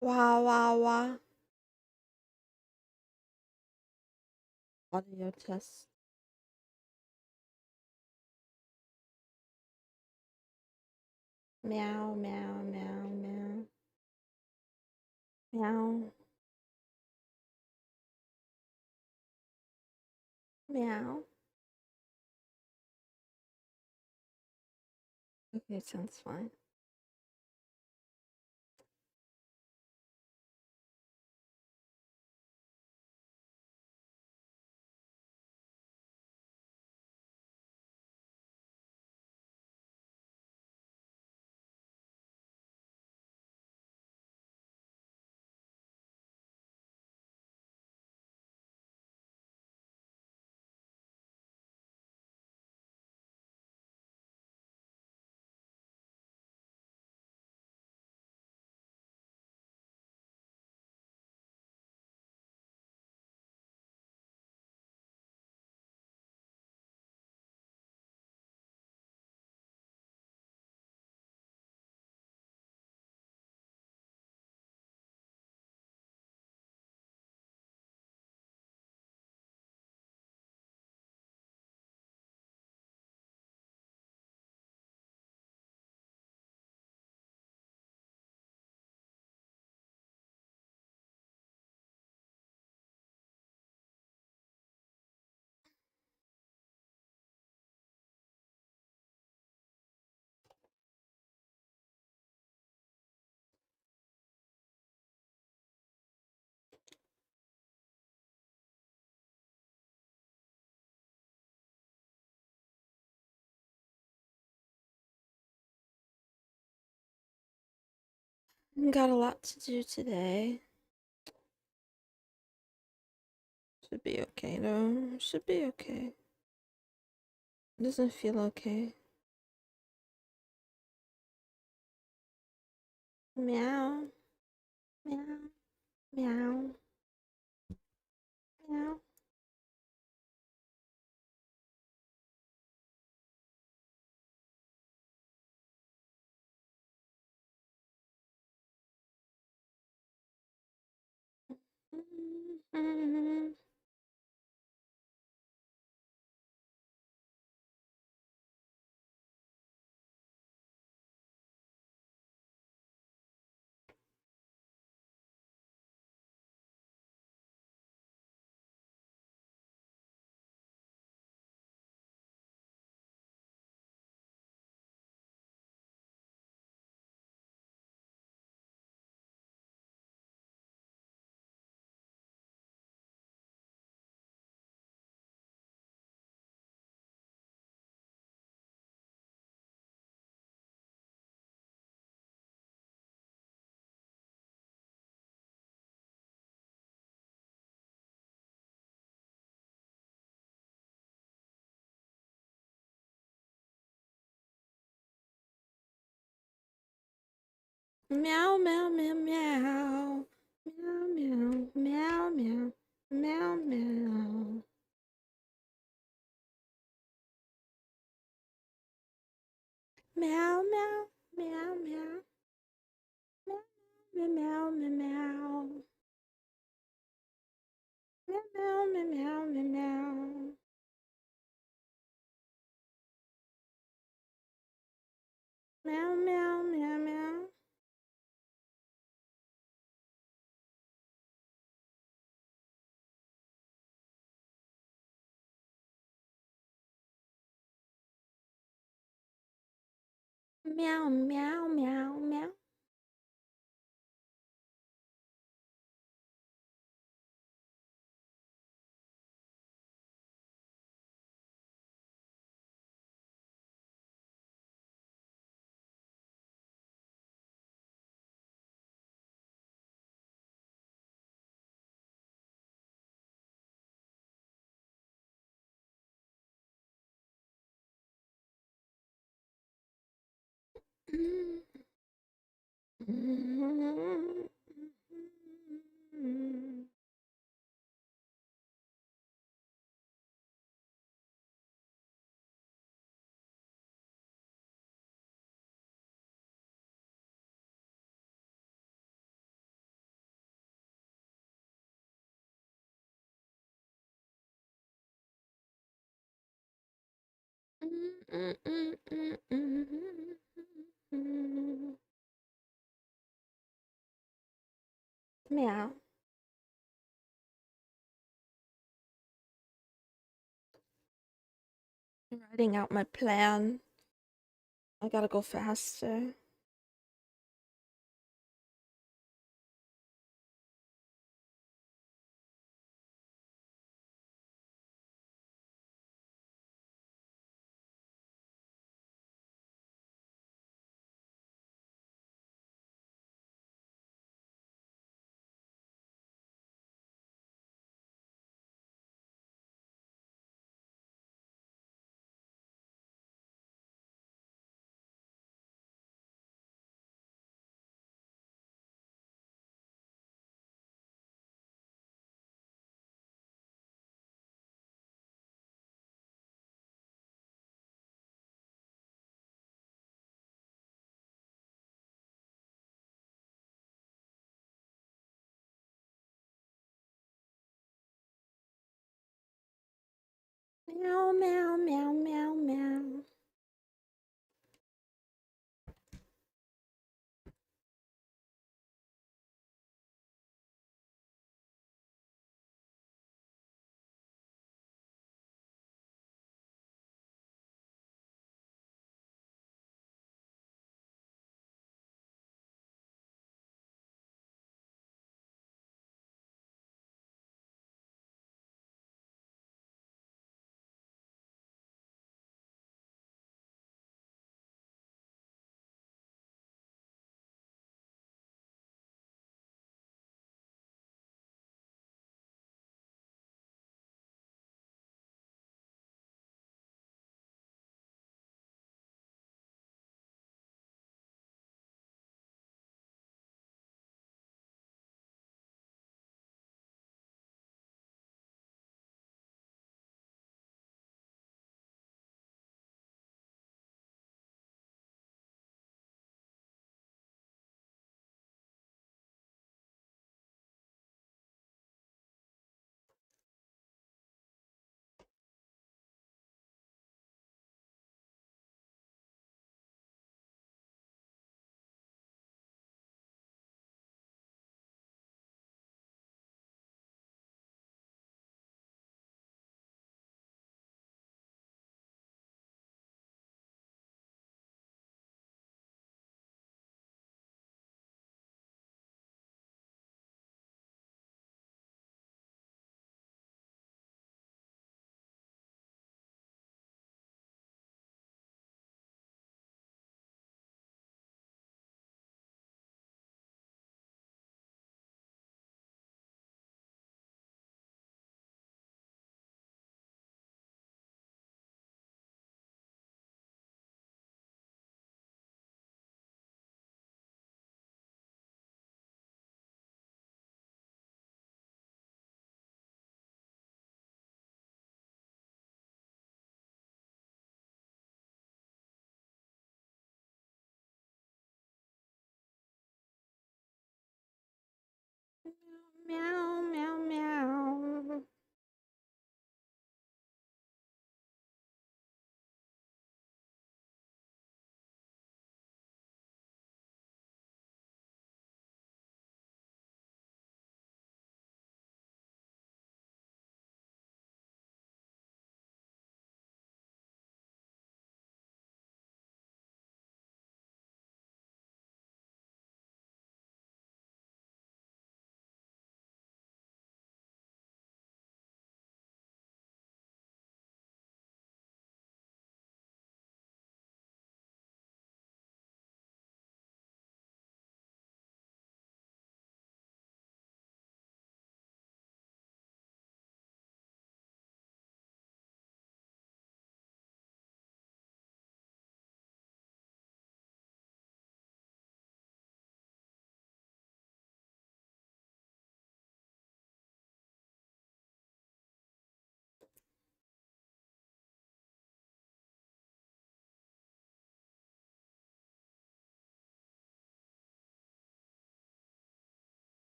Wow, wow, wow. Audio test. Meow, meow, meow, meow. Meow. Meow. Okay, sounds fine. Got a lot to do today. Should be okay though. Should be okay. Doesn't feel okay. Meow. Meow. Meow. Meow. Meow, meow, meow, meow. Meow, meow, meow, meow. Meow, meow. Meow, meow, meow, meow. Meow, meow, meow, meow. Meow, meow, meow, meow, meow. Meow, meow, meow, meow. Meow, meow, meow, meow. Meow. Writing out my plan. I gotta go faster. Meow, meow, meow, meow, meow.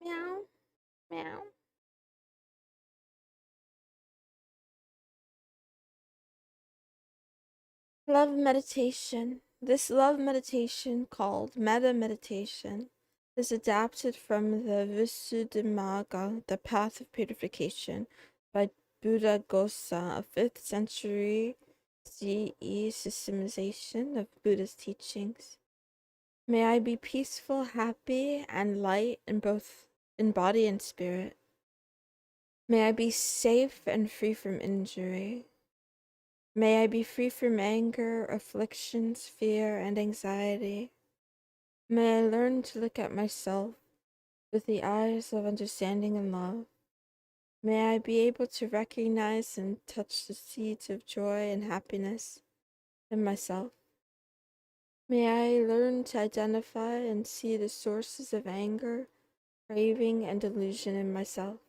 Meow, meow. Love meditation. This love meditation, called metta meditation, is adapted from the Visuddhimagga, the Path of Purification, by Buddha Gosa, a 5th century CE systemization of Buddha's teachings. May I be peaceful, happy, and light in both in body and spirit. May I be safe and free from injury. May I be free from anger, afflictions, fear, and anxiety. May I learn to look at myself with the eyes of understanding and love. May I be able to recognize and touch the seeds of joy and happiness in myself. May I learn to identify and see the sources of anger, craving, and delusion in myself.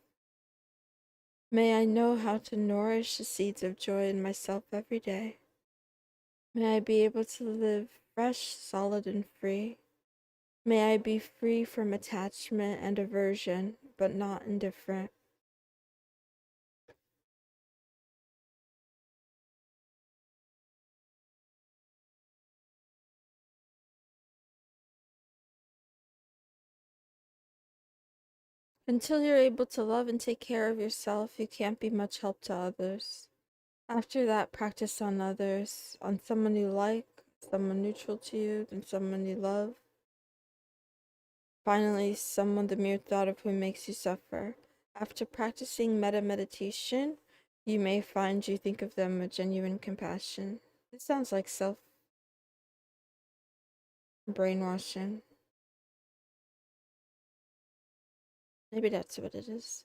May I know how to nourish the seeds of joy in myself every day. May I be able to live fresh, solid, and free. May I be free from attachment and aversion, but not indifferent. Until you're able to love and take care of yourself, you can't be much help to others. After that, practice on others, on someone you like, someone neutral to you, then someone you love. Finally, someone the mere thought of whom makes you suffer. After practicing metta meditation, you may find you think of them with genuine compassion. This sounds like self brainwashing. Maybe that's what it is.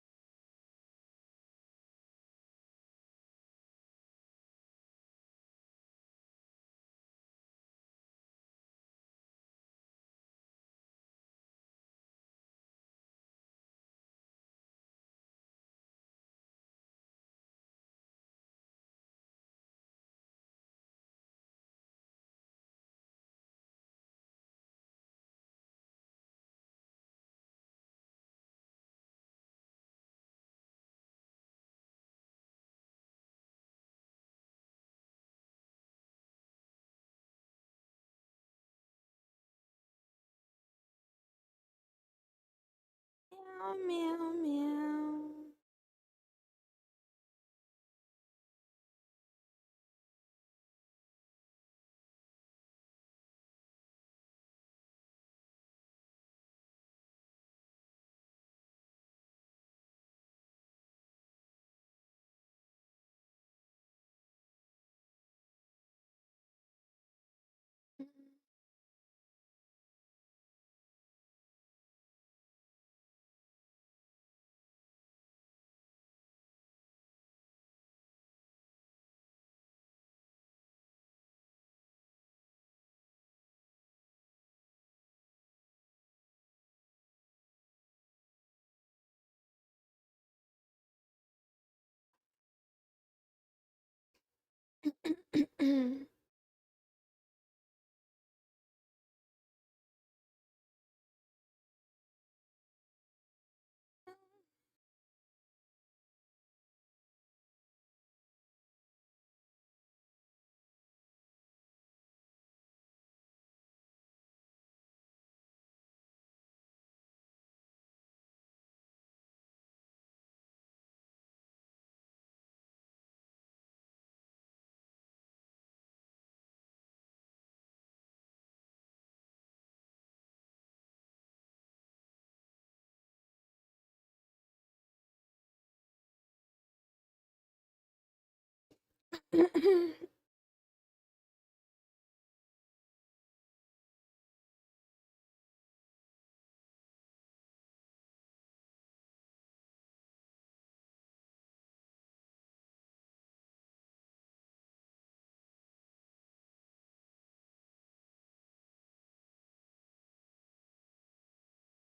Meow, meow, meow.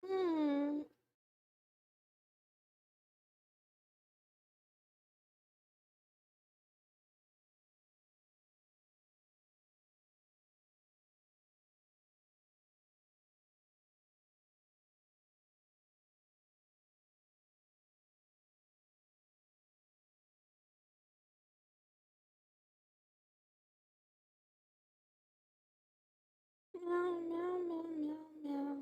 Hmm. Meow, meow, meow, meow, meow.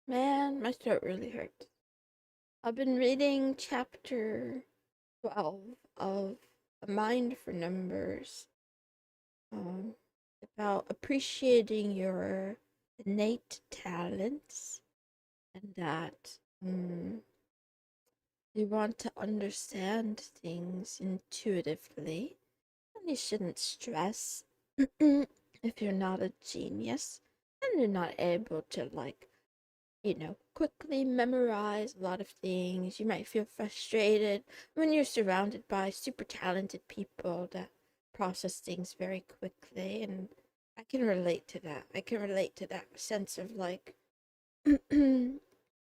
Man, my throat really hurts. I've been reading chapter 12 of A Mind for Numbers, um, about appreciating your innate talents and that you want to understand things intuitively and you shouldn't stress if you're not a genius and you're not able to, like, quickly memorize a lot of things. You might feel frustrated when you're surrounded by super talented people that process things very quickly. And I can relate to that. I can relate to that sense of like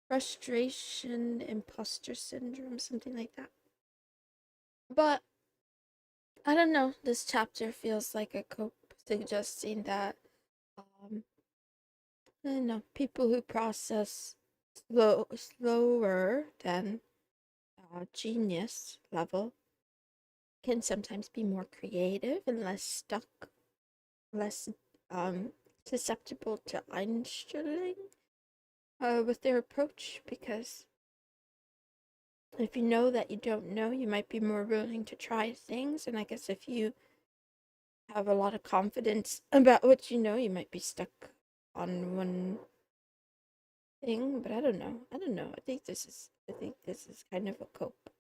frustration, imposter syndrome, something like that. But I don't know. This chapter feels like a cope, suggesting that um, people who process slower than genius level can sometimes be more creative and less stuck, less um, susceptible to Einstein with their approach. Because if you know that you don't know, you might be more willing to try things. And I guess if you have a lot of confidence about what you know, you might be stuck on one thing. But I don't know. I don't know. I think this is kind of a cope.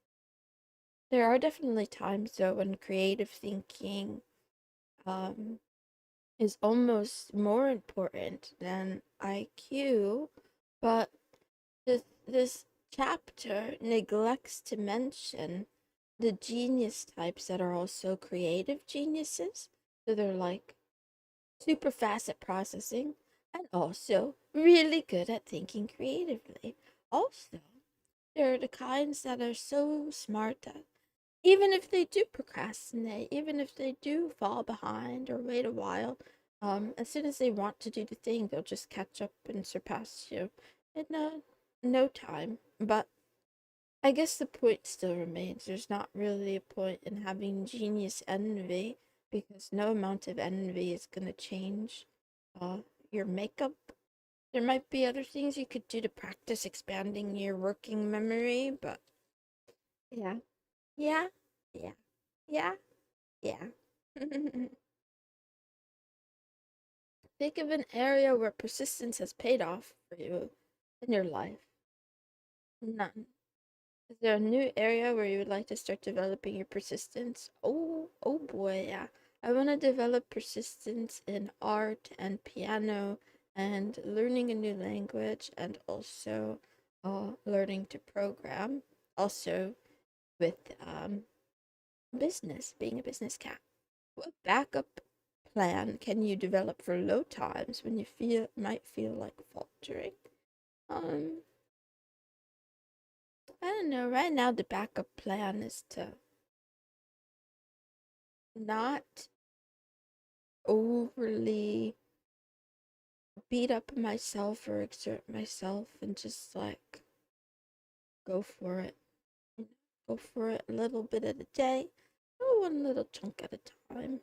There are definitely times though when creative thinking um is almost more important than IQ, but this chapter neglects to mention the genius types that are also creative geniuses. So they're like super fast at processing and also really good at thinking creatively. Also, they're the kinds that are so smart that even if they do procrastinate, even if they do fall behind or wait a while, as soon as they want to do the thing, they'll just catch up and surpass you in no time. But I guess the point still remains. There's not really a point in having genius envy because no amount of envy is gonna change uh, your makeup. There might be other things you could do to practice expanding your working memory, but yeah, yeah, yeah, yeah. Yeah. Think of an area where persistence has paid off for you in your life. None. Is there a new area where you would like to start developing your persistence? Oh boy, yeah. I want to develop persistence in art and piano and learning a new language and also learning to program. Also with business, being a business cat. What backup plan can you develop for low times when you might feel like faltering? Um, I don't know. Right now, the backup plan is to not overly beat up myself or exert myself and just like go for it. Go for it a little bit at a day, or one little chunk at a time.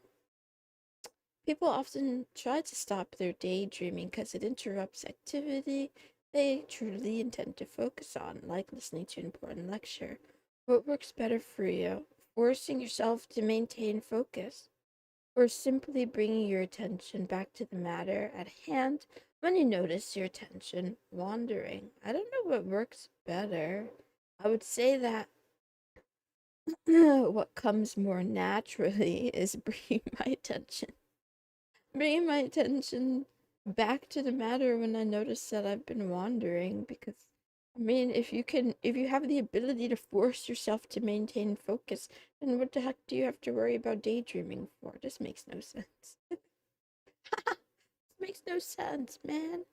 People often try to stop their daydreaming because it interrupts activity they truly intend to focus on, like listening to an important lecture. What works better for you? Forcing yourself to maintain focus, or simply bringing your attention back to the matter at hand when you notice your attention wandering? I don't know what works better. I would say that what comes more naturally is bringing my attention back to the matter when I notice that I've been wandering. Because I mean, if you have the ability to force yourself to maintain focus, then what the heck do you have to worry about daydreaming for? This makes no sense. This makes no sense, man.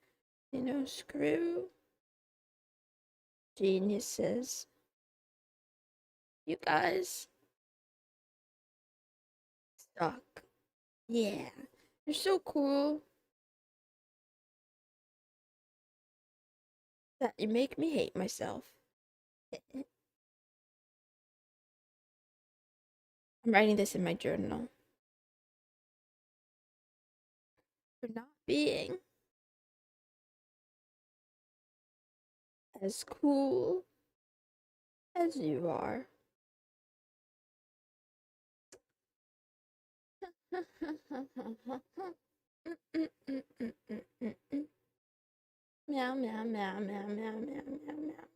Screw geniuses. You guys suck. Yeah, you're so cool that you make me hate myself. I'm writing this in my journal. For not being as cool as you are. Meow meow meow meow meow meow meow meow meow.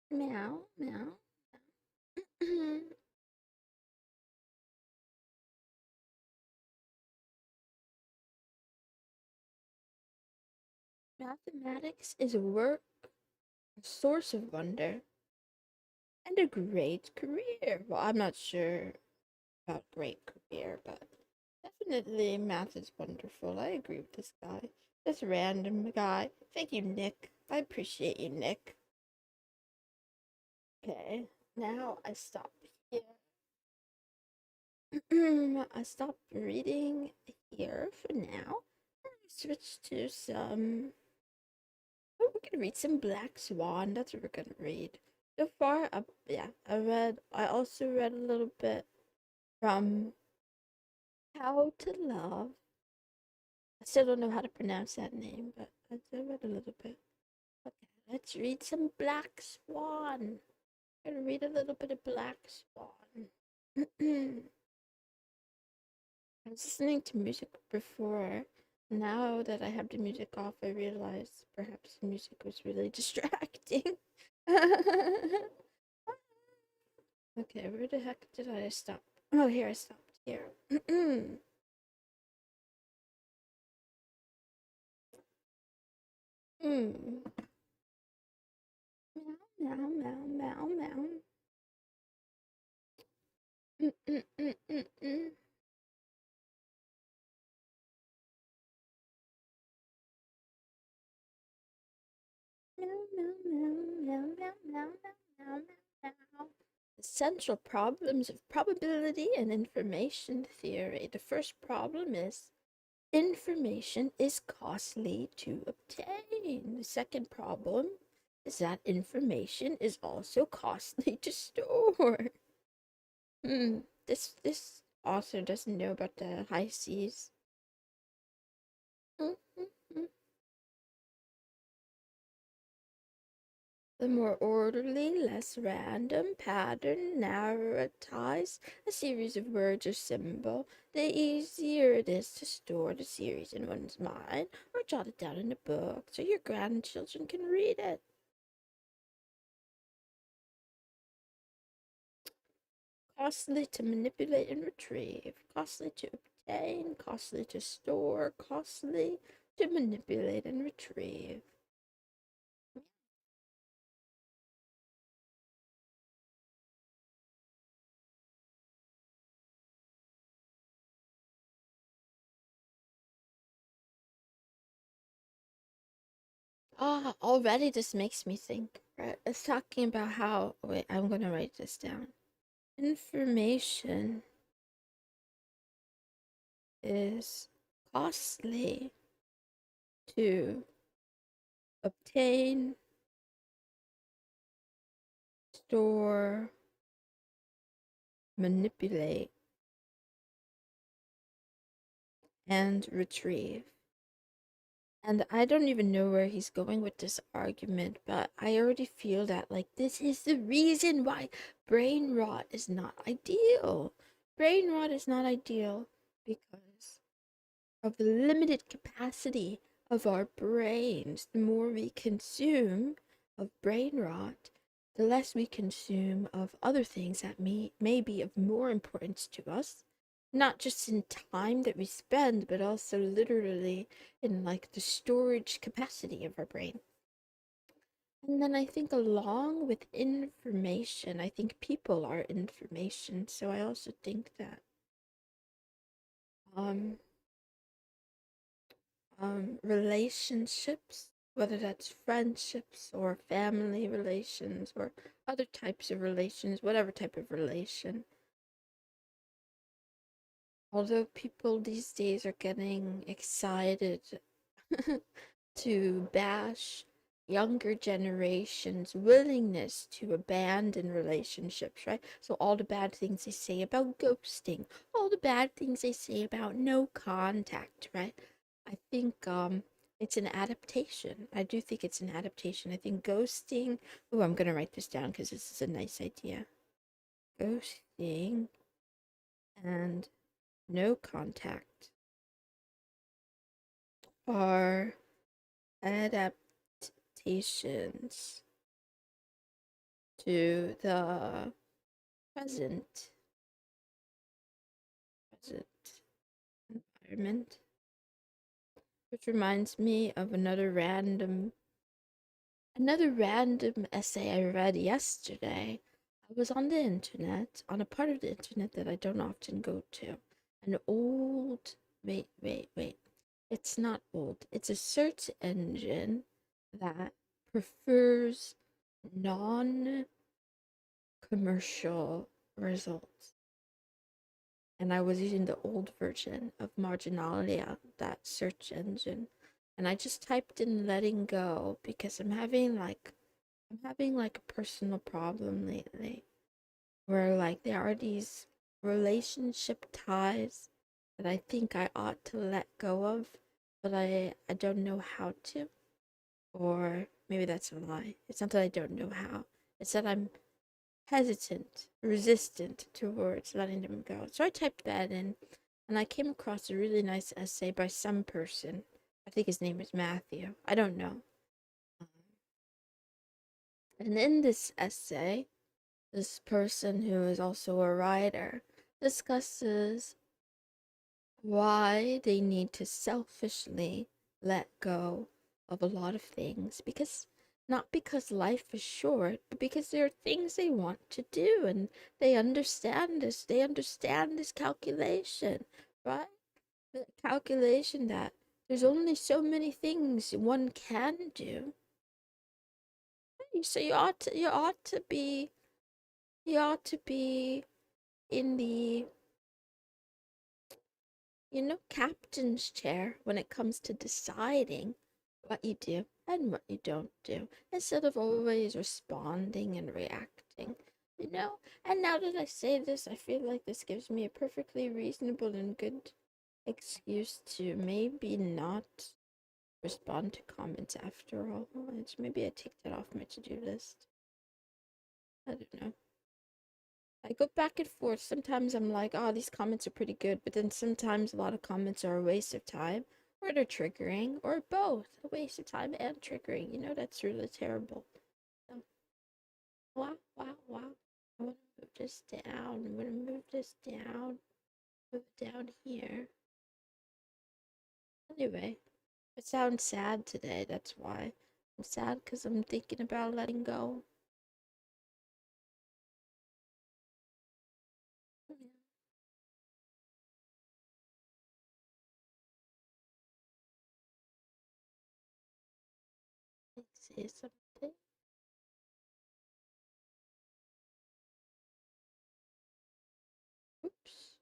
Meow meow. Mathematics is a work, a source of wonder, and a great career. Well, I'm not sure about great career, but definitely math is wonderful. I agree with this guy. This random guy. Thank you, Nick. I appreciate you, Nick. Okay, now I stop here. I stop reading here for now. Switch to some. Oh, we're gonna read some Black Swan. That's what we're gonna read. So far, yeah, I also read a little bit from How to Love. I still don't know how to pronounce that name, but I read a little bit. Okay, let's read some Black Swan. I'm gonna read a little bit of Black Swan. I was listening to music before. Now that I have the music off, I realize perhaps the music was really distracting. Okay, where the heck did I stop? Oh, here I stopped. Here. Mm. Meow, meow, meow, meow, meow. Mm, mm, mm, mm, mm. Meow, meow, meow, meow, meow, meow, meow, meow, meow. The central problems of probability and information theory. The first problem is information is costly to obtain. The second problem is that information is also costly to store. This author doesn't know about the high seas. The more orderly, less random pattern narratize a series of words or symbol, the easier it is to store the series in one's mind or jot it down in a book so your grandchildren can read it. Costly to manipulate and retrieve, costly to obtain, costly to store, costly to manipulate and retrieve. Ah, already this makes me think. Right? It's talking about how. Wait, I'm gonna write this down. Information is costly to obtain, store, manipulate, and retrieve. And I don't even know where he's going with this argument, but I already feel that, like, this is the reason why brain rot is not ideal. Brain rot is not ideal because of the limited capacity of our brains. The more we consume of brain rot, the less we consume of other things that may be of more importance to us, not just in time that we spend, but also literally in like the storage capacity of our brain. And then I think along with information, I think people are information. So I also think that um relationships, whether that's friendships or family relations or other types of relations, whatever type of relation. Although people these days are getting excited to bash younger generations' willingness to abandon relationships, right? So all the bad things they say about ghosting, all the bad things they say about no contact, right? I think it's an adaptation. I do think it's an adaptation. I think ghosting, oh, I'm gonna write this down because this is a nice idea. Ghosting and no contact are adaptations to the present environment, which reminds me of another random essay I read yesterday. I was on the internet, on a part of the internet that I don't often go to. An old, wait. It's not old. It's a search engine that prefers non commercial results. And I was using the old version of Marginalia, that search engine. And I just typed in letting go because I'm having like a personal problem lately where like there are these relationship ties that I think I ought to let go of, but I don't know how to. Or maybe that's a lie. It's not that I don't know how. It's that I'm hesitant, resistant towards letting them go. So I typed that in, and I came across a really nice essay by some person. I think his name is Matthew. I don't know. And in this essay, this person, who is also a writer, discusses why they need to selfishly let go of a lot of things, because not because life is short, but because there are things they want to do, and they understand this calculation, right? The calculation that there's only so many things one can do. So you ought to be in the, captain's chair when it comes to deciding what you do and what you don't do, instead of always responding and reacting, you know? And now that I say this, I feel like this gives me a perfectly reasonable and good excuse to maybe not respond to comments after all. Maybe I take that off my to-do list. I don't know. I go back and forth. Sometimes I'm like, oh, these comments are pretty good, but then sometimes a lot of comments are a waste of time, or they're triggering, or both, a waste of time and triggering. That's really terrible. So, wow. I want to move this down. I'm gonna move this down. Move it down here. Anyway, it sounds sad today. That's why. I'm sad because I'm thinking about letting go. Let's say something. Oops.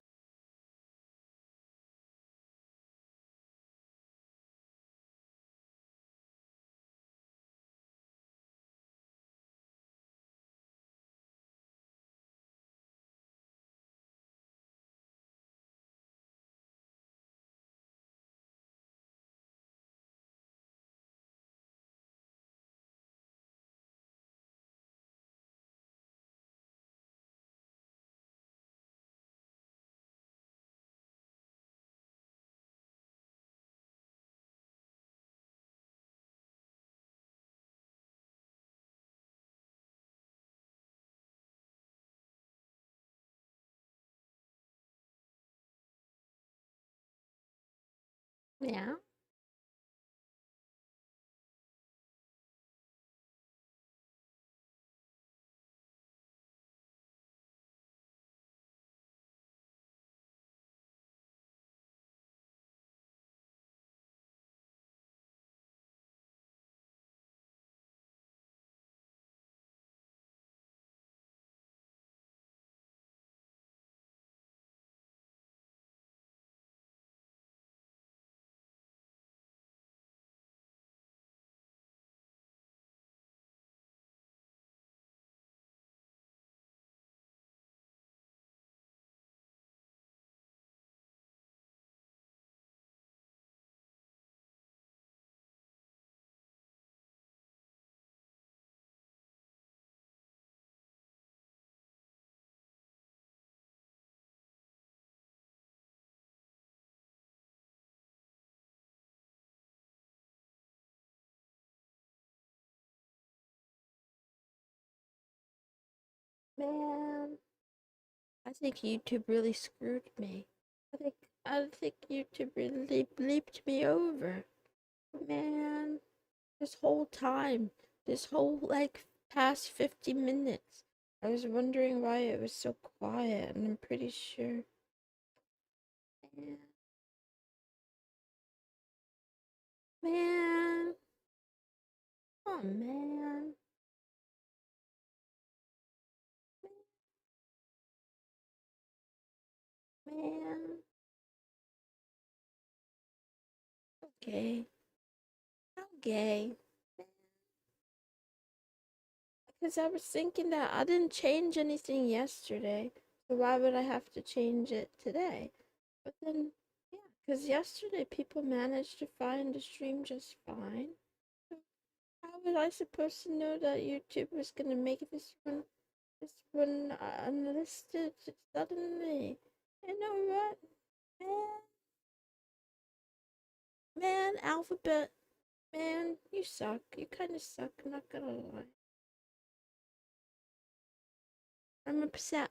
Yeah. Man, I think YouTube really screwed me. I think I think YouTube really bleeped me over. Man, this whole time, this whole like past 50 minutes, I was wondering why it was so quiet, and I'm pretty sure. Man, man, oh man, man. Okay, okay. Because I was thinking that I didn't change anything yesterday, so why would I have to change it today? But then, yeah, because yesterday people managed to find the stream just fine. So how was I supposed to know that YouTube was gonna make this one unlisted suddenly? You know what, man, man, Alphabet, man, you suck. You kind of suck. I'm not gonna lie. I'm upset.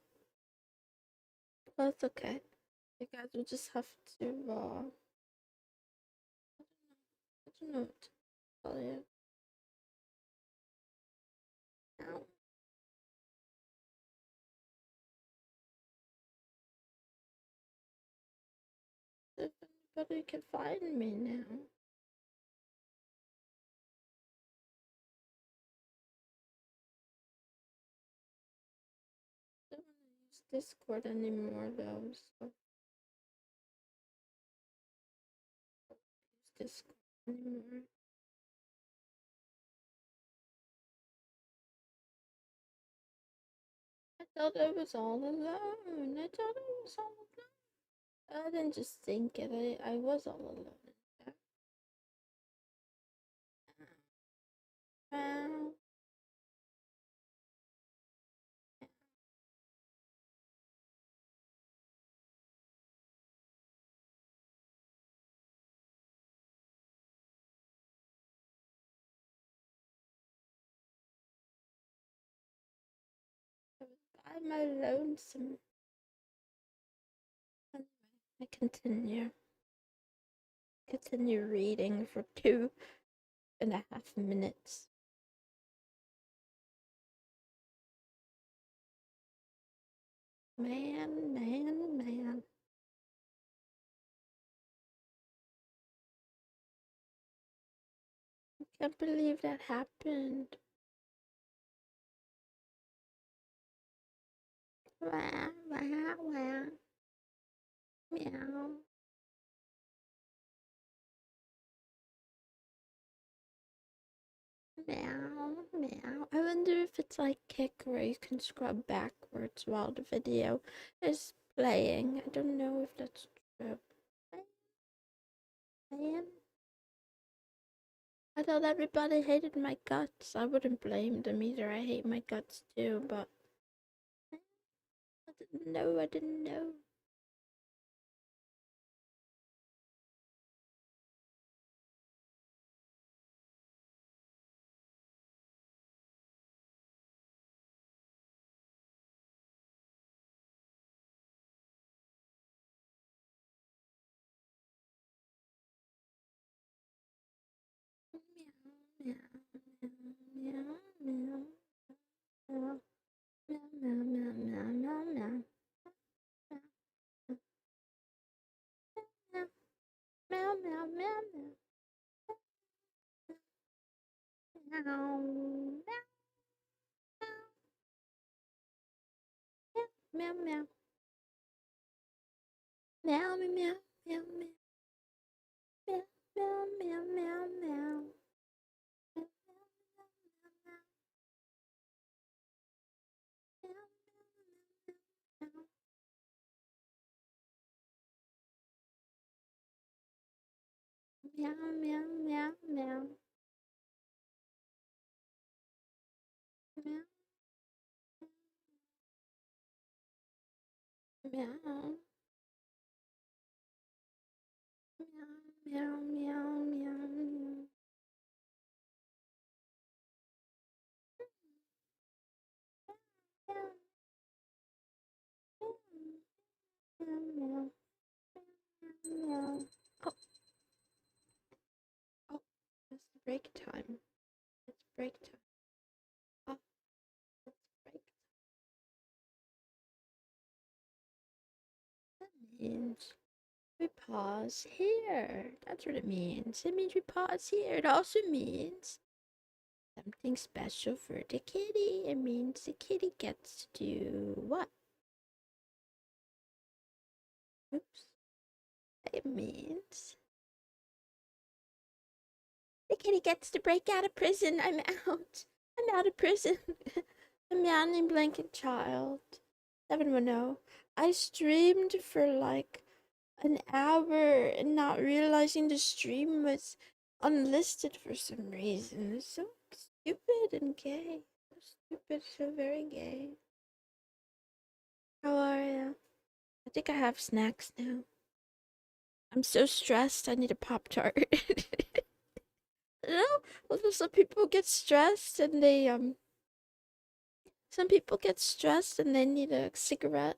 But it's okay. You guys will just have to. I don't know what to tell you. Now, if anybody can find me now. I don't want to use Discord anymore though, so I don't use Discord anymore. I thought I was all alone. I thought I was all alone. I didn't just think it. I was all alone. Well, I was by my lonesome. Anyway, I continue reading for 2.5 minutes. Man, man, man. I can't believe that happened. Wah, wah, wah. Meow. Meow, meow. I wonder if it's like Kick where you can scrub backwards while the video is playing. I don't know if that's true. Man, I thought everybody hated my guts. I wouldn't blame them either. I hate my guts too, but I didn't know. I didn't know. meow, meow, meow, meow, meow, meow, meow, meow. Meow, meow, meow, meow, meow. Meow, meow, meow, meow. Meow, meow, meow, meow, meow. Meow, meow, meow, meow, meow. Meow, meow, meow, meow, meow, meow. Meow, meow. Meow, meow, meow, meow. Meow, meow, meow. Oh, oh, it's break time. It's break time. Oh, it's break time. That means we pause here. That's what it means. It means we pause here. It also means something special for the kitty. It means the kitty gets to do what? Oops. It means the kitty gets to break out of prison. I'm out. I'm out of prison. The meowing blanket child. 710. I streamed for like an hour and not realizing the stream was unlisted for some reason. It's so stupid and gay. So stupid, so very gay. How are you? I think I have snacks now. I'm so stressed. I need a Pop Tart. You know, some people get stressed and they some people get stressed and they need a cigarette.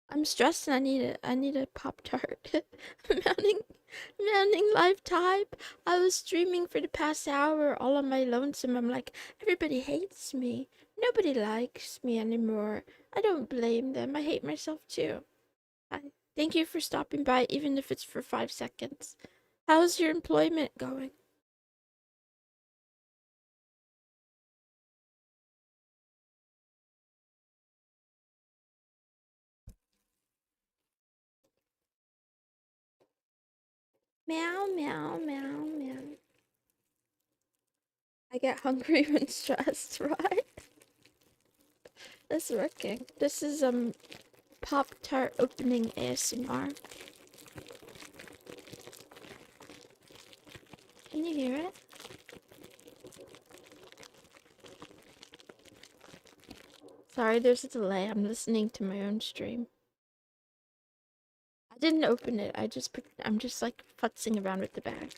I'm stressed and I need a Pop Tart. Mounting lifetime. I was streaming for the past hour all on my lonesome. I'm like, everybody hates me. Nobody likes me anymore. I don't blame them. I hate myself too. I thank you for stopping by, even if it's for 5 seconds. How's your employment going? Meow, meow, meow, meow. I get hungry when stressed, right? This is working. This is Pop Tart opening ASMR. Can you hear it? Sorry, there's a delay. I'm listening to my own stream. I didn't open it. I'm just like futzing around with the bag.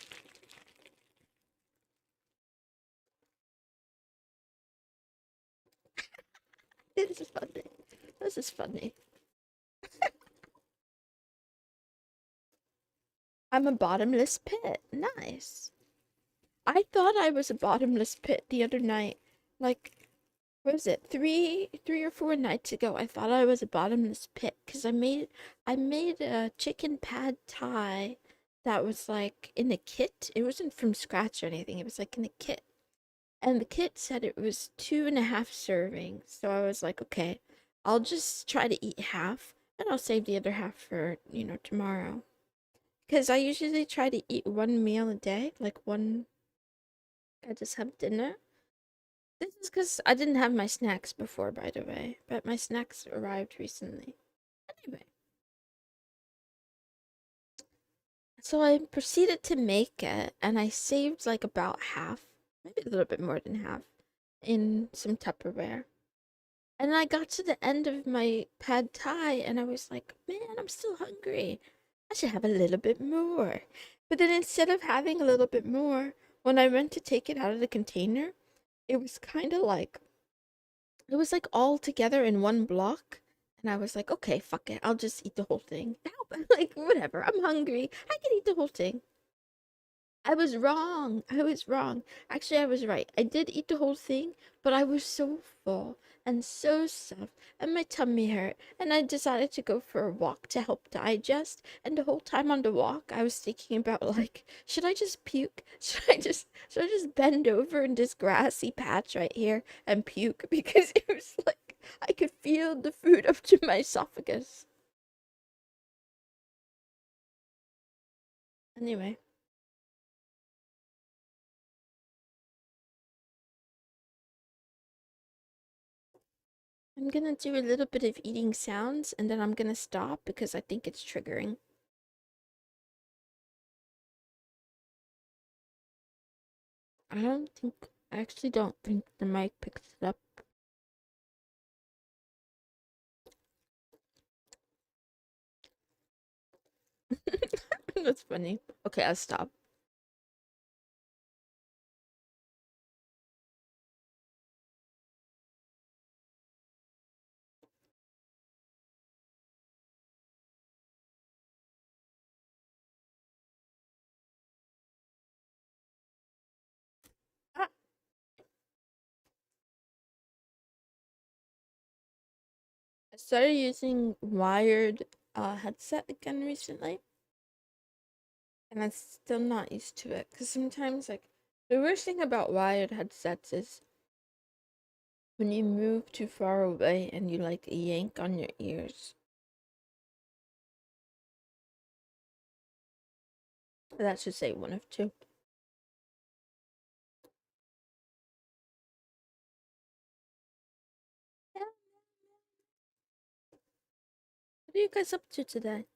This is funny. This is funny. I'm a bottomless pit. Nice. I thought I was a bottomless pit the other night. Like, what was it? Three or four nights ago. I thought I was a bottomless pit because I made a chicken pad thai that was like in a kit. It wasn't from scratch or anything. It was like in a kit. And the kit said it was 2.5 servings. So I was like, okay, I'll just try to eat half and I'll save the other half for, tomorrow. Because I usually try to eat one meal a day, like I just have dinner. This is because I didn't have my snacks before, by the way, but my snacks arrived recently. Anyway, so I proceeded to make it and I saved like about half, maybe a little bit more than half, in some Tupperware. And I got to the end of my pad thai and I was like, man, I'm still hungry. I should have a little bit more. But then instead of having a little bit more, when I went to take it out of the container, it was kind of like, it was like all together in one block. And I was like, okay, fuck it. I'll just eat the whole thing. Like, whatever. I'm hungry. I can eat the whole thing. I was wrong. I was wrong. Actually, I was right. I did eat the whole thing, but I was so full and so stuffed, and my tummy hurt, and I decided to go for a walk to help digest. And the whole time on the walk, I was thinking about like, should I just puke? Should I just bend over in this grassy patch right here and puke? Because it was like I could feel the food up to my esophagus. Anyway. I'm gonna do a little bit of eating sounds and then I'm gonna stop because I think it's triggering. I actually don't think the mic picks it up. That's funny. Okay, I'll stop. Ah, I started using wired headset again recently, and I'm still not used to it because sometimes, like, the worst thing about wired headsets is when you move too far away and you like yank on your ears. That should say one of two. Yeah. What are you guys up to today?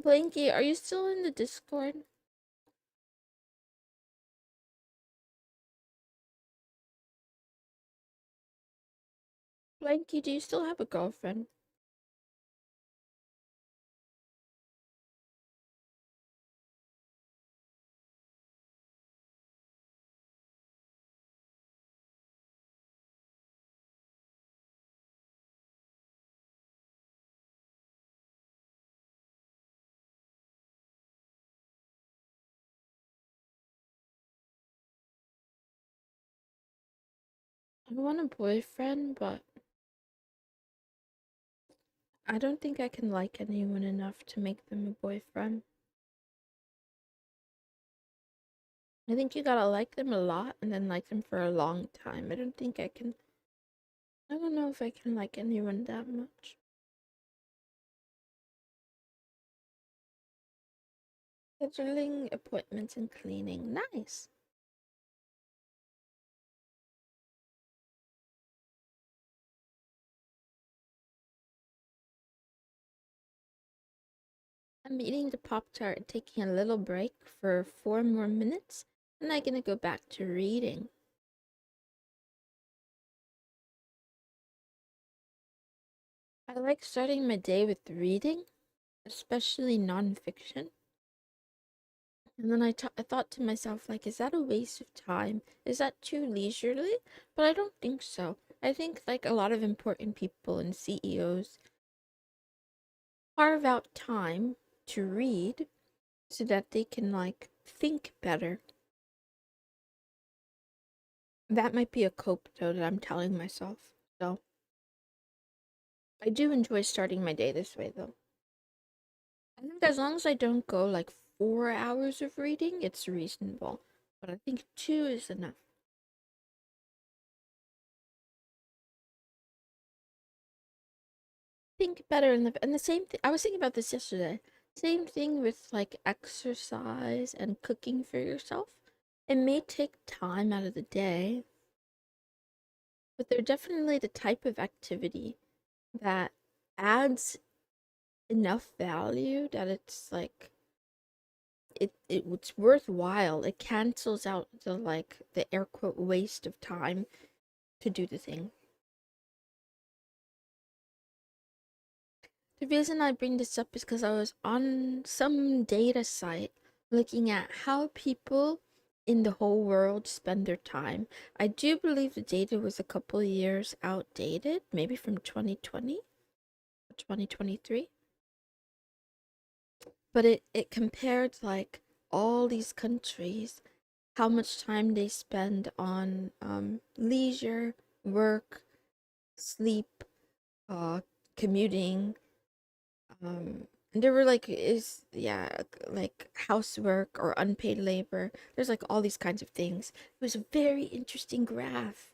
Blanky, are you still in the Discord? Blanky, do you still have a girlfriend? I want a boyfriend, but I don't think I can like anyone enough to make them a boyfriend. I think you gotta like them a lot and then like them for a long time. I don't think I can. I don't know if I can like anyone that much. Scheduling appointments and cleaning. Nice. I'm eating the Pop Tart and taking a little break for 4 more minutes, and I'm gonna go back to reading. I like starting my day with reading, especially nonfiction. And then I thought to myself, like, is that a waste of time? Is that too leisurely? But I don't think so. I think, like, a lot of important people and CEOs carve out time to read so that they can, like, think better. That might be a cope, though, that I'm telling myself. So, I do enjoy starting my day this way, though. I think as long as I don't go, like, 4 hours of reading, it's reasonable. But I think two is enough. Think better and the same thing I was thinking about this yesterday. Same thing with like exercise and cooking for yourself. It may take time out of the day, but they're definitely the type of activity that adds enough value that it's like it's worthwhile. It cancels out the like the air quote waste of time to do the thing. The reason I bring this up is because I was on some data site looking at how people in the whole world spend their time. I do believe the data was a couple of years outdated, maybe from 2020 or 2023. but it compared like all these countries, how much time they spend on leisure, work, sleep, uh commuting, and there were like is yeah like housework or unpaid labor. There's like all these kinds of things. It was a very interesting graph.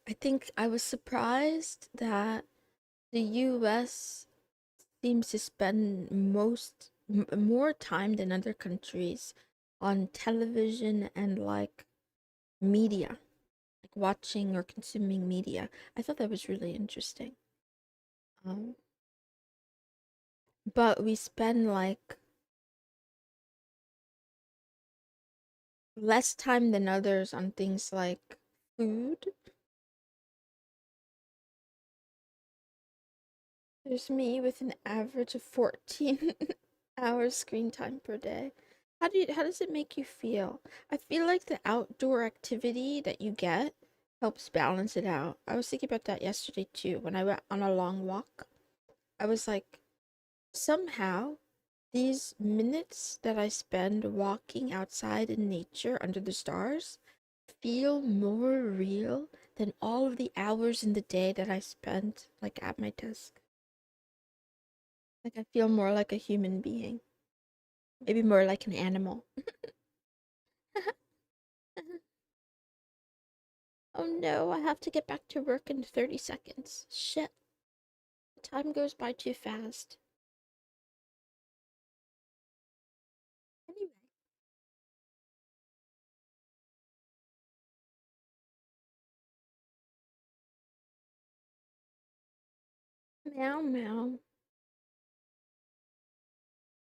I think I was surprised that the US seems to spend more time than other countries on television and like media, like watching or consuming media. I thought that was really interesting. Um, but we spend like less time than others on things like food. There's me with an average of 14 hours screen time per day. How does it make you feel? I feel like the outdoor activity that you get helps balance it out. I was thinking about that yesterday too when I went on a long walk. I was like, somehow these minutes that I spend walking outside in nature under the stars feel more real than all of the hours in the day that I spent like at my desk. Like I feel more like a human being, maybe more like an animal. Oh no, I have to get back to work in 30 seconds. Shit, time goes by too fast. Anyway, meow meow.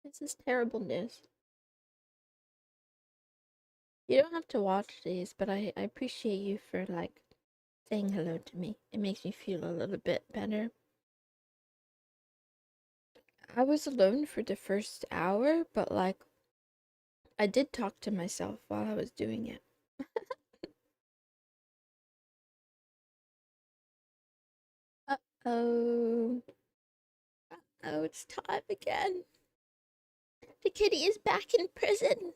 This is terrible news. You don't have to watch these, but I appreciate you for like saying hello to me. It makes me feel a little bit better. I was alone for the first hour, but like I did talk to myself while I was doing it. Uh-oh. Oh, it's time again. The kitty is back in prison.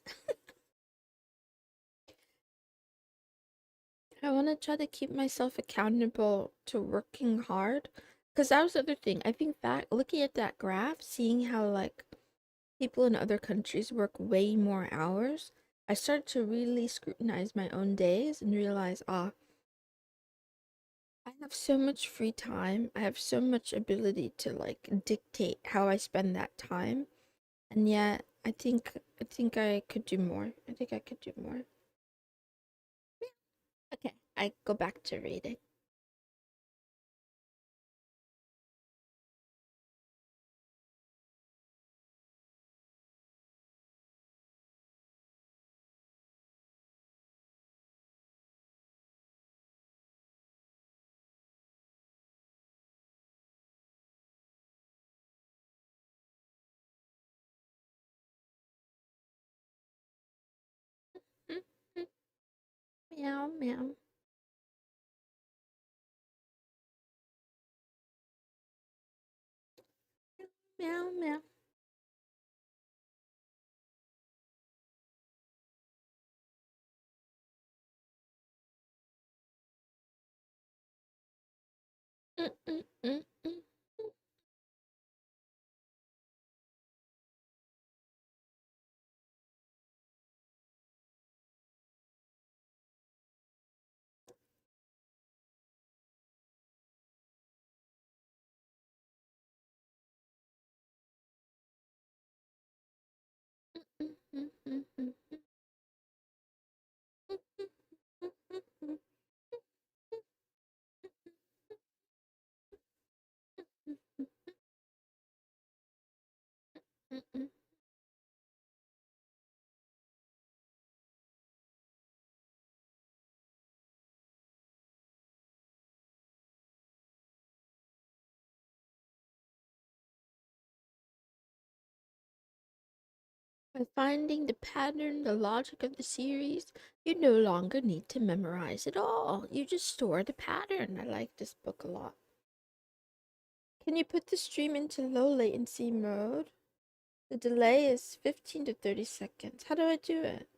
I want to try to keep myself accountable to working hard. Because that was the other thing. I think that looking at that graph, seeing how like people in other countries work way more hours, I started to really scrutinize my own days and realize, I have so much free time. I have so much ability to like dictate how I spend that time. And yet, I think I could do more. I think I could do more. Okay, I go back to reading. Meow meow meow meow. Mm, mm, mm, mm, mm, mm, mm, mm, mm, mm, mm. By finding the pattern, the logic of the series, you no longer need to memorize it all. You just store the pattern. I like this book a lot. Can you put the stream into low latency mode? The delay is 15 to 30 seconds. How do I do it?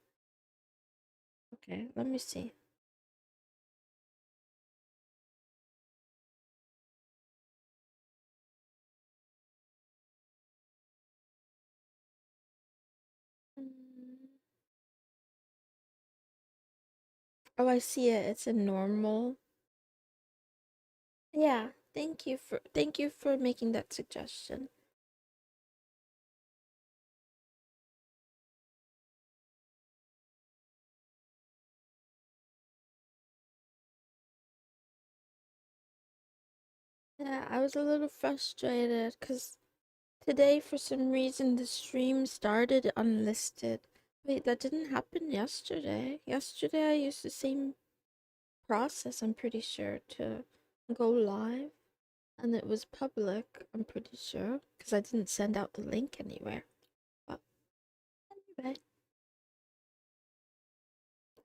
Okay, let me see. Oh, I see it. It's a normal. Yeah, thank you for making that suggestion. Yeah, I was a little frustrated because today, for some reason, the stream started unlisted. Wait, that didn't happen yesterday. Yesterday, I used the same process, I'm pretty sure, to go live. And it was public, I'm pretty sure, because I didn't send out the link anywhere. But anyway,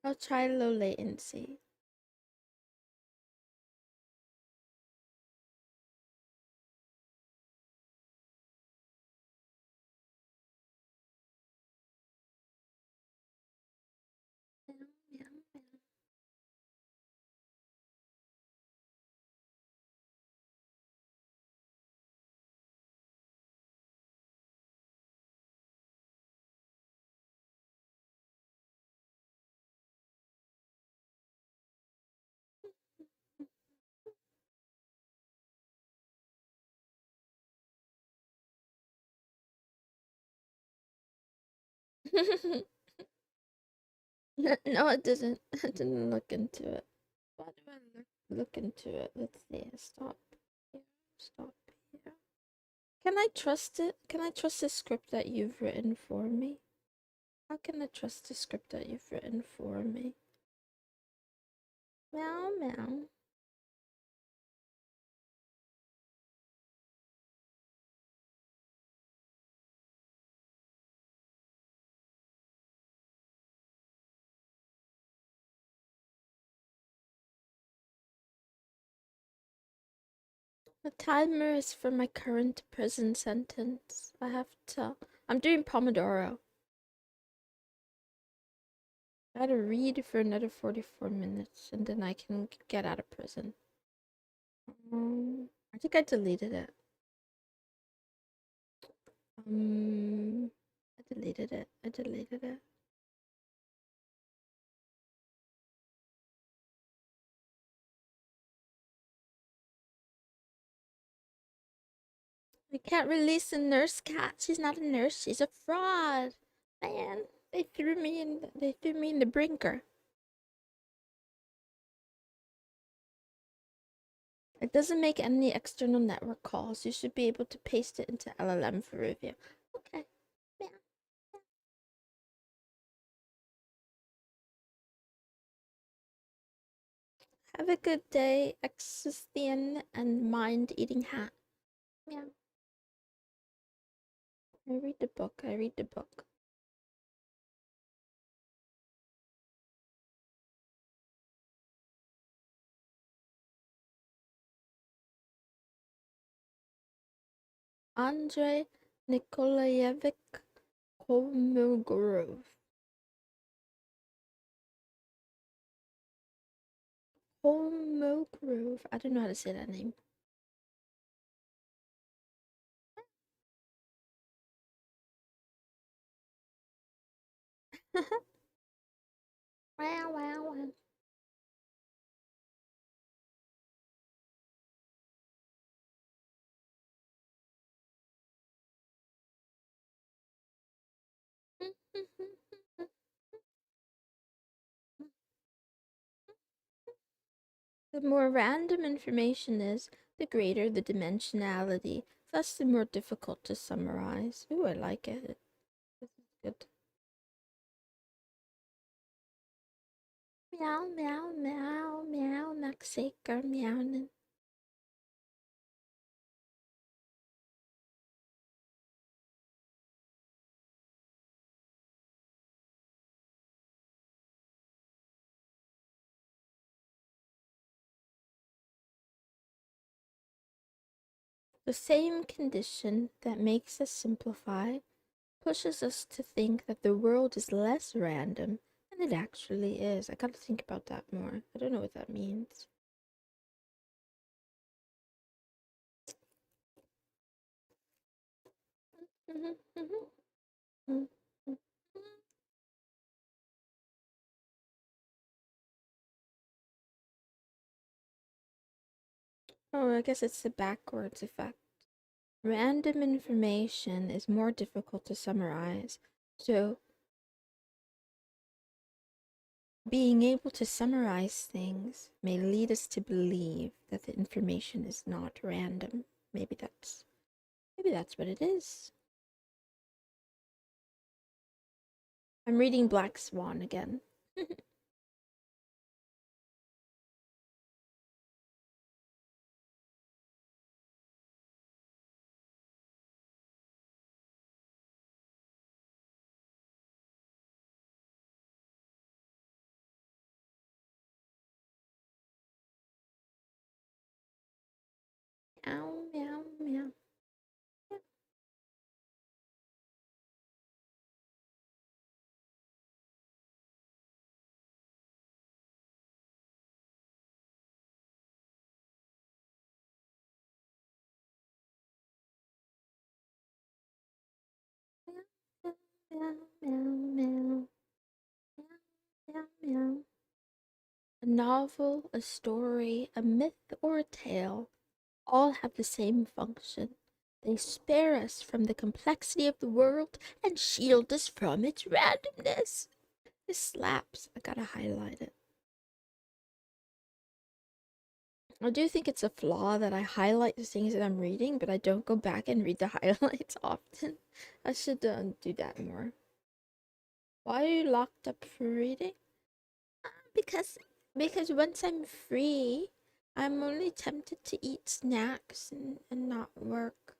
I'll try low latency. Meow, meow, meow. No, it didn't. I didn't look into it. Why do I look into it? Let's see. Stop here. Stop here. Can I trust it? Can I trust the script that you've written for me? How can I trust the script that you've written for me? Meow meow. The timer is for my current prison sentence. I have to. I'm doing Pomodoro. I gotta read for another 44 minutes and then I can get out of prison. I think I deleted it. I deleted it. I deleted it. We can't release a nurse cat. She's not a nurse. She's a fraud. Man, they threw me in. They threw me in the brinker. It doesn't make any external network calls. You should be able to paste it into LLM for review. Okay. Yeah. Have a good day, Existian and mind-eating hat. Yeah. I read the book. I read the book. Andrei Nikolaevich Kolmogorov. Kolmogorov. I don't know how to say that name. Wow, wow, wow. The more random information is, the greater the dimensionality, thus the more difficult to summarize. Ooh, I like it. This is good. Meow, meow, meow, meow, Mexico, meowing. The same condition that makes us simplify pushes us to think that the world is less random than it actually is. I gotta think about that more. I don't know what that means. Oh, I guess it's the backwards effect. Random information is more difficult to summarize, so being able to summarize things may lead us to believe that the information is not random. Maybe that's what it is. I'm reading Black Swan again. Meow, meow, meow. Meow, meow, meow, meow. Meow, meow. A novel, a story, a myth, or a tale all have the same function. They spare us from the complexity of the world and shield us from its randomness. This slaps. I gotta highlight it. I do think it's a flaw that I highlight the things that I'm reading, but I don't go back and read the highlights often. I should do that more. Why are you locked up for reading? Because once I'm free, I'm only tempted to eat snacks and not work.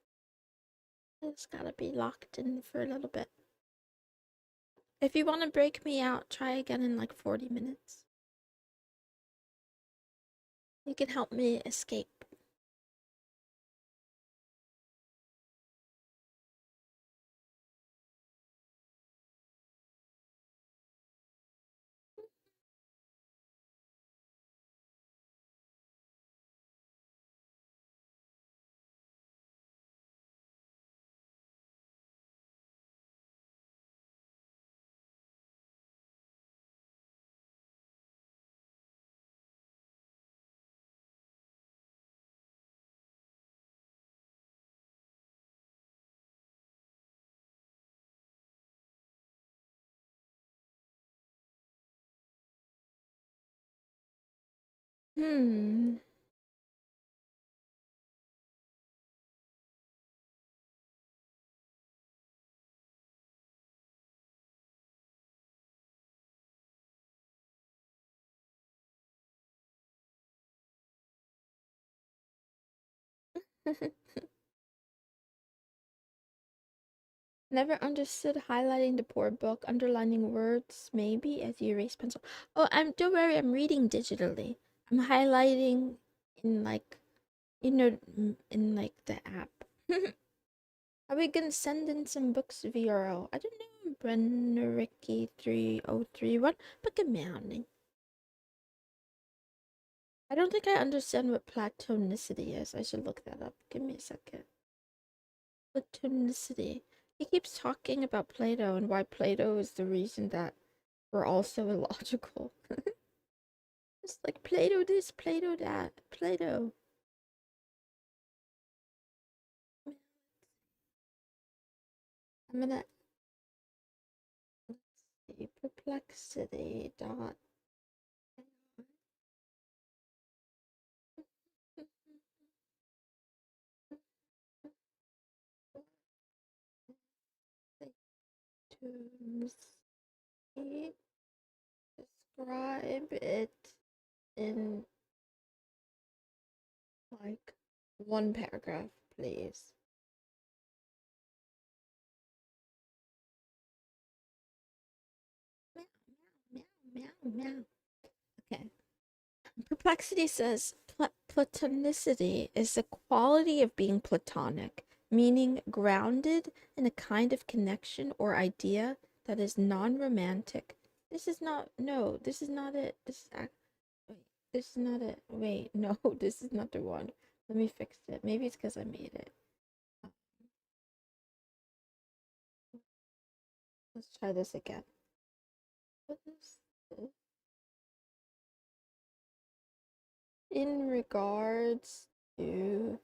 I just gotta be locked in for a little bit. If you want to break me out, try again in like 40 minutes. You can help me escape. Hmm. Never understood highlighting the poor book, underlining words, maybe as you erase pencil. Oh, don't worry, I'm reading digitally. I'm highlighting in like, in like the app. Are we gonna send in some books VRL? I don't know. Brennericki 3031. But good morning. I don't think I understand what platonicity is. I should look that up. Give me a second. Platonicity. He keeps talking about Plato and why Plato is the reason that we're all so illogical. It's like Plato this, Plato that, Plato. I'm gonna let's see perplexity dot to see, describe it in like one paragraph, please. Meow, meow, meow, meow, meow. Okay. Perplexity says Platonicity is the quality of being platonic, meaning grounded in a kind of connection or idea that is non-romantic. This is not, no, this is not it. Wait, this is not it. Wait, no, this is not the one. Let me fix it. Maybe it's because I made it. Uh, Let's try this again. What is this? In regards to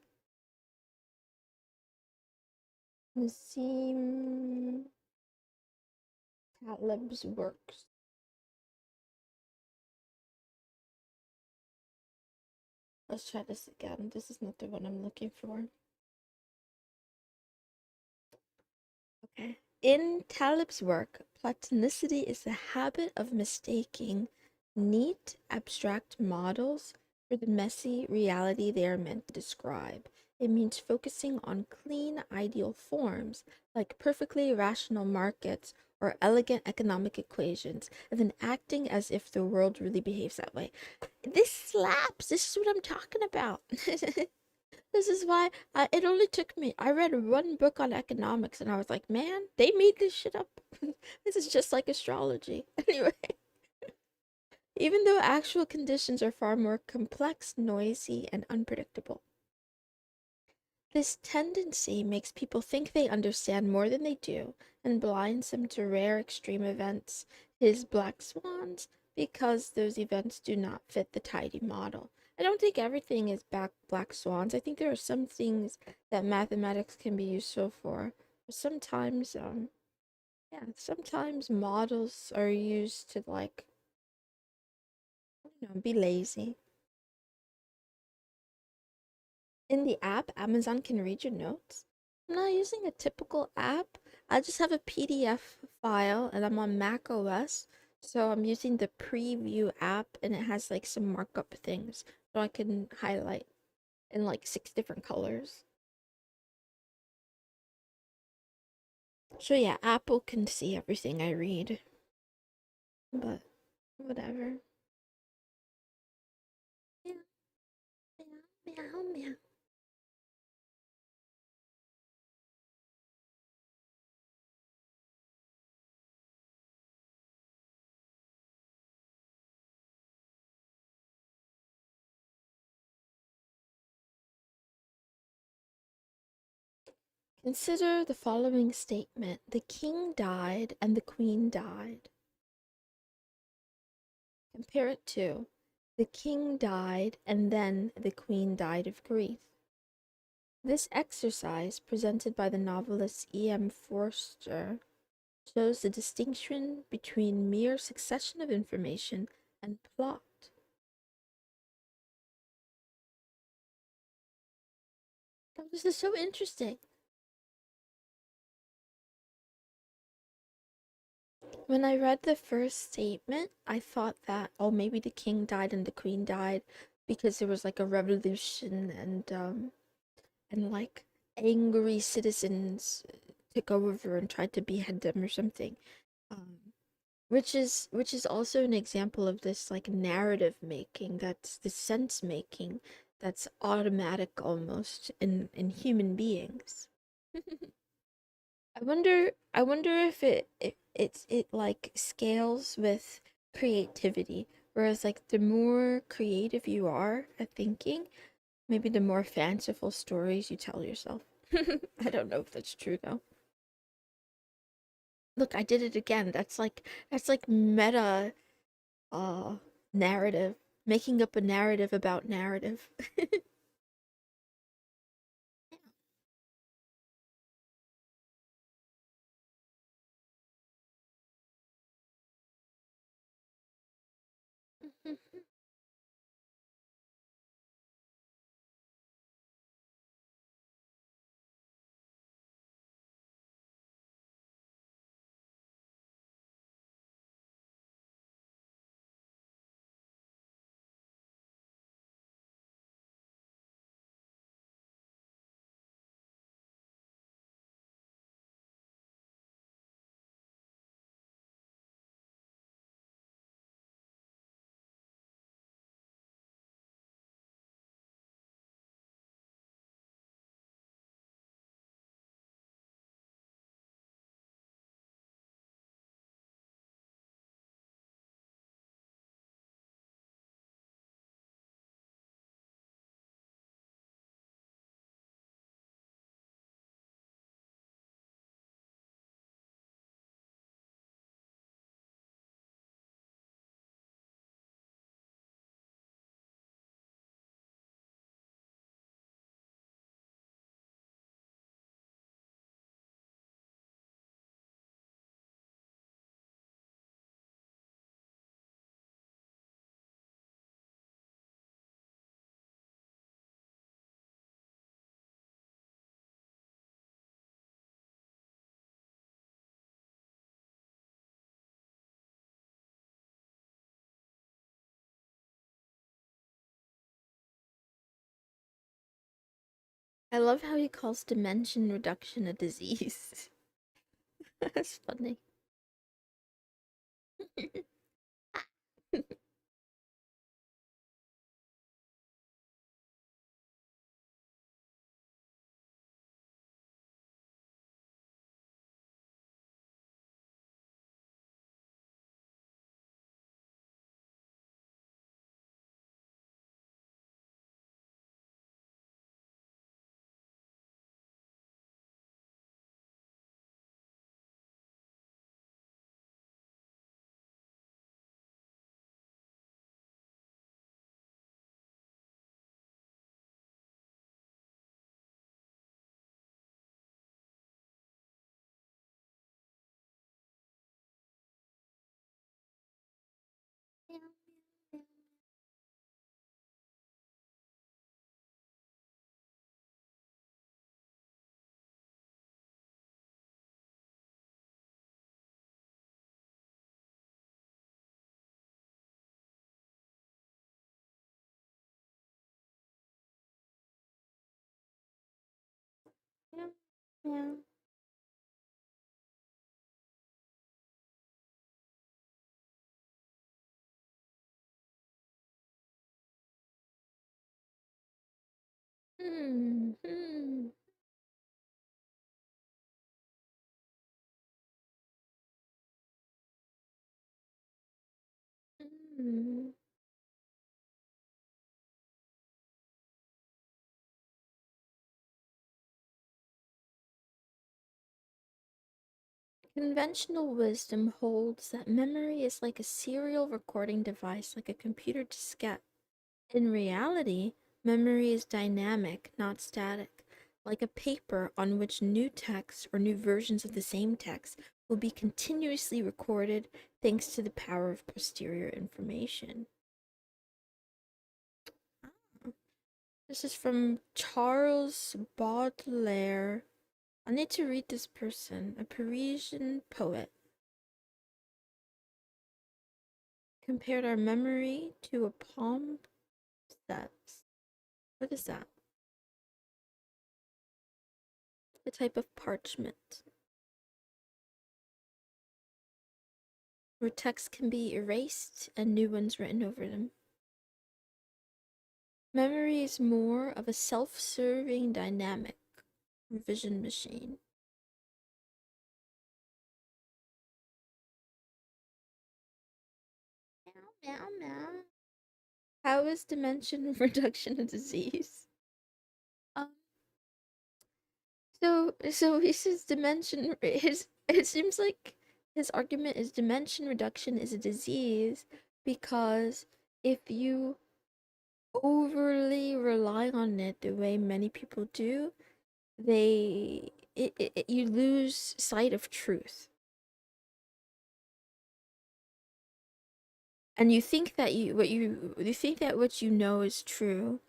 Nassim Taleb's works. Let's try this again. This is not the one I'm looking for. Okay. In Taleb's work, platonicity is the habit of mistaking neat, abstract models for the messy reality they are meant to describe. It means focusing on clean, ideal forms, like perfectly rational markets or elegant economic equations, and then acting as if the world really behaves that way. This slaps! This is what I'm talking about! This is why it only took me. I read one book on economics and I was like, man, they made this shit up. This is just like astrology. Anyway, even though actual conditions are far more complex, noisy, and unpredictable. This tendency makes people think they understand more than they do and blinds them to rare extreme events, his black swans, because those events do not fit the tidy model. I don't think everything is black swans. I think there are some things that mathematics can be useful for. Sometimes, yeah, sometimes models are used to like, be lazy. In the app, Amazon can read your notes. I'm not using a typical app. I just have a PDF file and I'm on Mac OS. So I'm using the preview app and it has like some markup things. So I can highlight in like 6 different colors. So yeah, Apple can see everything I read. But whatever. Meow, meow, meow, meow. Consider the following statement. The king died and the queen died. Compare it to the king died and then the queen died of grief. This exercise, presented by the novelist E.M. Forster, shows the distinction between mere succession of information and plot. Oh, this is so interesting. When I read the first statement, I thought that, oh, maybe the king died and the queen died because there was like a revolution and like angry citizens took over and tried to behead them or something. Um, which is also an example of this like narrative making, that's the sense making that's automatic almost in human beings. I wonder if it like scales with creativity. Whereas like the more creative you are at thinking, maybe the more fanciful stories you tell yourself. I don't know if that's true though. Look, I did it again. That's like meta uh narrative. Making up a narrative about narrative. I love how he calls dimension reduction a disease. That's funny. Yeah, yeah. Hmm. Hmm. Hmm. Conventional wisdom holds that memory is like a serial recording device, like a computer diskette. In reality, memory is dynamic, not static, like a paper on which new text or new versions of the same text will be continuously recorded thanks to the power of posterior information. Ah, this is from Charles Baudelaire. I need to read this person, a Parisian poet. Compared our memory to a palm steps. What is that? A type of parchment where text can be erased and new ones written over them. Memory is more of a self-serving dynamic revision machine. Meow, meow, meow. How is dimension reduction a disease? Um, so he says dimension. His it seems like his argument is dimension reduction is a disease because if you overly rely on it the way many people do, you lose sight of truth. And you think that you think that what you know is true,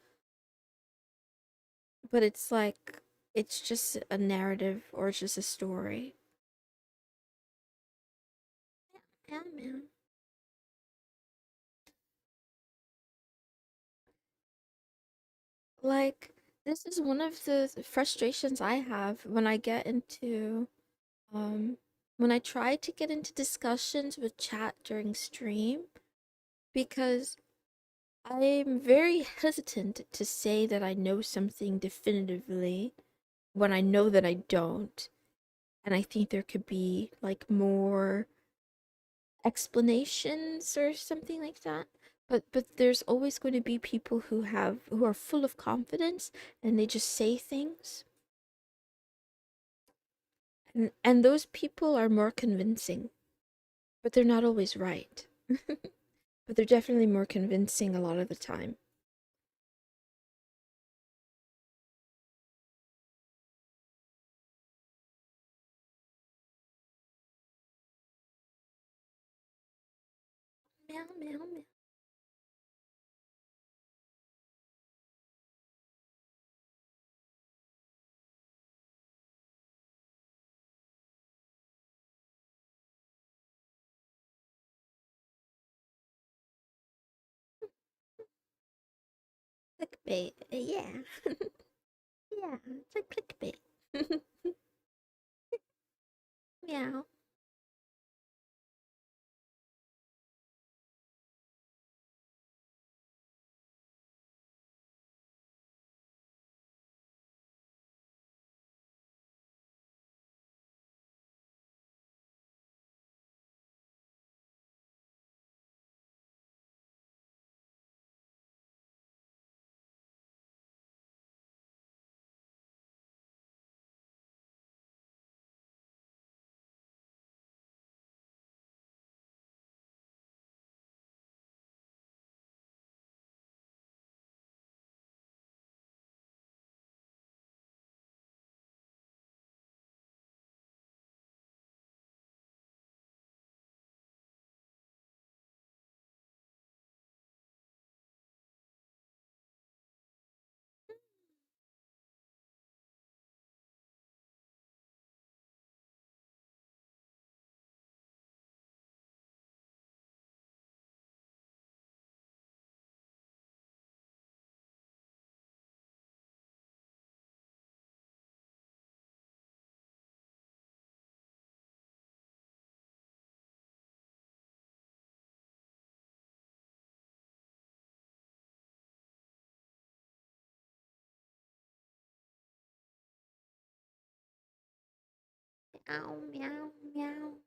but it's like it's just a narrative or it's just a story. Yeah, man. Like this is one of the frustrations I have when I get into um when I try to get into discussions with chat during stream because I'm very hesitant to say that I know something definitively when I know that I don't. And I think there could be like more explanations or something like that. But there's always going to be people who are full of confidence and they just say things. And those people are more convincing, but they're not always right. But they're definitely more convincing a lot of the time. Meow, meow, meow. Clickbait. Yeah. Yeah, it's like clickbait. Meow. Meow, meow, meow.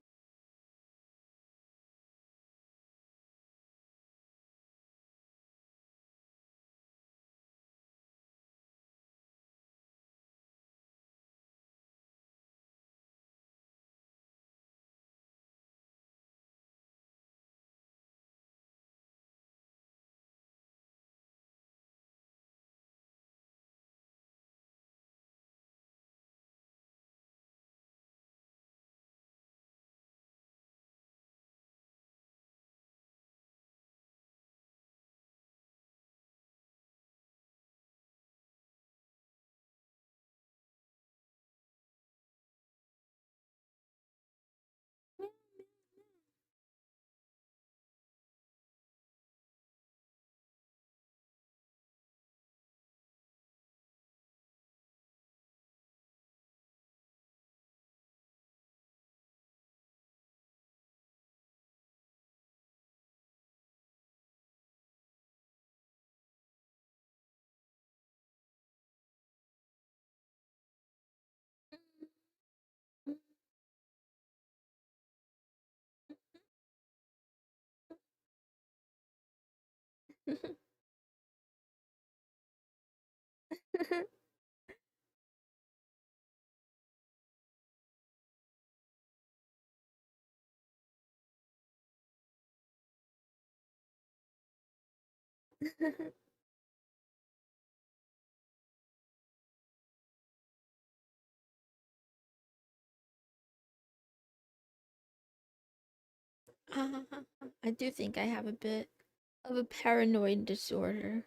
I do think I have a bit of a paranoid disorder.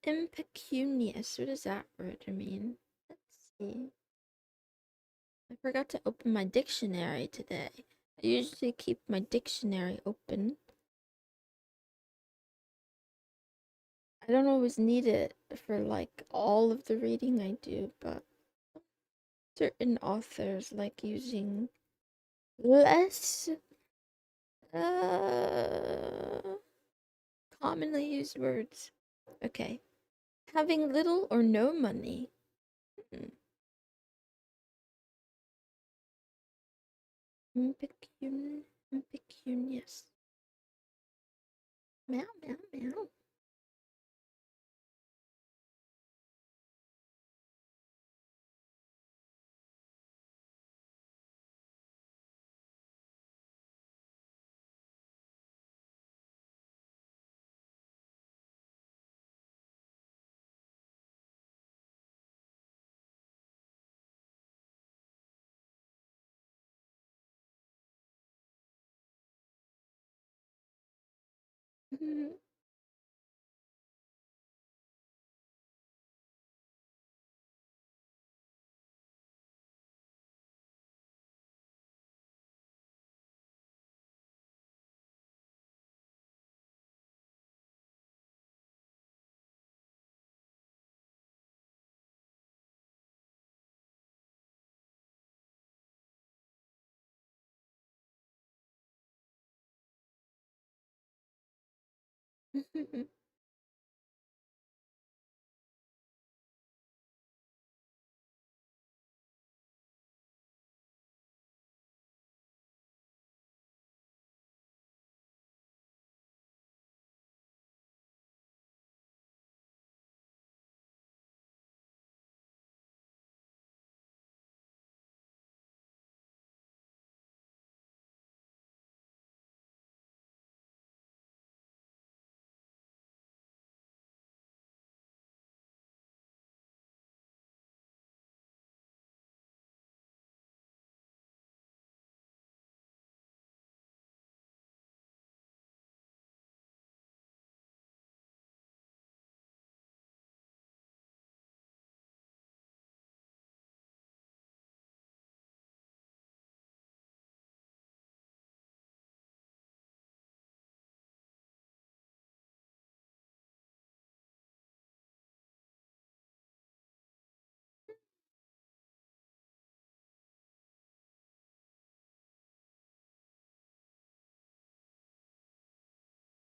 Impecunious. What does that word mean? Let's see. I forgot to open my dictionary today. I usually keep my dictionary open. I don't always need it for like all of the reading I do, but certain authors like using less uh commonly used words. Okay. Having little or no money. Hmm. Impecunious. Meow, meow, meow.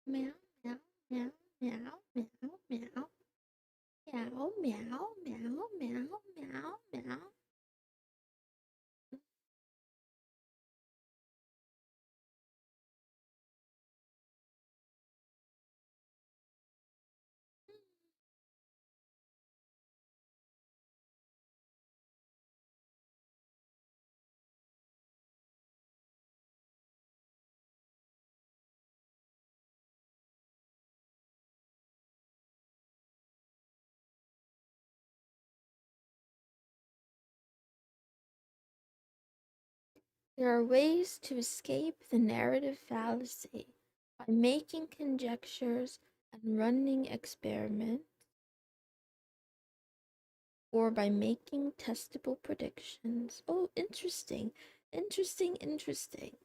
Meow, meow, meow, meow, meow, meow. Meow, meow, meow, meow, meow, meow. There are ways to escape the narrative fallacy by making conjectures and running experiments, or by making testable predictions. Oh, interesting. Interesting, interesting.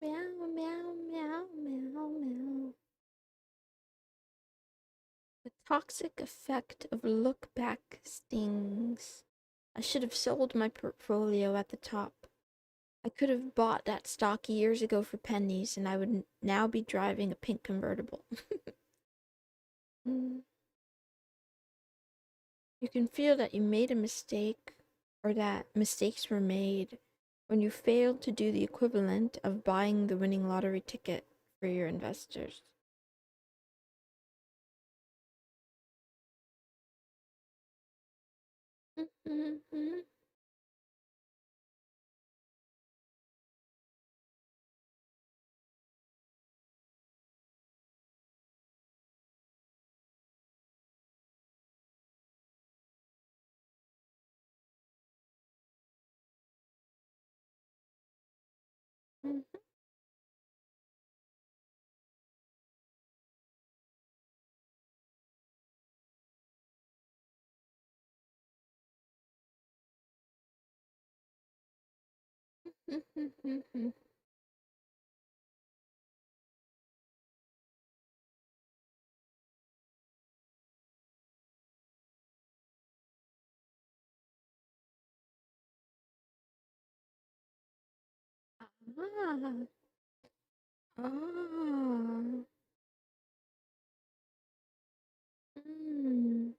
Meow, meow, meow, meow, meow. The toxic effect of look back stings. I should have sold my portfolio at the top. I could have bought that stock years ago for pennies, and I would now be driving a pink convertible. Mm. You can feel that you made a mistake or that mistakes were made when you failed to do the equivalent of buying the winning lottery ticket for your investors. Ah, ah, mm,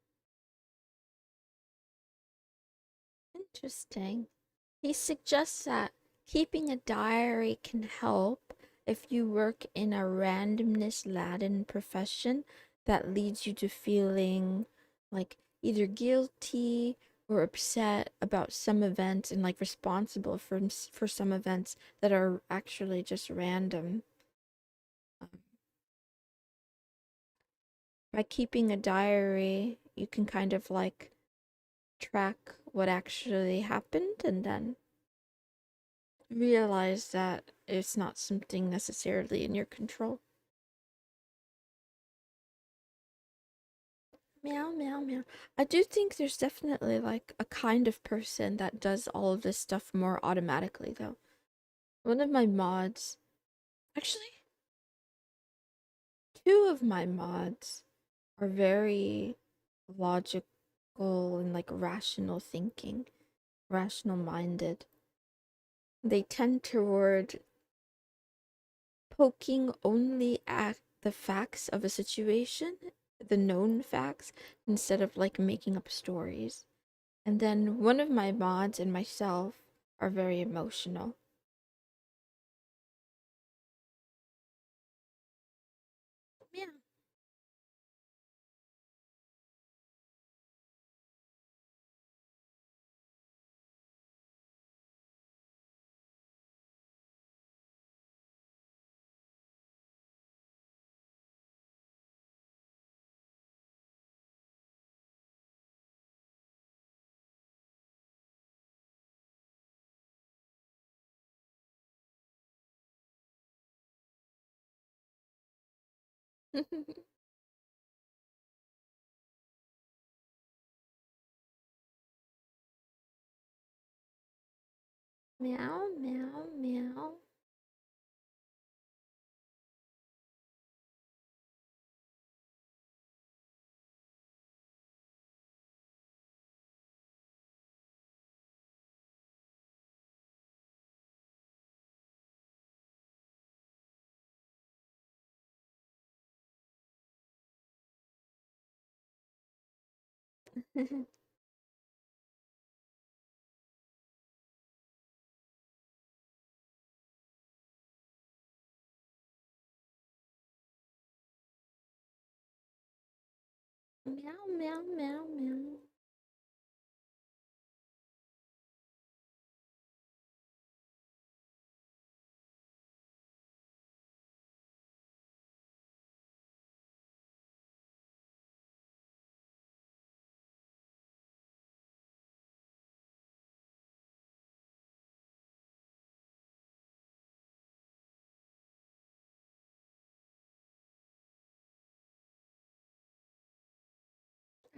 interesting. He suggests that keeping a diary can help if you work in a randomness laden profession that leads you to feeling like either guilty or upset about some events and like responsible for some events that are actually just random. Um, by keeping a diary, you can kind of like track what actually happened and then realize that it's not something necessarily in your control. Meow, meow, meow. I do think there's definitely like a kind of person that does all of this stuff more automatically, though. One of my mods, actually, two of my mods are very logical and like rational thinking, rational minded. They tend toward poking only at the facts of a situation, the known facts, instead of like making up stories. And then one of my mods and myself are very emotional. Yeah. Meow, meow, meow. Meow, meow, meow, meow.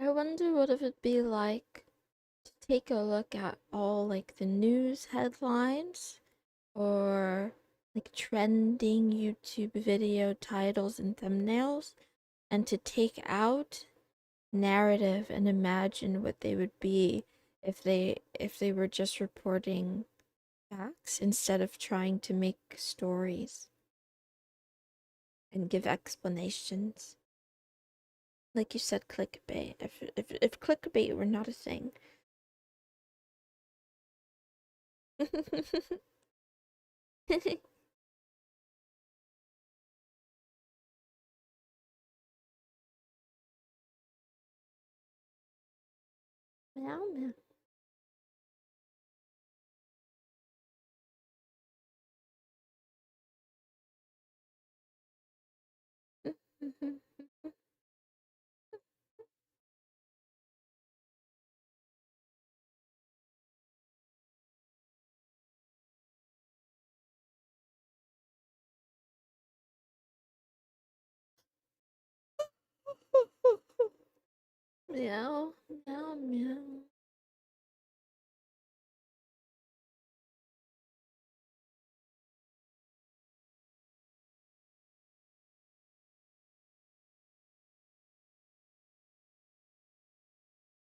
I wonder what it would be like to take a look at all like the news headlines or like trending YouTube video titles and thumbnails and to take out narrative and imagine what they would be if they were just reporting facts instead of trying to make stories and give explanations. Like you said, clickbait. If clickbait were not a thing. Meow meow. Meow meow meow.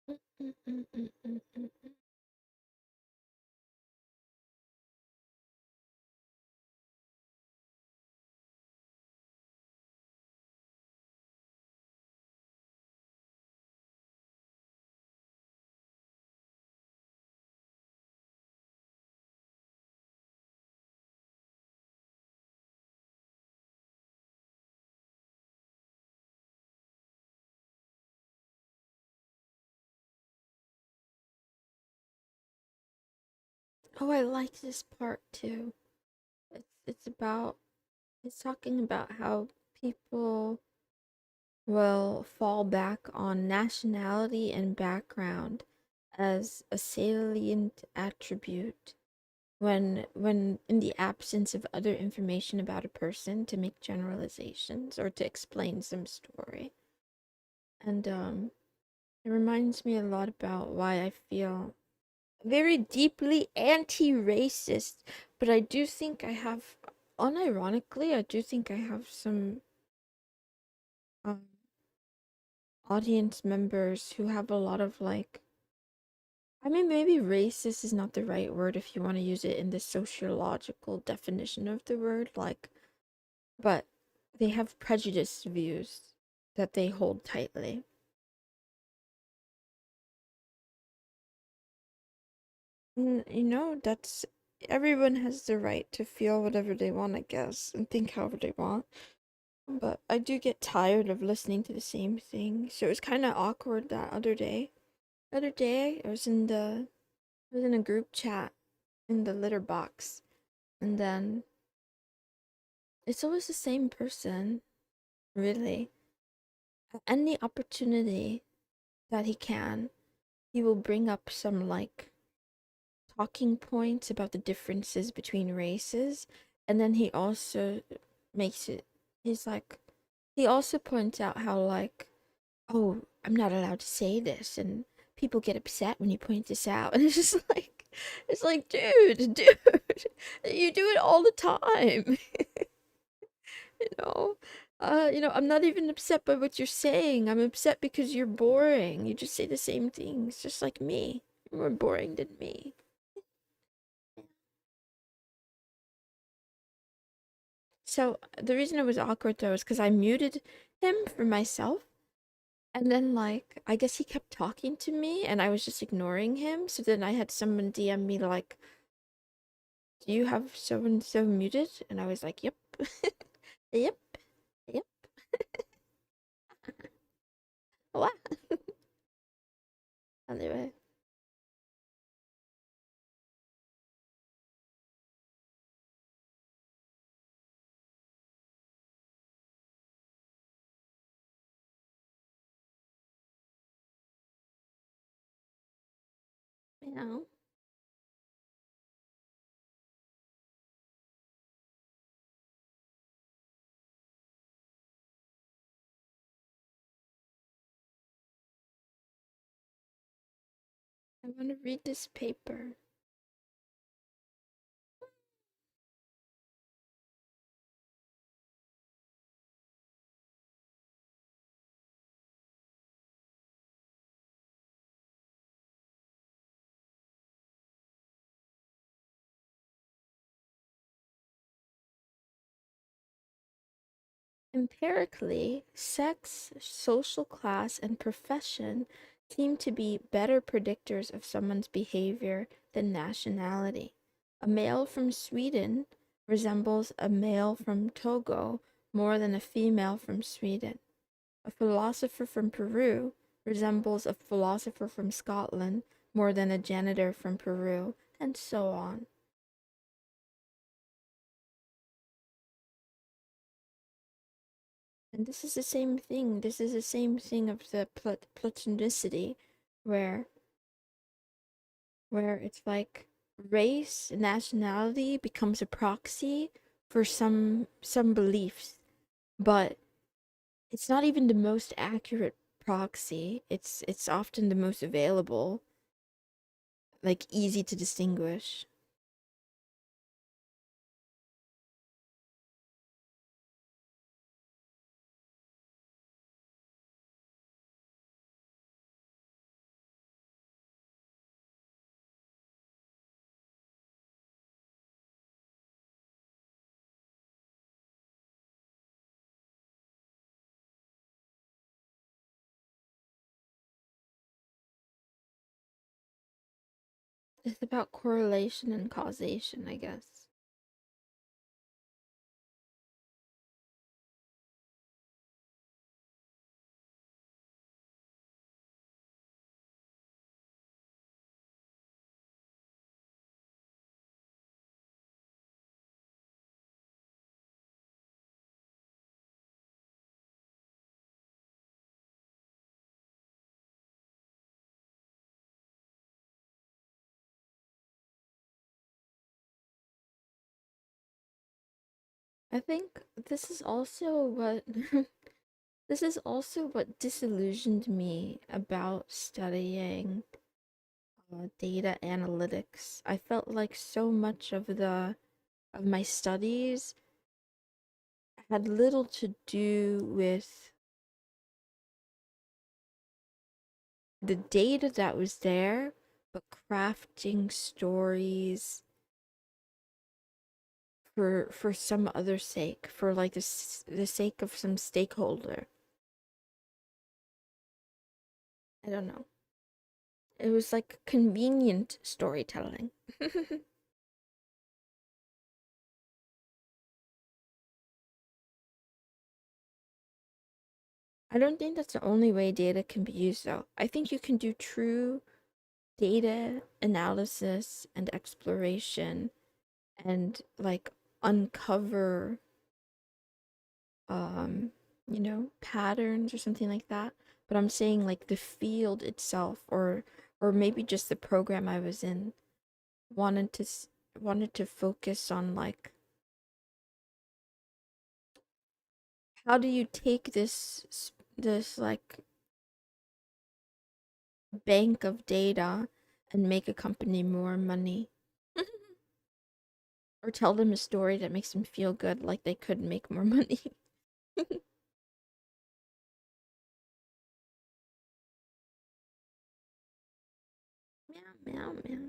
Oh, I like this part too. It's talking about how people will fall back on nationality and background as a salient attribute when in the absence of other information about a person to make generalizations or to explain some story. And it reminds me a lot about why I feel very deeply anti-racist, but I do think I have, unironically, I do think I have some um, audience members who have a lot of like, I mean, maybe racist is not the right word if you want to use it in the sociological definition of the word, like, but they have prejudiced views that they hold tightly. You know, that's everyone has the right to feel whatever they want, I guess, and think however they want. But I do get tired of listening to the same thing, so it was kind of awkward that other day. The other day, I was in a group chat in the litter box, and then it's always the same person, really. At any opportunity that he can, he will bring up some like talking points about the differences between races, and then he also makes it, he's like, he also points out how, like, oh, I'm not allowed to say this, and people get upset when you point this out. And it's like, dude, you do it all the time. know? I'm not even upset by what you're saying. I'm upset because you're boring. You just say the same things, just like me. You're more boring than me. So the reason it was awkward though is because I muted him for myself. And then, like, I guess he kept talking to me and I was just ignoring him. So then I had someone DM me, like, do you have so and so muted? And I was like, yep, yep, yep. What? Anyway, you know, I want to read this paper. Empirically, sex, social class, and profession seem to be better predictors of someone's behavior than nationality. A male from Sweden resembles a male from Togo more than a female from Sweden. A philosopher from Peru resembles a philosopher from Scotland more than a janitor from Peru, and so on. And this is the same thing. This is the same thing of the platonicity, where it's like race, nationality becomes a proxy for some beliefs, but it's not even the most accurate proxy. It's often the most available, like easy to distinguish. It's about correlation and causation, I guess. I think this is also what this is also what disillusioned me about studying data analytics. I felt like so much of my studies had little to do with the data that was there, but crafting stories for some other sake, for like the sake of some stakeholder. I don't know. It was like convenient storytelling. I don't think that's the only way data can be used, though. I think you can do true data analysis and exploration and like uncover um patterns or something like that. But I'm saying like the field itself, or maybe just the program I was in, wanted to wanted to focus on like how do you take this like bank of data and make a company more money. Or tell them a story that makes them feel good, like they could make more money. Meow, meow, meow.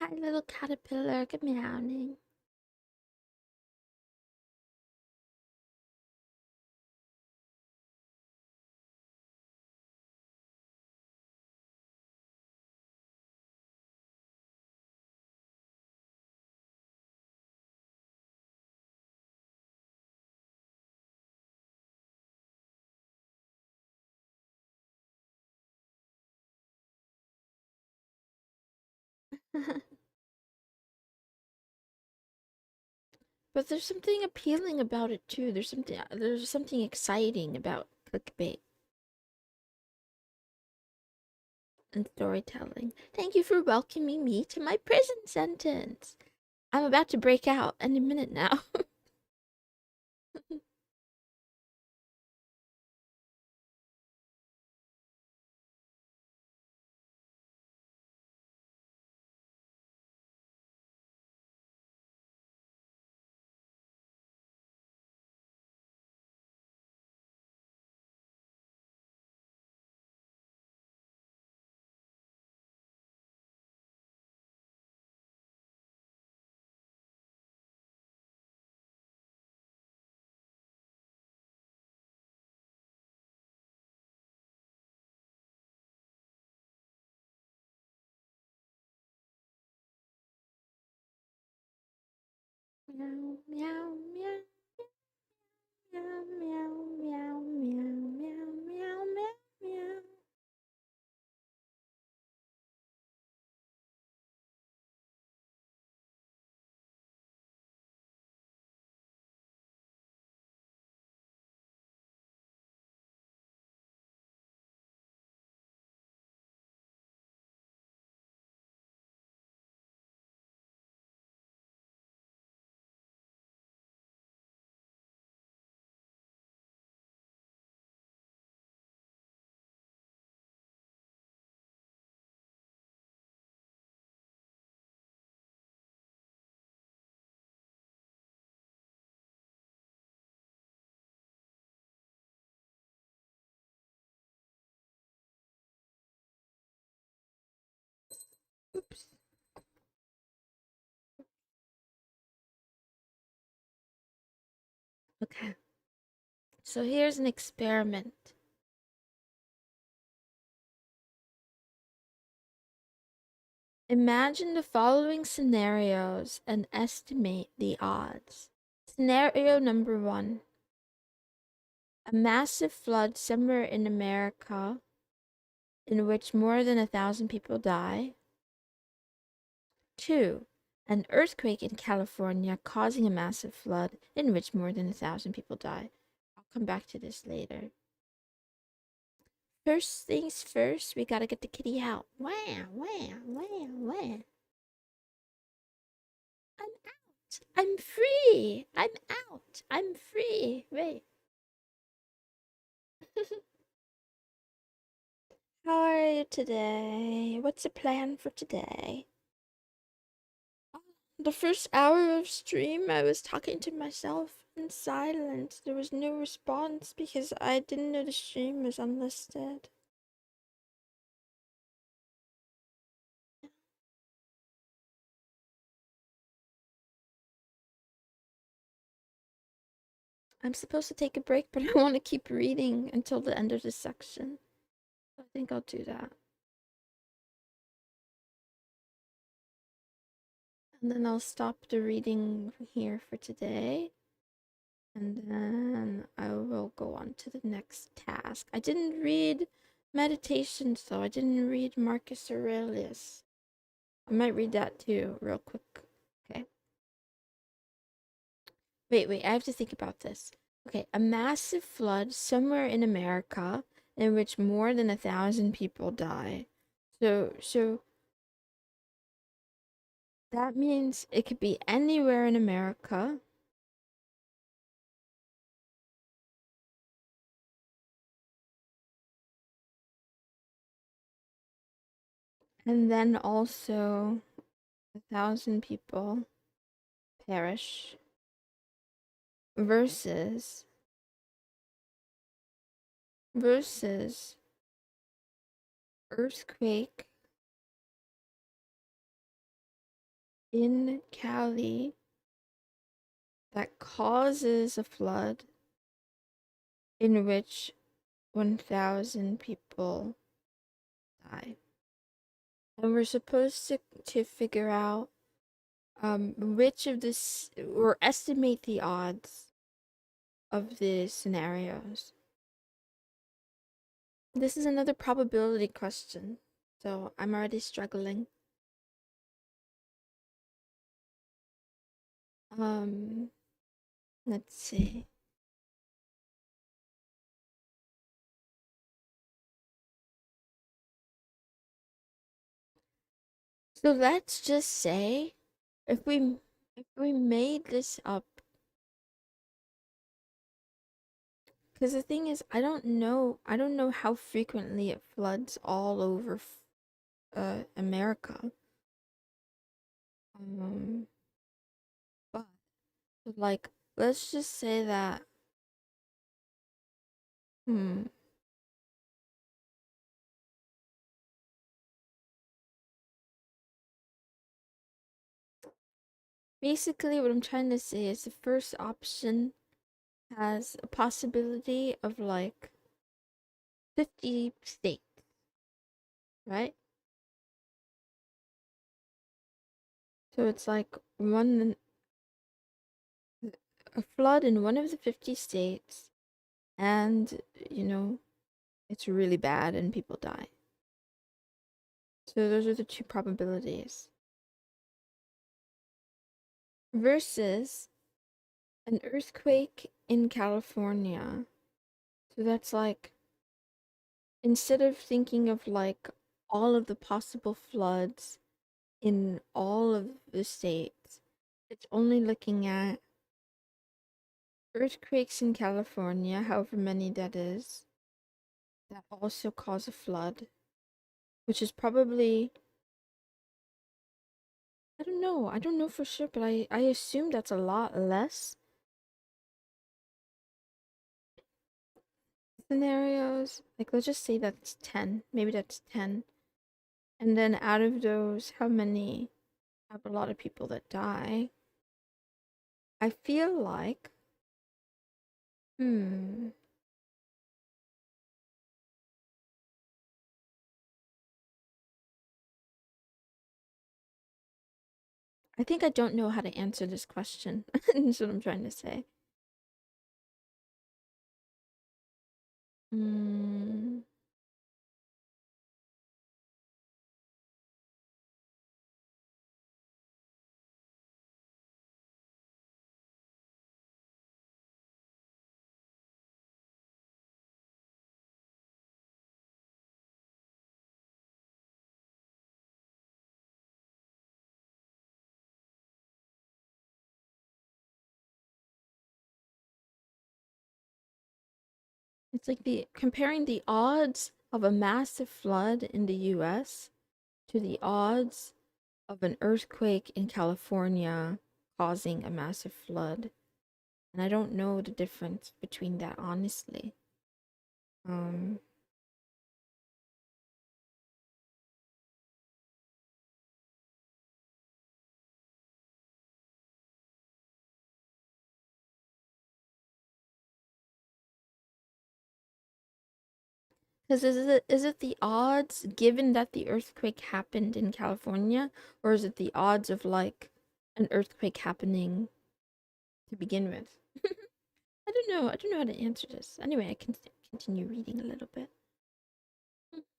Hi, little caterpillar, good meowing. But there's something appealing about it too. There's something exciting about clickbait and storytelling. Thank you for welcoming me to my prison sentence. I'm about to break out any minute now. Meow, meow, meow, meow, meow, meow, meow, meow, meow, meow, meow. Oops. Okay. So here's an experiment. Imagine the following scenarios and estimate the odds. Scenario number 1. A massive flood somewhere in America in which more than 1,000 people die. 2. An earthquake in California causing a massive flood in which more than 1,000 people die. I'll come back to this later. First things first, we gotta get the kitty out. Wah, wah, wah, wah. I'm out. I'm free. I'm out. I'm free. Wait. How are you today? What's the plan for today? The first hour of stream, I was talking to myself in silence. There was no response because I didn't know the stream was unlisted. I'm supposed to take a break, but I want to keep reading until the end of this section. I think I'll do that. And then I'll stop the reading here for today. And then I will go on to the next task. I didn't read Meditations though. I didn't read Marcus Aurelius. I might read that too, real quick. Okay. Wait, I have to think about this. Okay, a massive flood somewhere in America in which more than 1,000 people die. So that means it could be anywhere in America. And then also 1,000 people perish versus earthquake in Cali that causes a flood in which 1,000 people die. And we're supposed to figure out which of this, or estimate the odds of the scenarios. This is another probability question, so I'm already struggling. Let's see. So let's just say if we made this up, because the thing is, I don't know how frequently it floods all over America. But like, let's just say that, hmm, basically what I'm trying to say is the first option has a possibility of like 50 states, right? So it's like a flood in one of the 50 states, and you know, it's really bad and people die. So those are the two probabilities. Versus an earthquake in California. So that's like, instead of thinking of like all of the possible floods in all of the states, it's only looking at earthquakes in California, however many that is, that also cause a flood, which is probably, I don't know for sure, but I assume that's a lot less scenarios. Like, let's just say that's 10. Maybe that's 10. And then out of those, how many have a lot of people that die? I feel like, hmm, I think I don't know how to answer this question. That's what I'm trying to say. Hmm. It's like the comparing the odds of a massive flood in the US to the odds of an earthquake in California causing a massive flood. And I don't know the difference between that honestly. Um because is it the odds given that the earthquake happened in California, or is it the odds of like an earthquake happening to begin with? I don't know. I don't know how to answer this. Anyway, I can continue reading a little bit.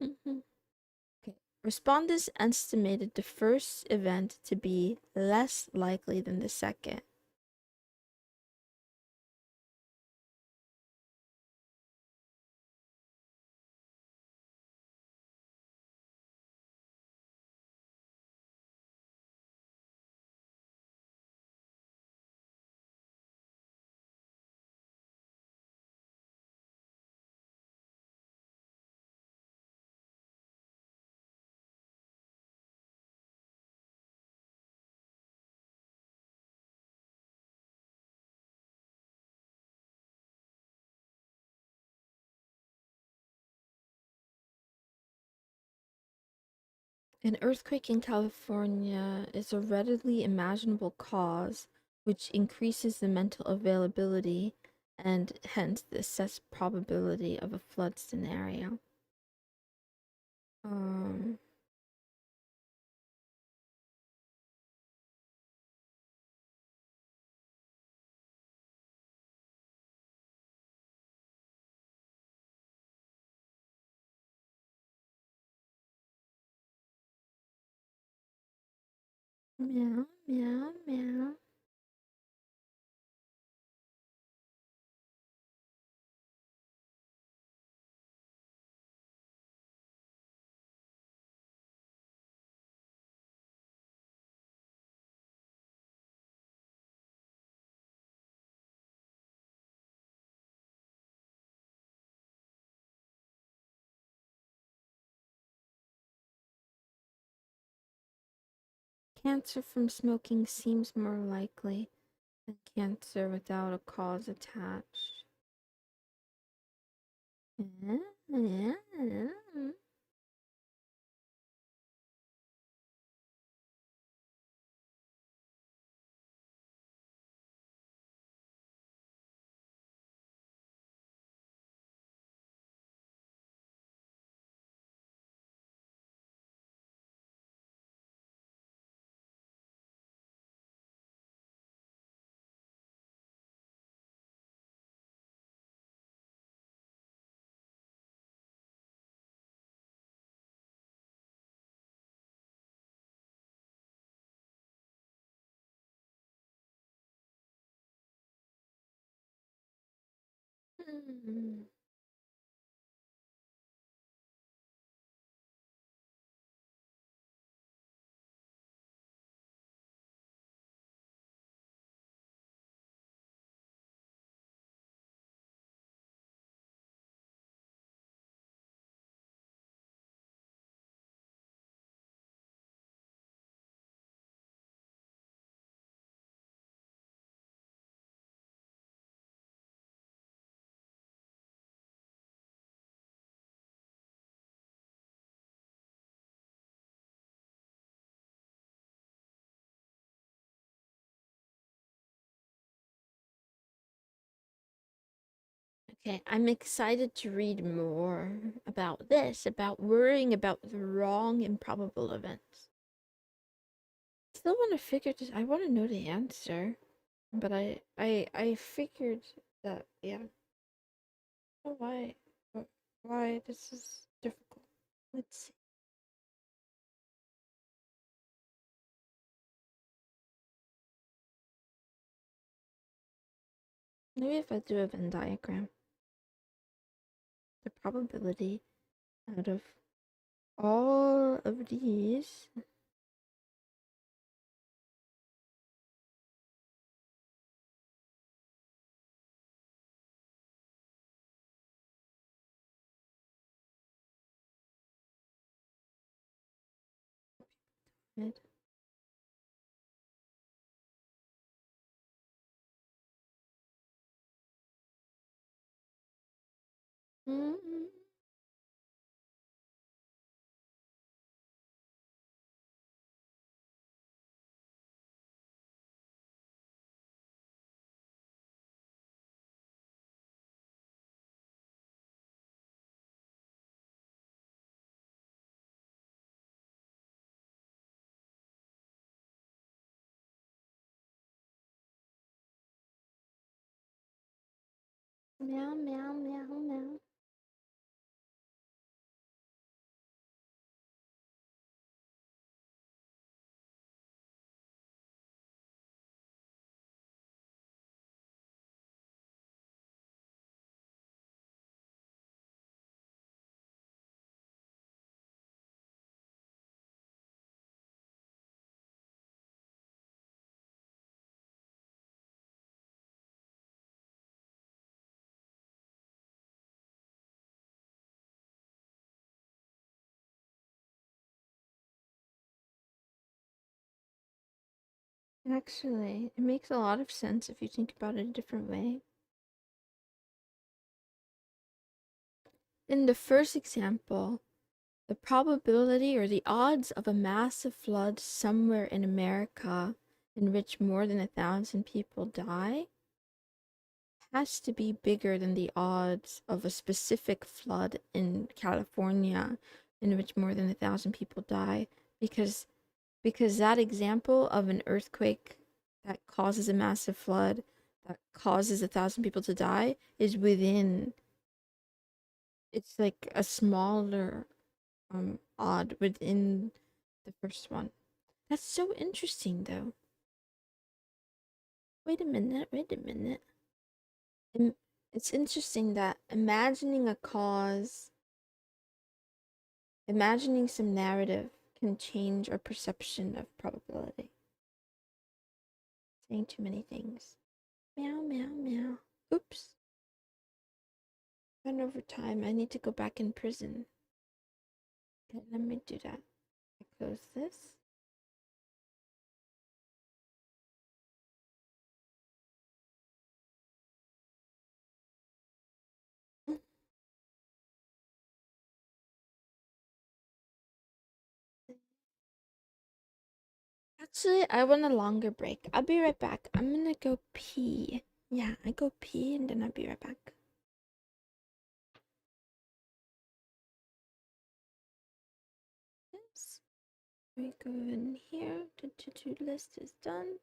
Okay. Respondents estimated the first event to be less likely than the second. An earthquake in California is a readily imaginable cause which increases the mental availability and hence the assessed probability of a flood scenario. Um, meow, meow, meow. Cancer from smoking seems more likely than cancer without a cause attached. Okay, I'm excited to read more about this, about worrying about the wrong improbable events. Still want to figure this. I want to know the answer, but I figured that yeah. Oh, why this is difficult? Let's see. Maybe if I do a Venn diagram, the probability out of all of these. Mm, meow meow meow meow. Actually, it makes a lot of sense if you think about it a different way. In the first example, the probability or the odds of a massive flood somewhere in America in which more than 1,000 people die has to be bigger than the odds of a specific flood in California in which more than 1,000 people die because that example of an earthquake that causes a massive flood that causes 1,000 people to die is within, it's like a smaller odd within the first one. That's so interesting though. Wait a minute. It's interesting that imagining some narrative can change our perception of probability. Saying too many things. Meow, meow, meow. Oops. Run over time. I need to go back in prison. Okay, let me do that. I close this. Actually, I want a longer break. I'll be right back. I'm gonna go pee. Yeah, I go pee and then I'll be right back. Yes. We go in here. The to-do list is done.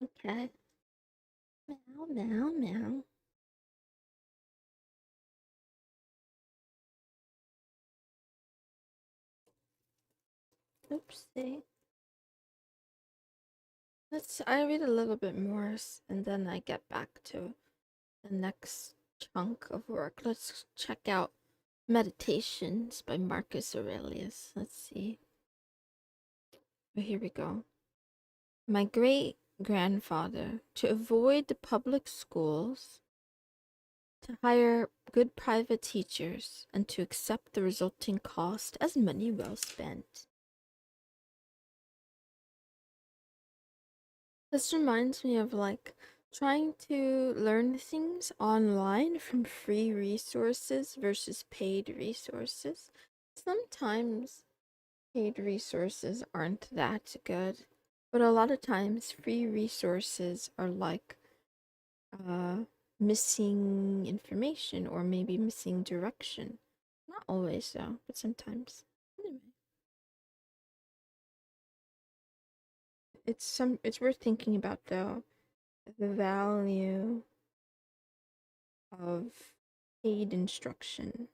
Okay. Meow, meow, meow. Oopsie. I read a little bit more and then I get back to the next chunk of work. Let's check out Meditations by Marcus Aurelius. Let's see. Oh, here we go. My great grandfather, to avoid the public schools, to hire good private teachers, and to accept the resulting cost as money well spent. This reminds me of like trying to learn things online from free resources versus paid resources. Sometimes paid resources aren't that good, but a lot of times free resources are like uh missing information or maybe missing direction. Not always though, but sometimes. Anyway, it's worth thinking about though the value of paid instruction.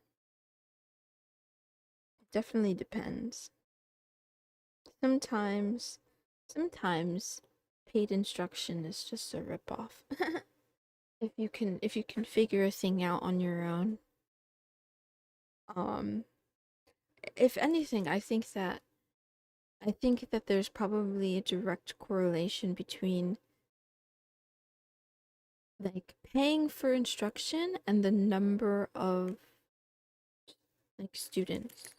It definitely depends. Sometimes sometimes paid instruction is just a ripoff. If you can figure a thing out on your own. Um if anything, I think that there's probably a direct correlation between like paying for instruction and the number of like students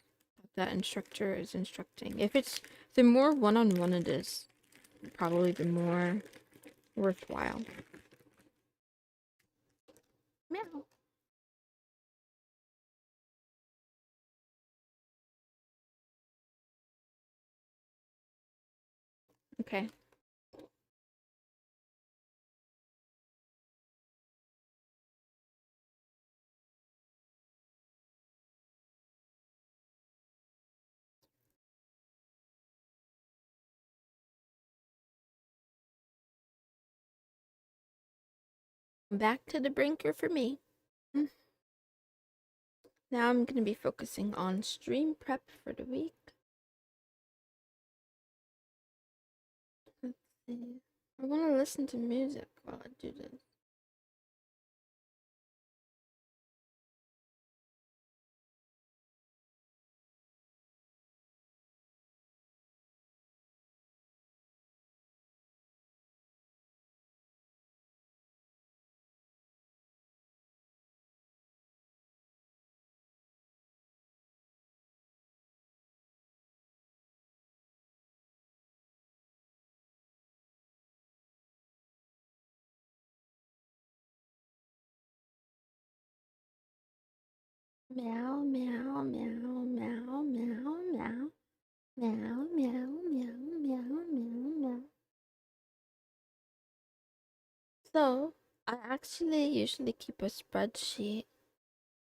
that instructor is instructing. If it's the more one-on-one it is, probably the more worthwhile. Meow. Okay. Back to the brinker for me. Mm. Now I'm gonna be focusing on stream prep for the week. Let's see. I want to listen to music while I do this. Meow, meow, meow, meow, meow, meow. Meow, meow, meow, meow, meow, meow. So, I actually usually keep a spreadsheet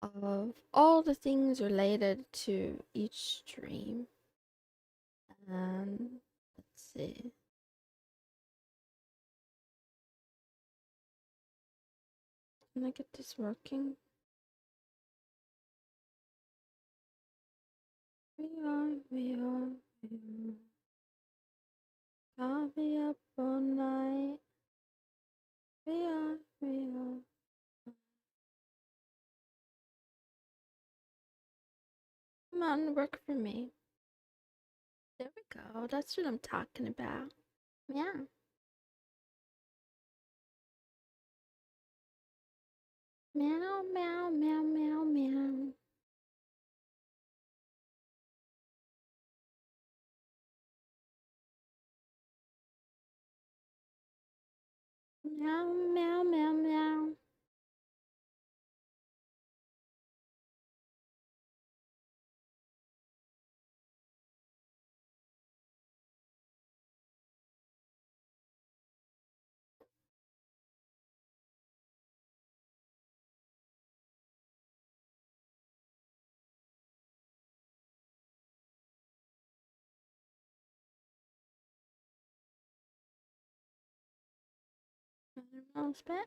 of all the things related to each stream. And let's see. Can I get this working? We are. I'll be up all night. We are. Come on, work for me. There we go. That's what I'm talking about. Yeah. Meow, meow, meow, meow, meow. Meow, meow, meow, meow. announcement.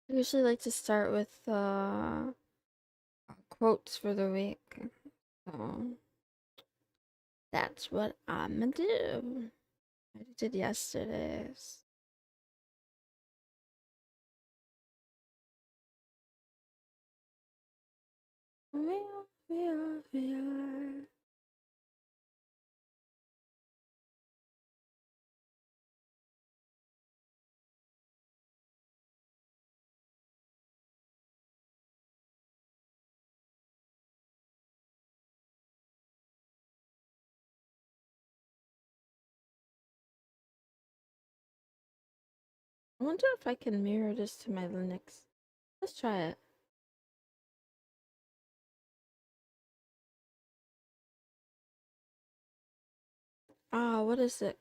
I usually like to start with quotes for the week. So that's what I'm gonna do. I did yesterday's. We are. I wonder if I can mirror this to my Linux. Let's try it. Ah, what is it?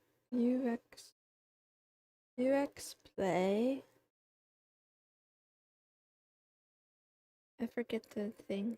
UX Play. I forget the thing.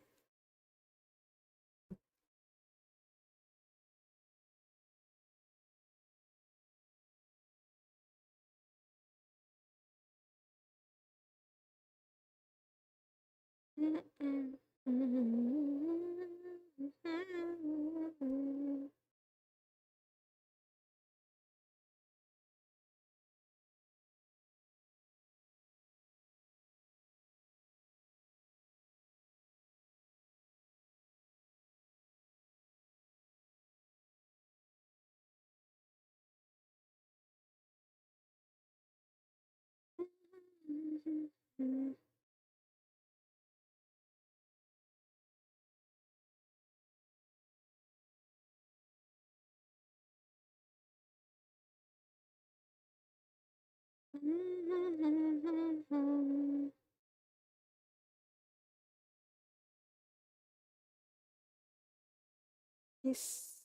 Yes,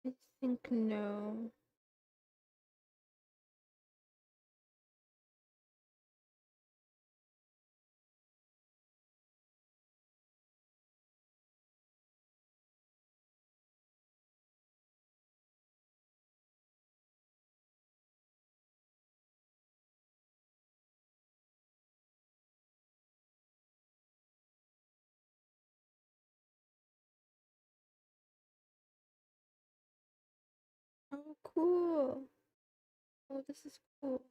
I think no. Oh, cool. Oh, this is cool.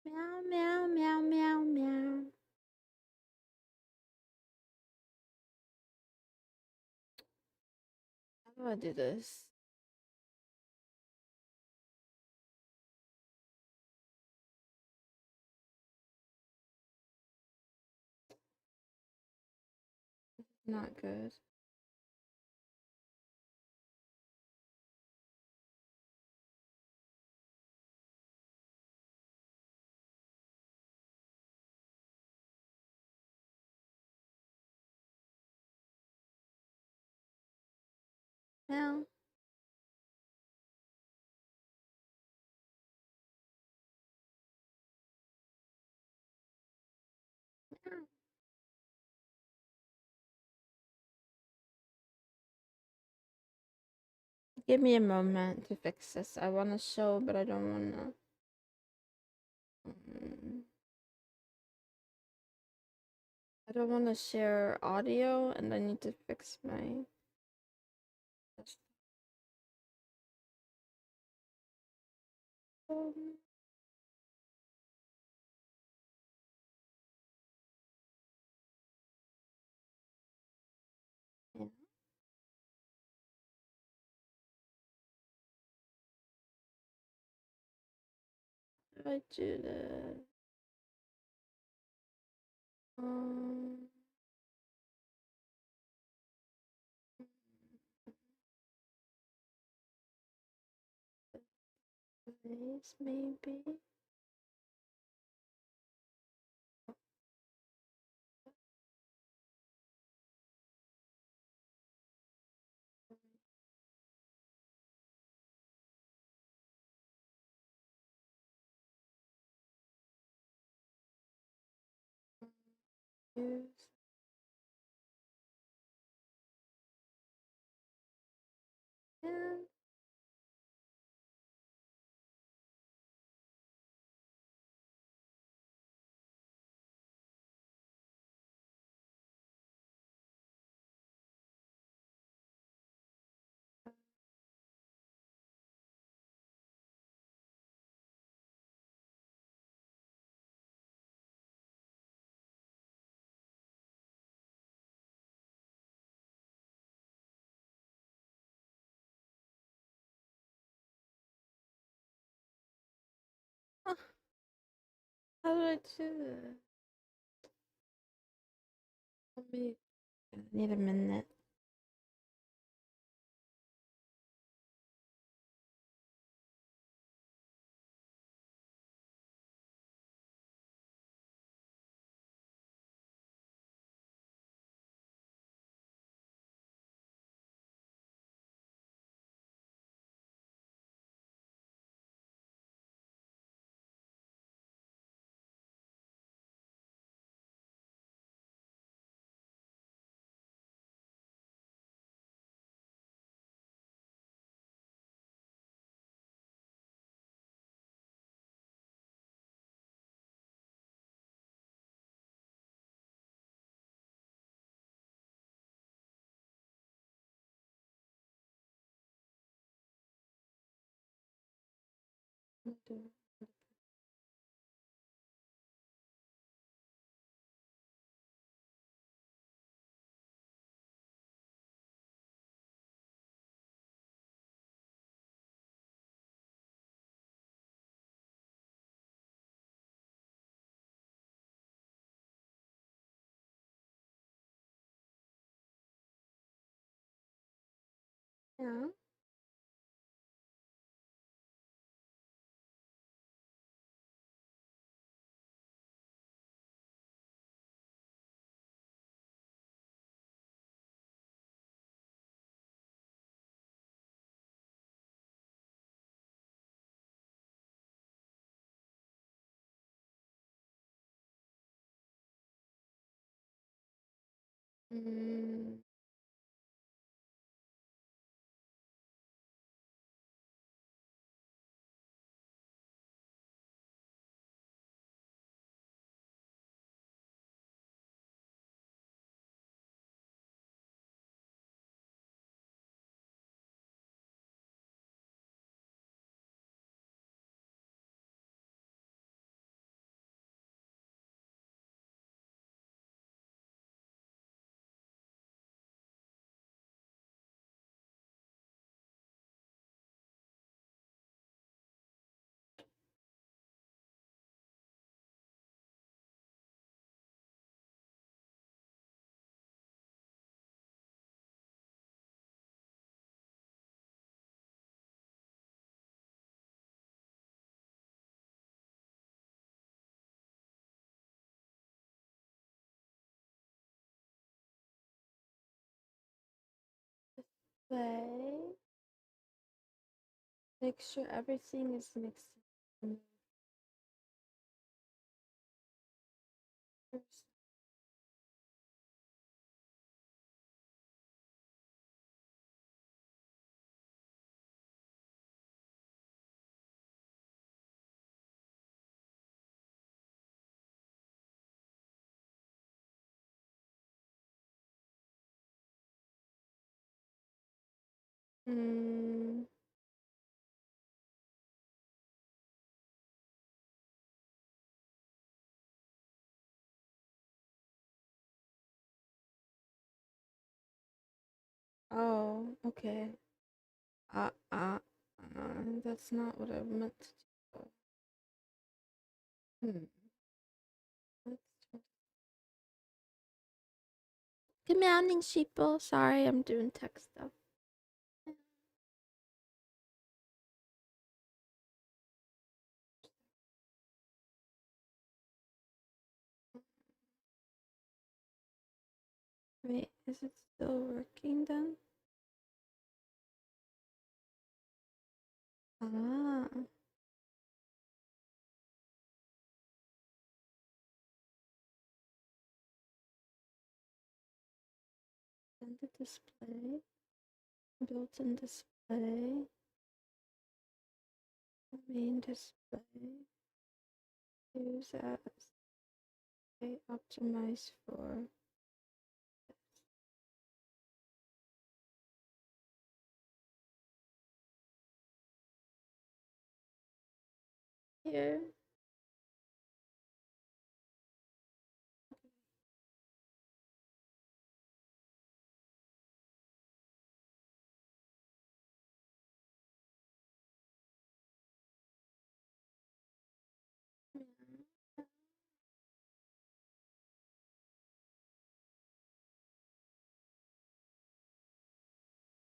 Meow, meow, meow, meow, meow. How do I do this? Not good. Meow. Meow. Give me a moment to fix this. I want to show, but I don't want to. don't want to share audio, and I need to fix my. Um, yeah. How do I do that? Um, this maybe. Use. And how do I do that? Let me. I need a minute. Yeah. Mm. Play. Make sure everything is mixed. Hmm. Oh, okay. Uh, uh, that's not what I meant to do. Hmm. Let's try. Commanding sheeple. Sorry, I'm doing tech stuff. Wait, is it still working then? Ah, send the display. Built-in display. Main display. Use as optimize for here.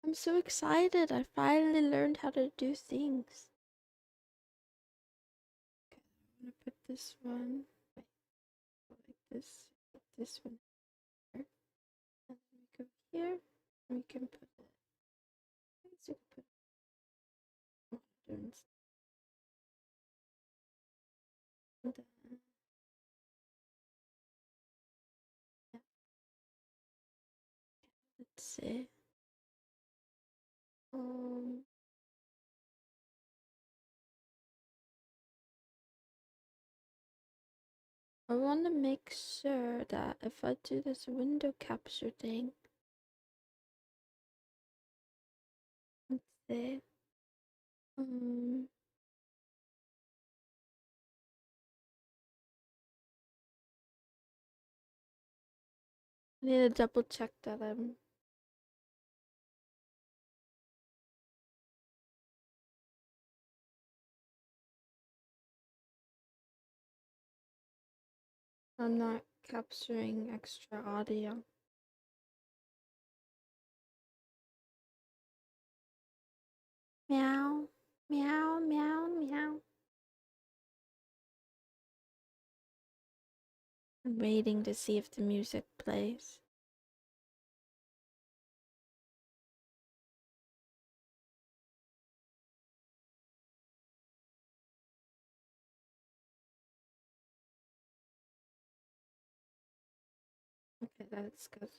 I'm so excited. I finally learned how to do things. Okay, I'm gonna put this one like this. Put this one here. And then we go here. We can put it. I guess we can put moderns. And then, yeah, let's see. Um, I want to make sure that if I do this window capture thing, let's see. Um, I need to double check that I'm not capturing extra audio. Meow, meow, meow, meow. I'm waiting to see if the music plays. Okay, that's good.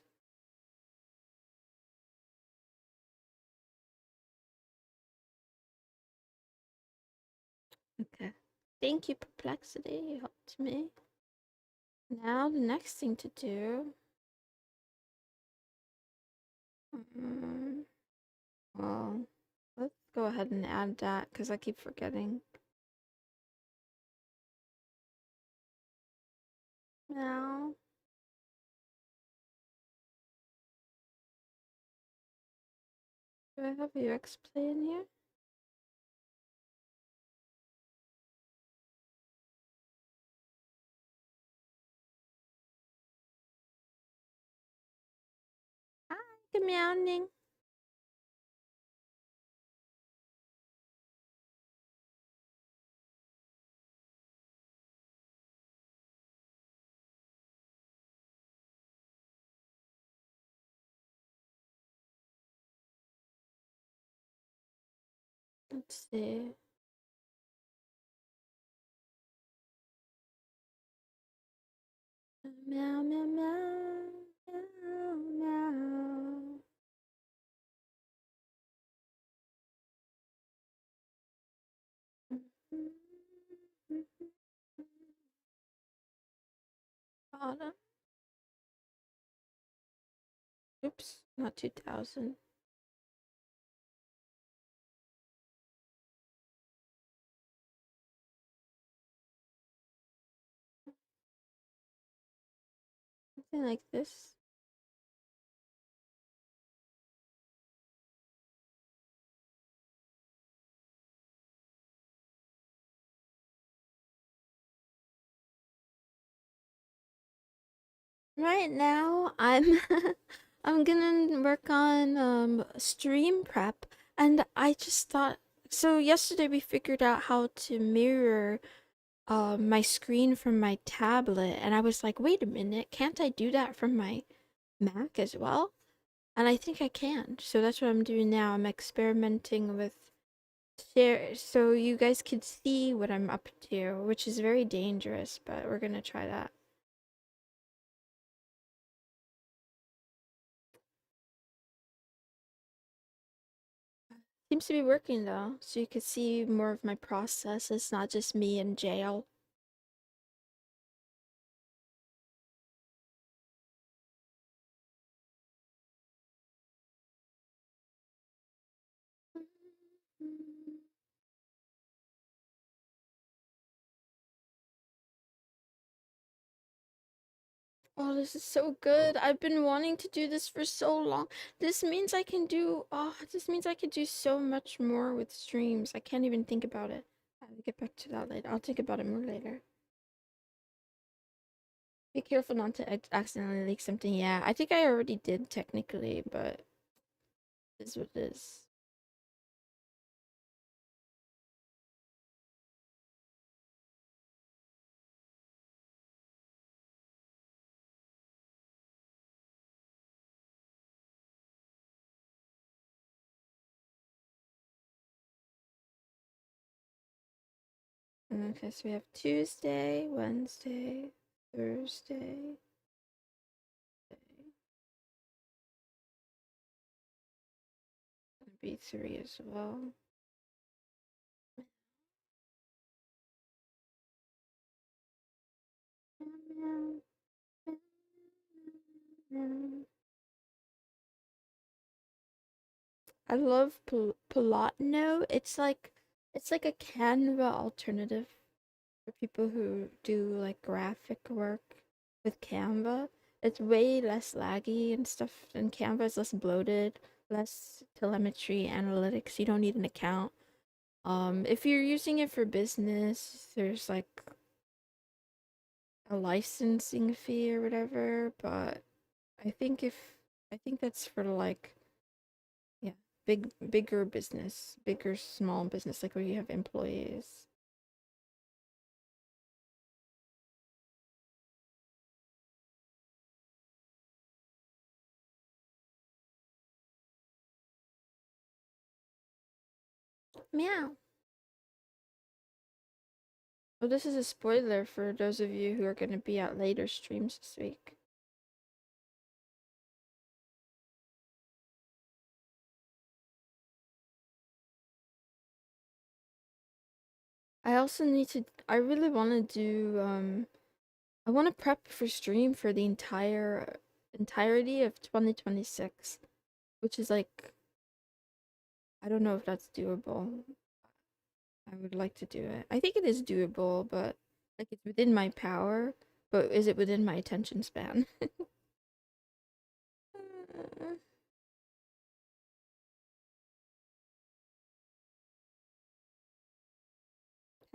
Okay. Thank you, Perplexity. You helped me. Now the next thing to do. Well, let's go ahead and add that because I keep forgetting. Now, do I have UX play in here? Hi, good meowing. Let's see. Meow, meow, meow, meow, meow. Bottom. Oops, not 2000. Something like this. Right now, I'm I'm gonna work on stream prep, and I just thought so. Yesterday we figured out how to mirror my screen from my tablet, and I was like, wait a minute, can't I do that from my Mac as well? And I think I can. So that's what I'm doing now. I'm experimenting with share so you guys can see what I'm up to, which is very dangerous, but we're gonna try that. Seems to be working though, so you can see more of my process. It's not just me in jail. Oh, this is so good. I've been wanting to do this for so long. This means I can do so much more with streams. I can't even think about it. I'll get back to that later. I'll think about it more later. Be careful not to accidentally leak something. Yeah, I think I already did technically, but this is what it is. Okay, so we have Tuesday, Wednesday, Thursday. Gonna be 3 as well. I love Pilatno. It's like a Canva alternative for people who do like graphic work with Canva. It's way less laggy and stuff, and Canva is less bloated, less telemetry analytics. You don't need an account. If you're using it for business, there's like a licensing fee or whatever, but I think if I think that's for like yeah, bigger business, bigger small business like where you have employees. Meow. Well, this is a spoiler for those of you who are going to be at later streams this week. I really want to do I want to prep for stream for the entirety of 2026, which is like I don't know if that's doable. I would like to do it. I think it is doable, but like it's within my power, but is it within my attention span?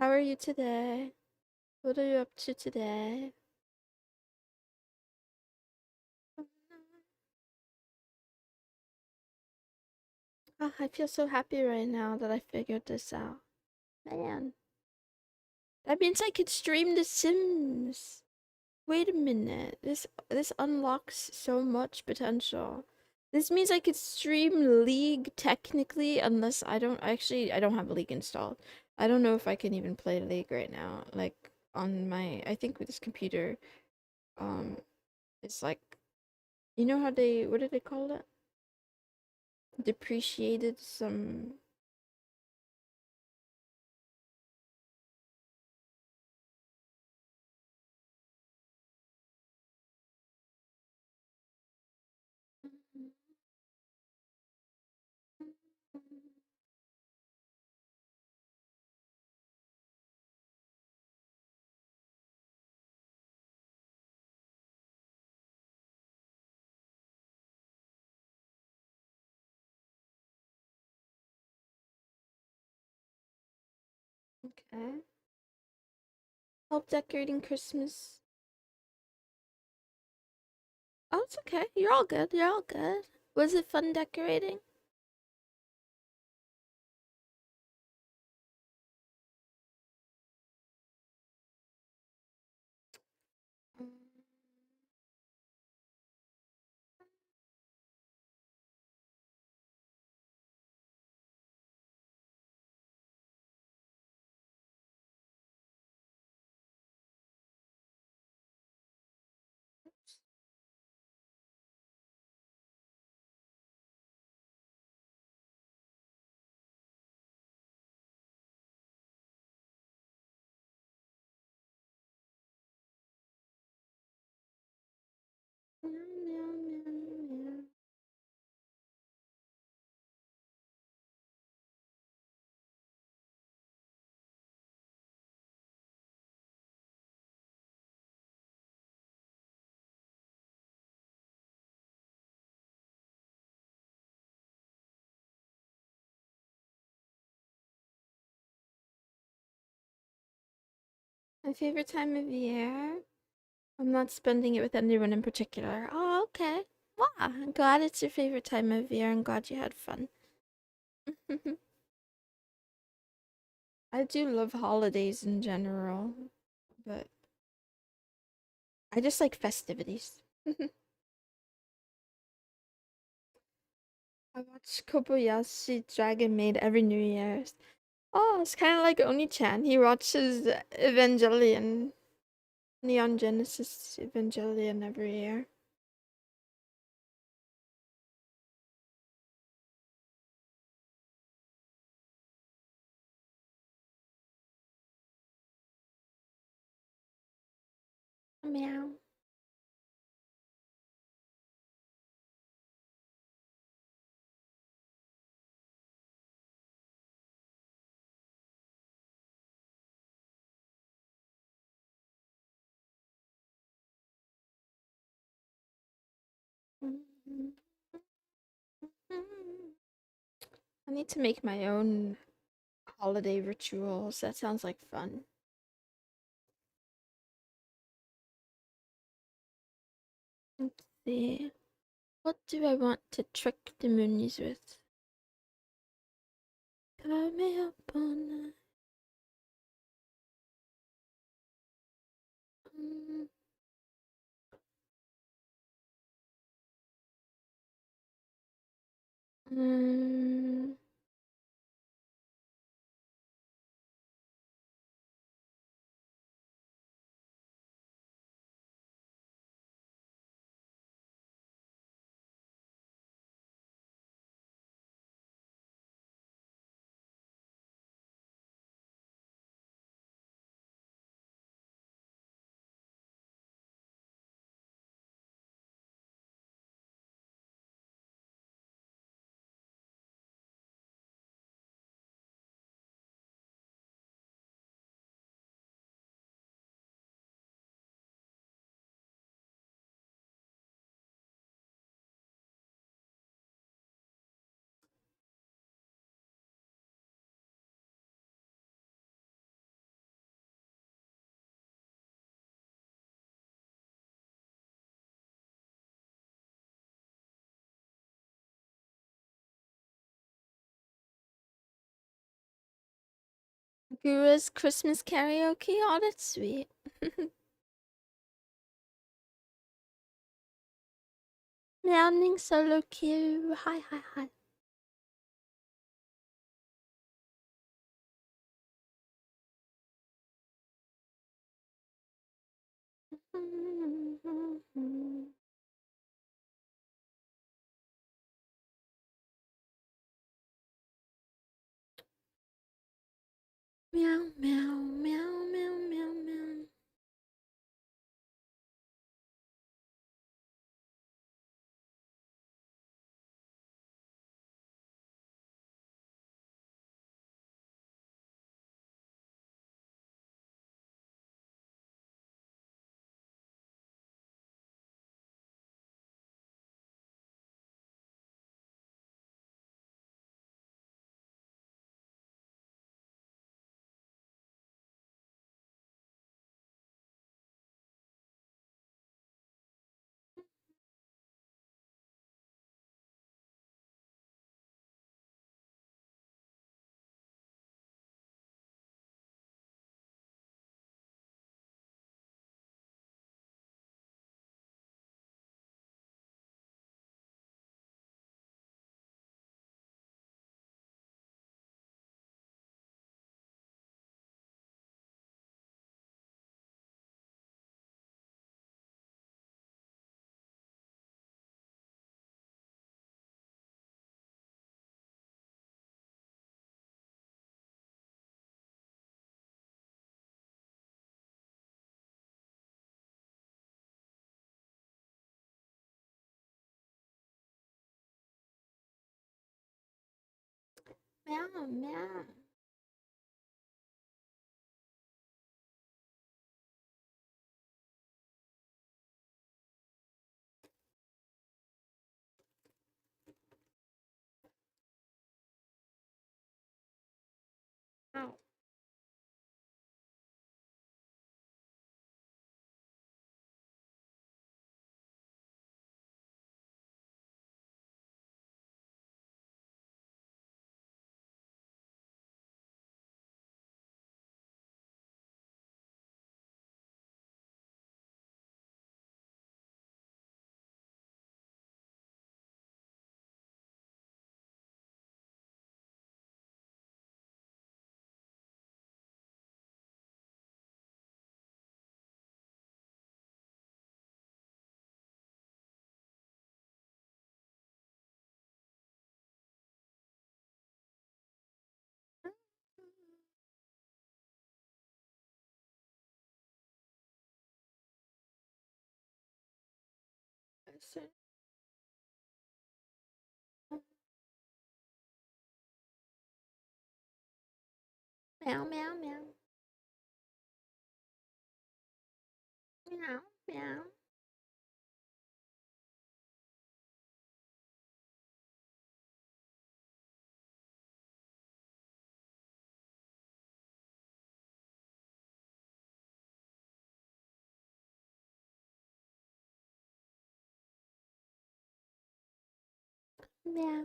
How are you today? What are you up to today? Oh, I feel so happy right now that I figured this out. Man, that means I could stream The Sims. Wait a minute. This unlocks so much potential. This means I could stream League technically, unless I don't have League installed. I don't know if I can even play League right now. Like on my I think with this computer, um it's like you know how they what do they call it? Depreciated some Okay. Help decorating Christmas. Oh, it's okay. You're all good. You're all good. Was it fun decorating? Mm. Meow, meow, meow, meow. My favorite time of year? I'm not spending it with anyone in particular. Oh, okay. Wow. I'm glad it's your favorite time of year. I'm glad you had fun. I do love holidays in general, but I just like festivities. I watch Kobayashi Dragon Maid every New Year's. Oh, it's kind of like Oni-chan. He watches Evangelion, Neon Genesis Evangelion every year. Meow. I need to make my own holiday rituals. That sounds like fun. Let's see. What do I want to trick the moonies with? Cover me up on night. Mm, Gura's Christmas karaoke. Oh, that's sweet. Meowing solo queue. Hi, hi, hi. Meow, meow, meow, meow, meow, meow. Meow, meow. Meow. Meow, meow, meow. Meow, meow. Meow.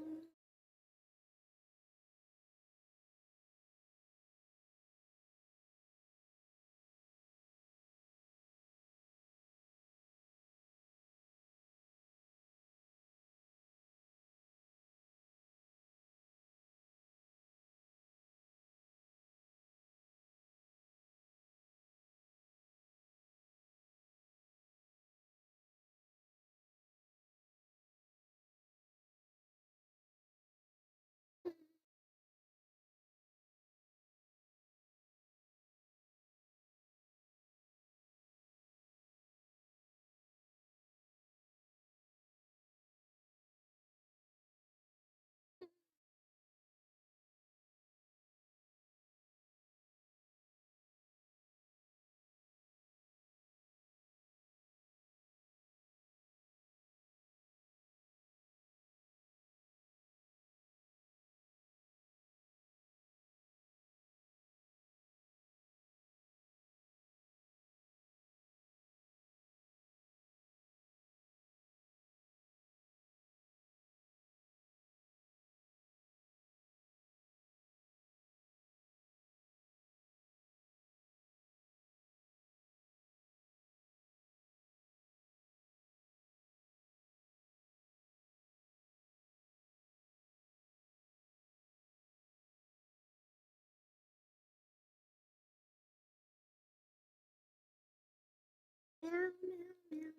Meow, meow, meow.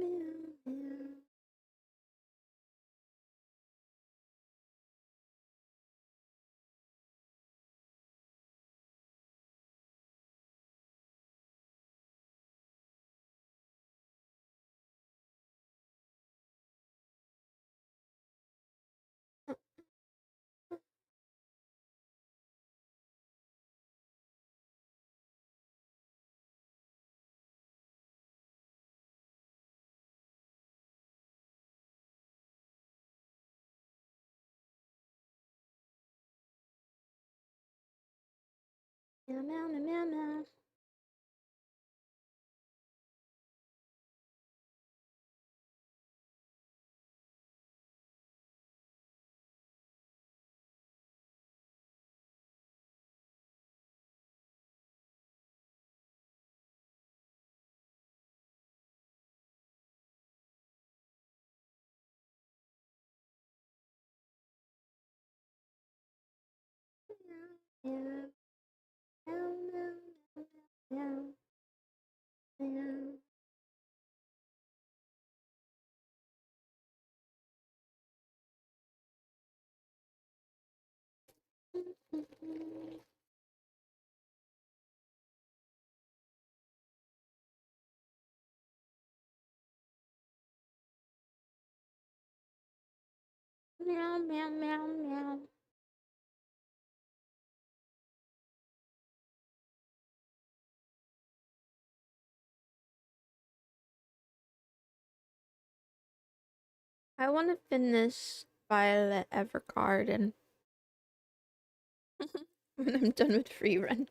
Meow meow meow meow meow. Meow meow meow meow meow. Meow meow meow meow. I want to finish Violet Evergarden when I'm done with free run.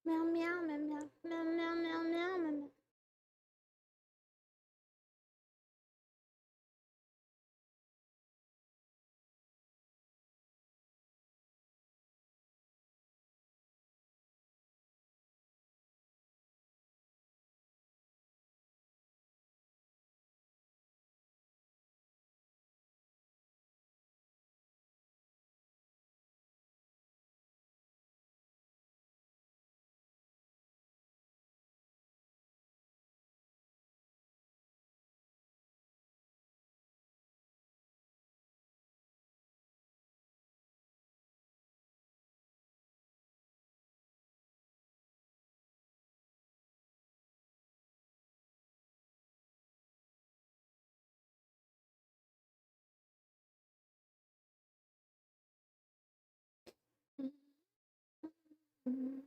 Meow meow meow meow meow meow meow meow meow.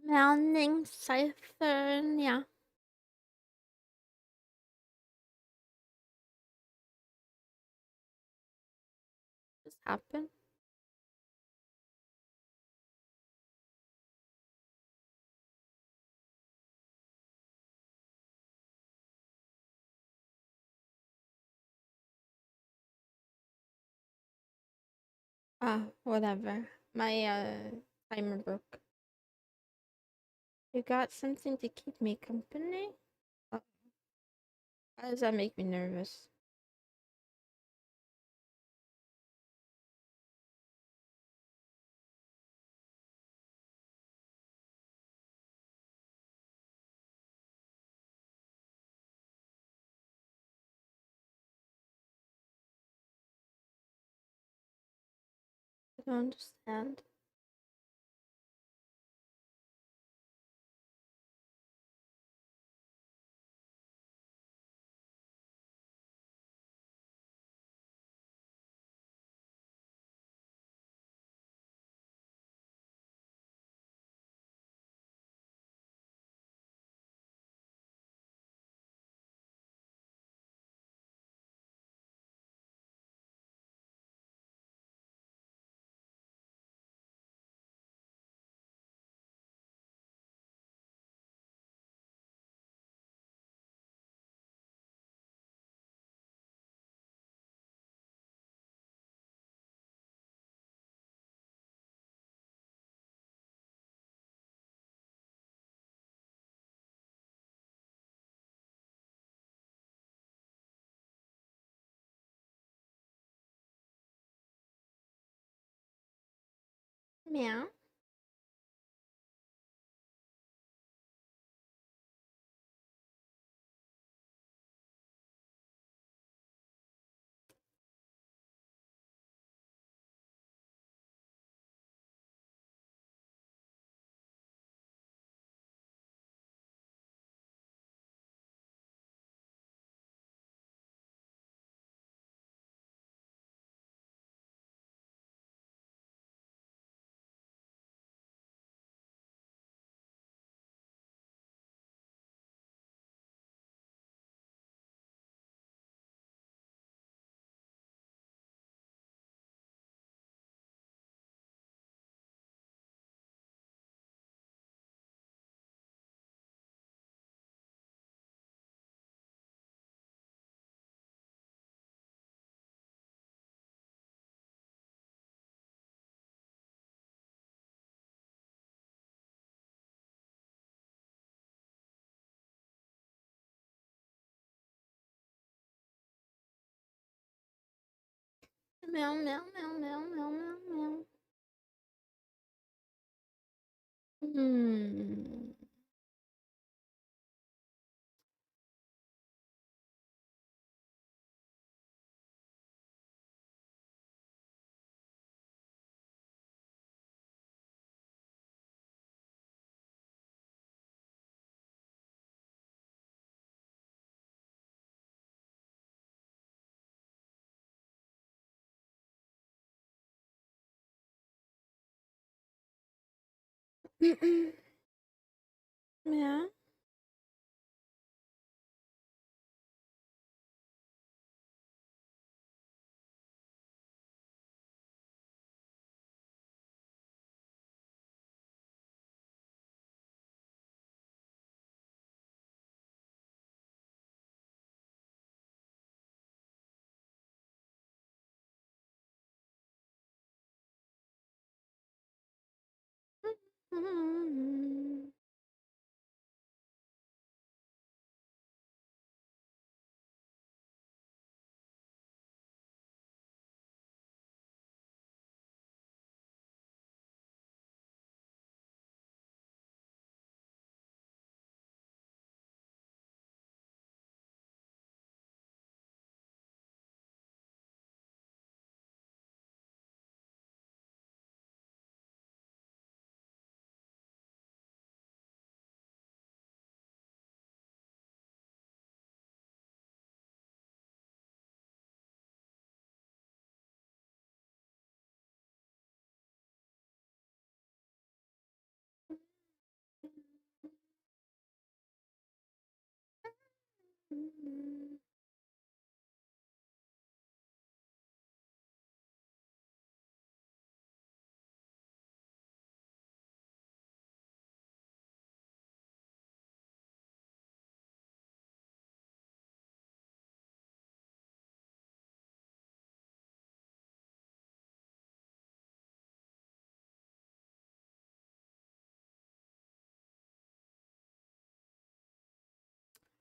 Mounting cipher, yeah. This happened. Ah, whatever. My timer broke. You got something to keep me company? Uh, Why does that make me nervous? I don't understand. Meow. Meow, meow, meow, meow, meow, meow, meow. Hmm. Yeah.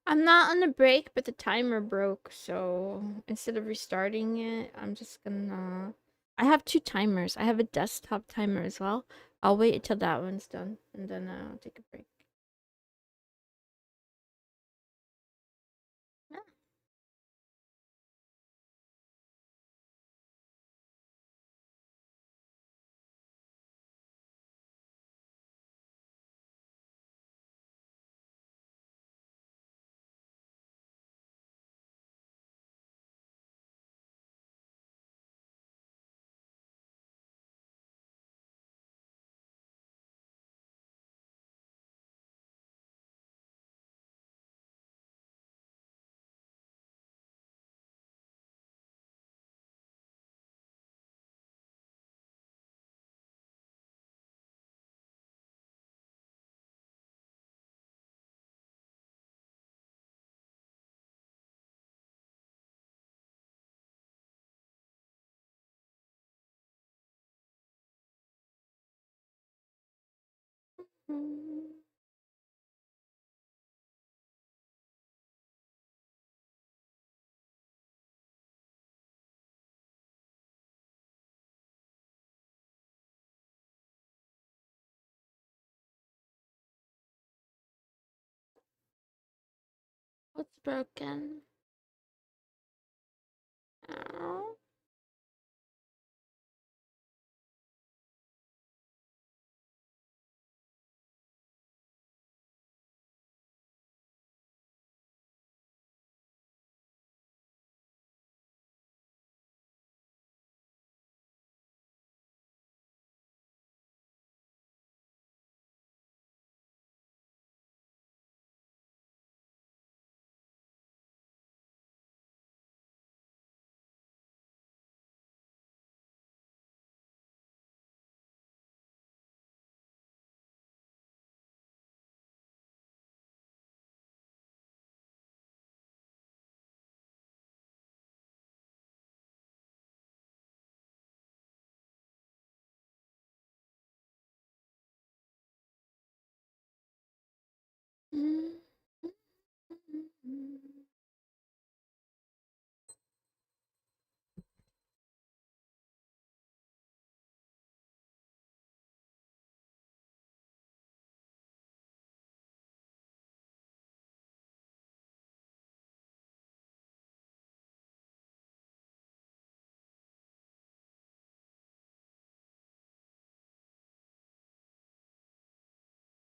I'm not on a break, but the timer broke, so instead of restarting it, I'm just gonna. I have two timers. I have a desktop timer as well. I'll wait until that one's done, and then I'll take a break. Yeah. What's broken? Ow.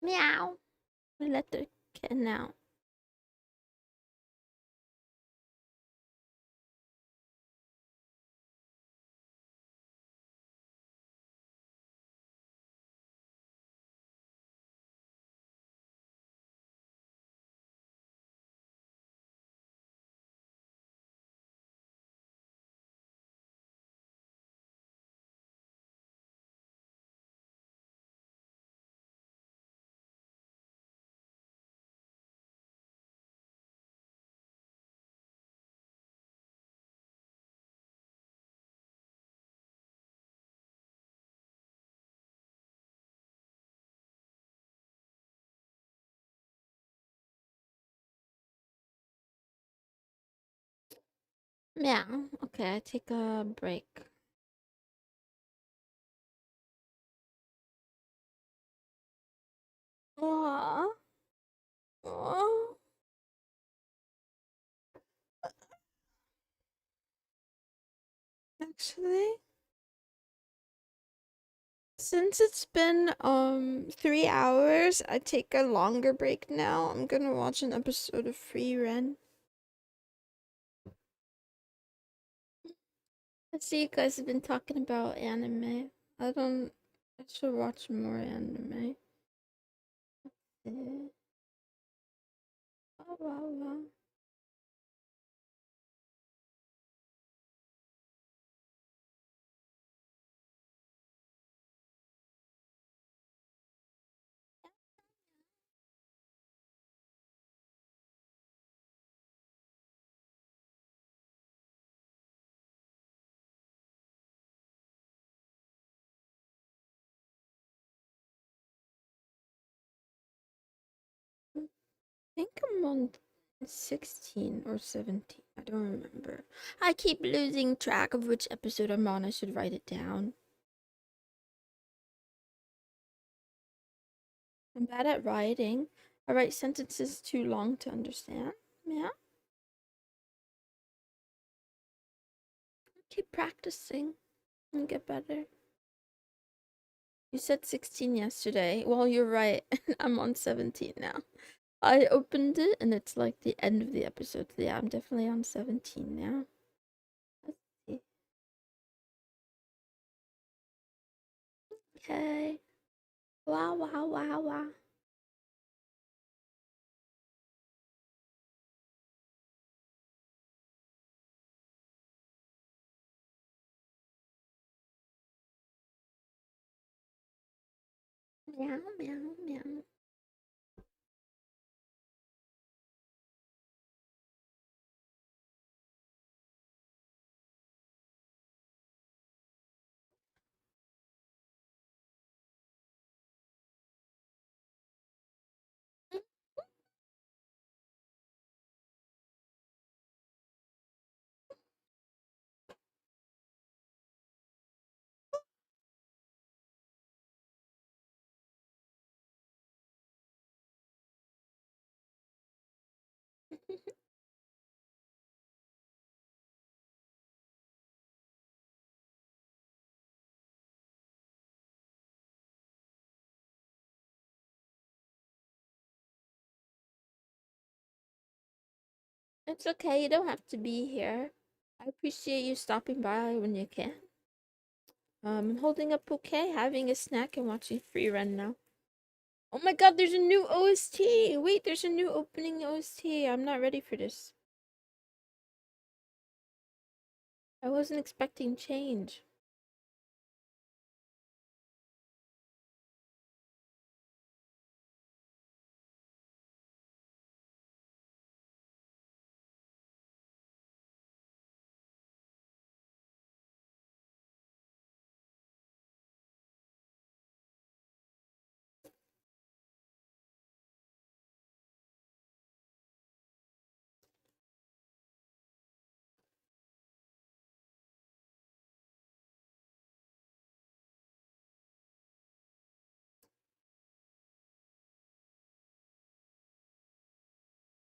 Meow. We let the kitten out. Meow. Okay, I take a break. Aww. Aww. Actually, since it's been 3 hours, I take a longer break now. I'm gonna watch an episode of Free Ren. I see you guys have been talking about anime. I should watch more anime. Eh. Wow, wow, wow. I think I'm on 16 or 17. I don't remember. I keep losing track of which episode I'm on. I should write it down. I'm bad at writing. I write sentences too long to understand. Yeah. Keep practicing and get better. You said 16 yesterday. Well, you're right. I'm on 17 now. I opened it and it's like the end of the episode. So yeah, I'm definitely on 17 now. Let's see. Okay. Wow, wow, wow, wow. Meow, meow, meow. It's okay. You don't have to be here. I appreciate you stopping by when you can. I'm holding up okay, having a snack and watching Free Run now. Oh my god, there's a new OST! Wait, there's a new opening OST. I'm not ready for this. I wasn't expecting change.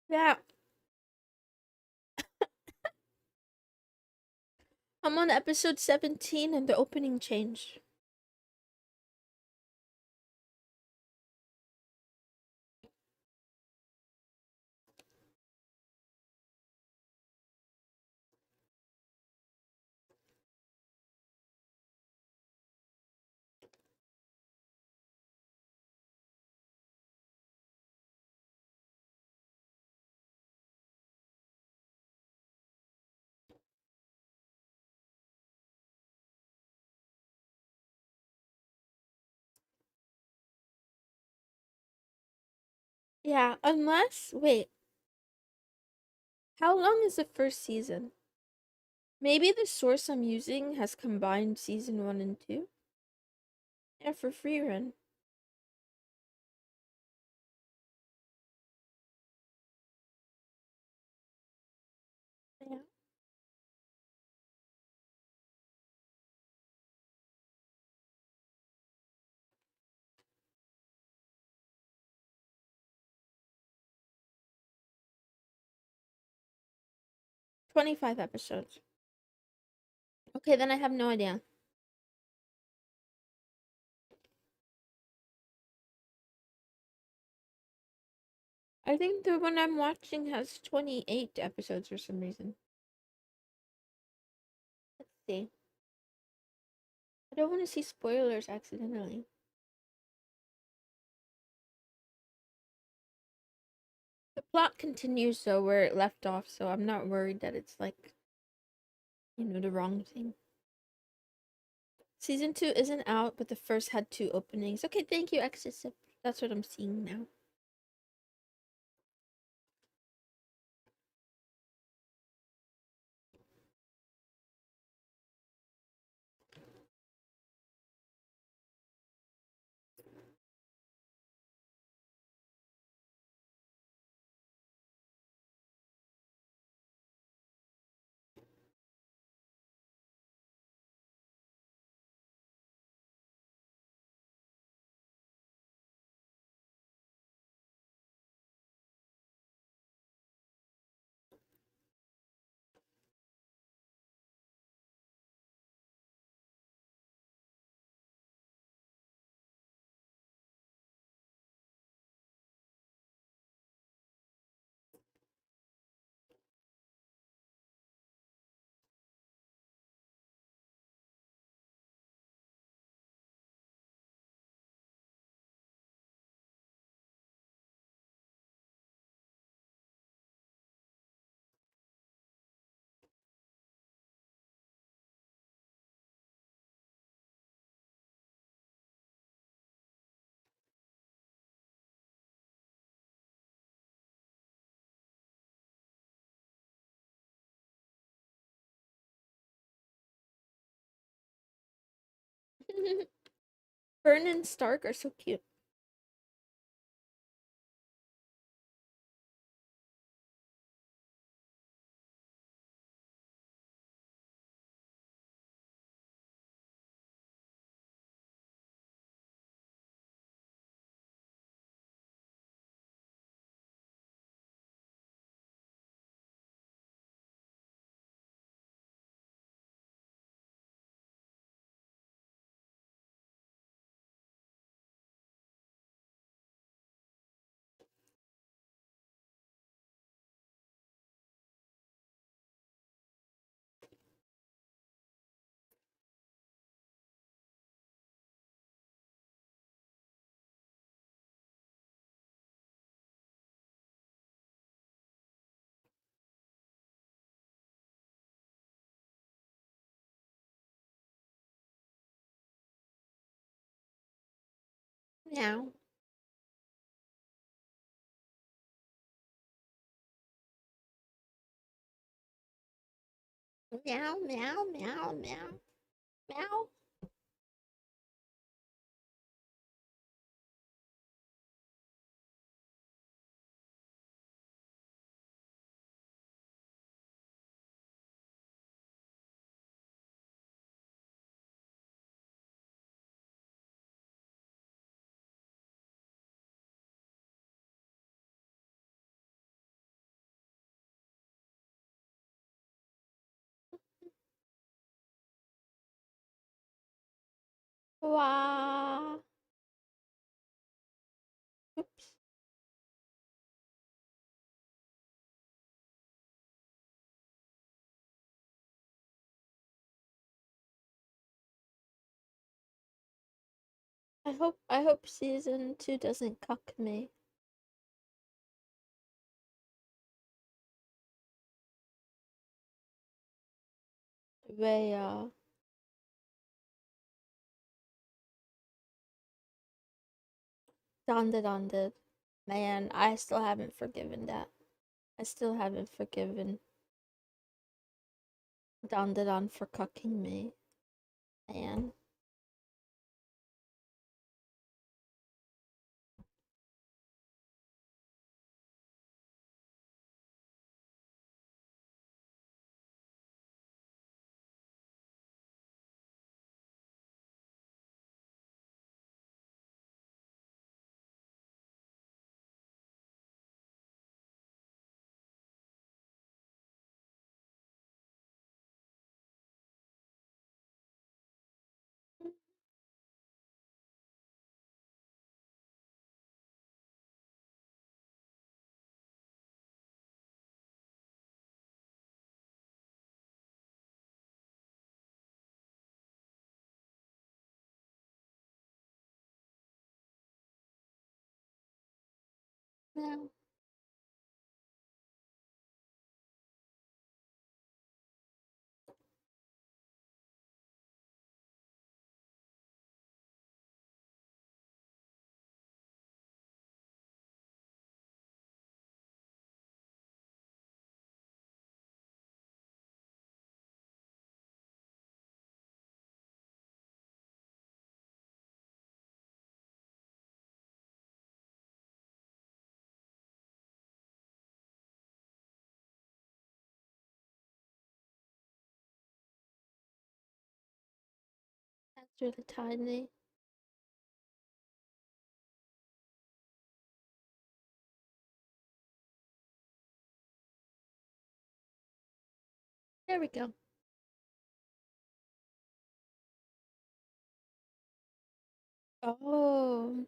Yeah, I'm on episode 17 and the opening changed. Yeah, unless wait, how long is the first season? Maybe the source I'm using has combined season 1 and 2? Yeah, for free run. Yeah. 25 episodes. Okay, then I have no idea. I think the one I'm watching has 28 episodes for some reason. Let's see. I don't want to see spoilers accidentally. The plot continues though where it left off, so I'm not worried that it's like, the wrong thing. Season 2 isn't out, but the first had 2 openings. Okay, thank you, Excessive. That's what I'm seeing now. Fern and Stark are so cute. Meow. Meow, meow, meow, meow, meow. Wah. Oops. I hope season 2 doesn't cuck me. They done it. Man, I still haven't forgiven that. I still haven't forgiven Don for cucking me. Man. Meow. That's really tiny. There we go. Oh.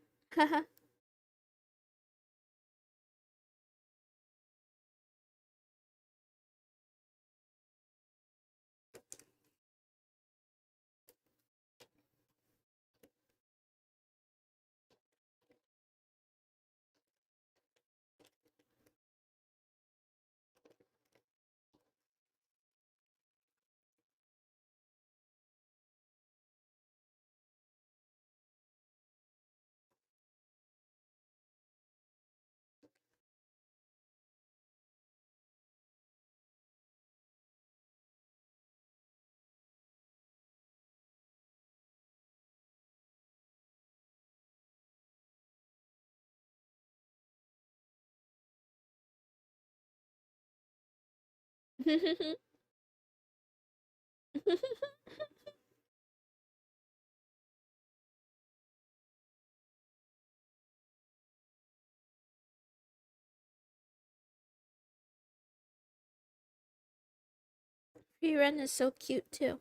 Rerun is so cute too.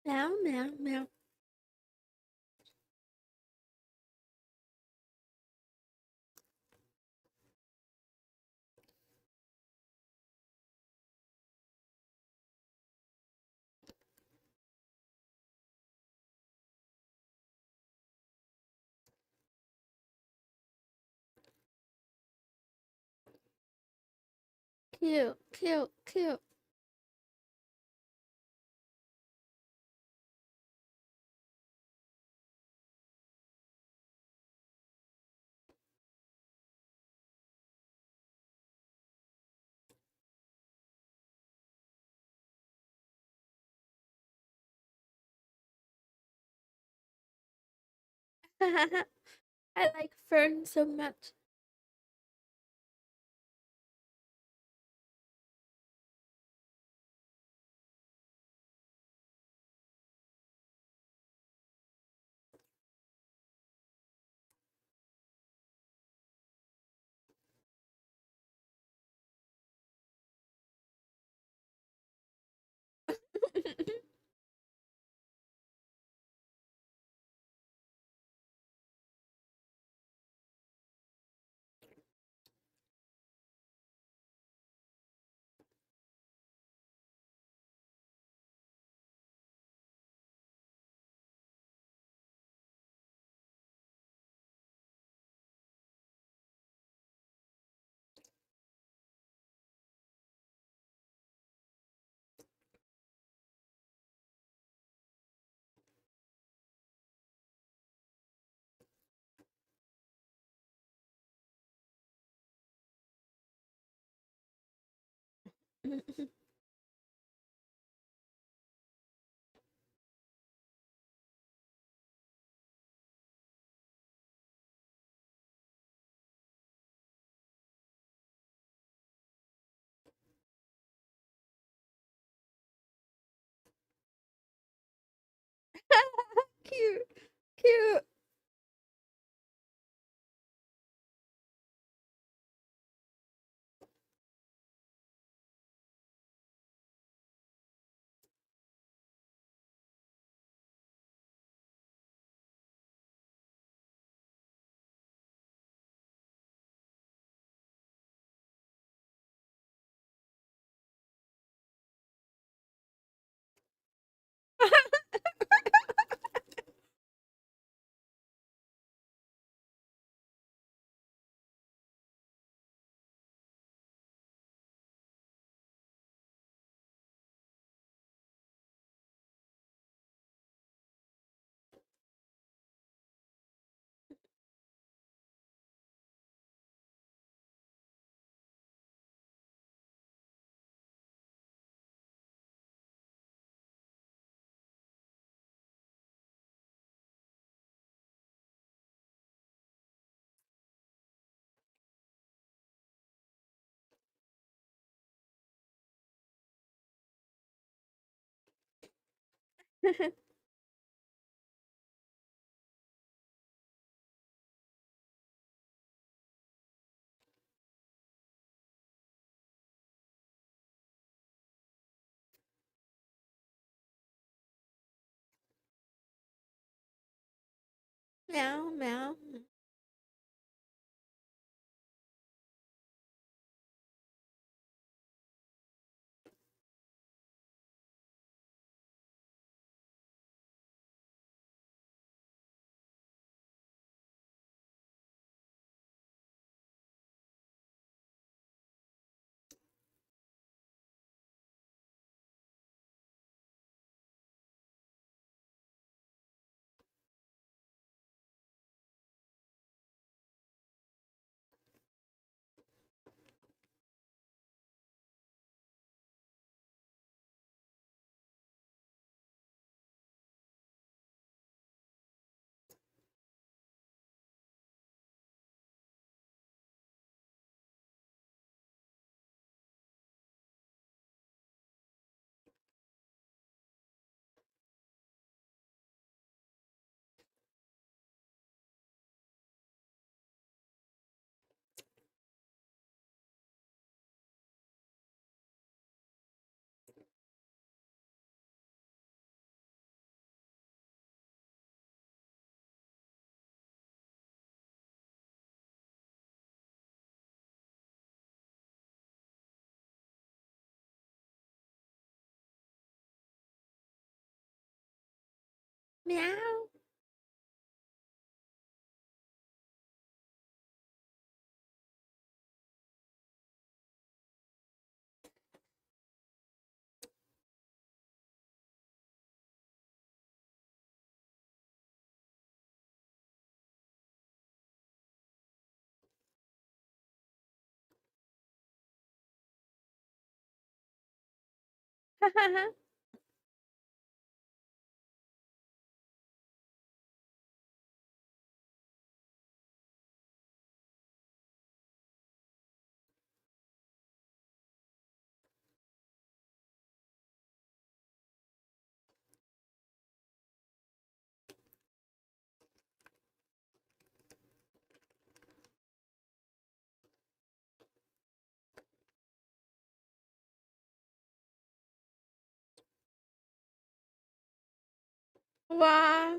Meow, meow, meow. Cute, cute, cute. I like Fern so much. Cute, cute. Meow, meow. Meow. Wow.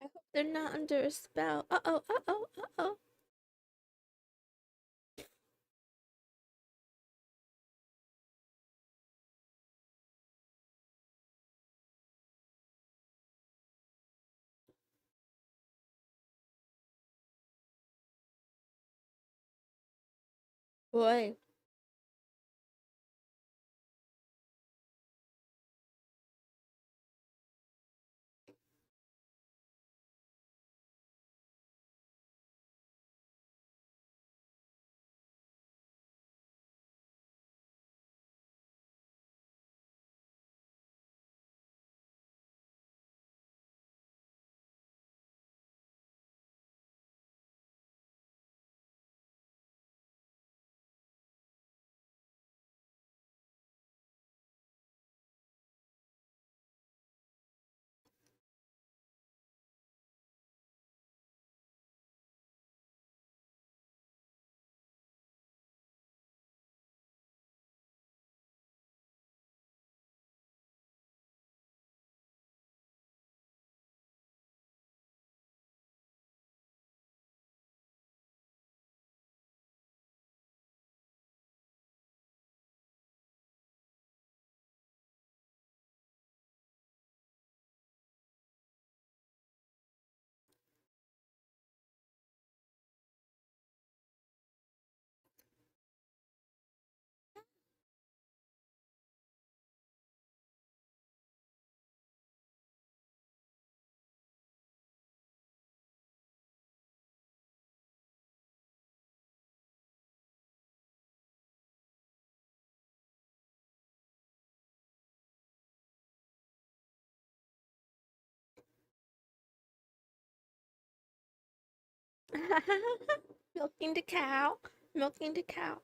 I hope they're not under a spell. Uh-oh, uh-oh, uh-oh. Boy. Milking the cow. Milking the cow.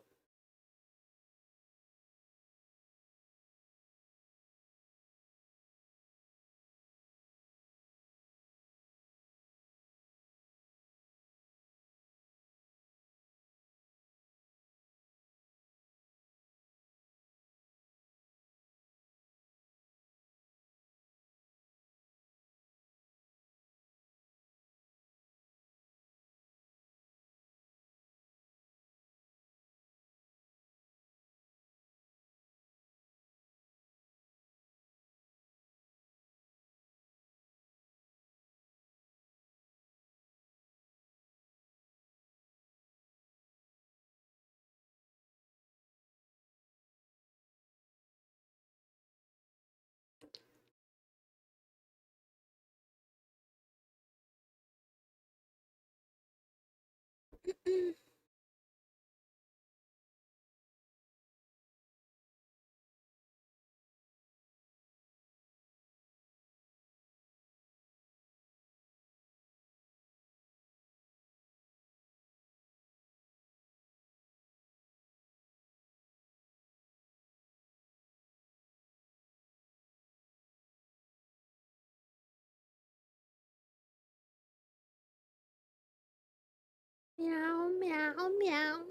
Meow, meow, meow.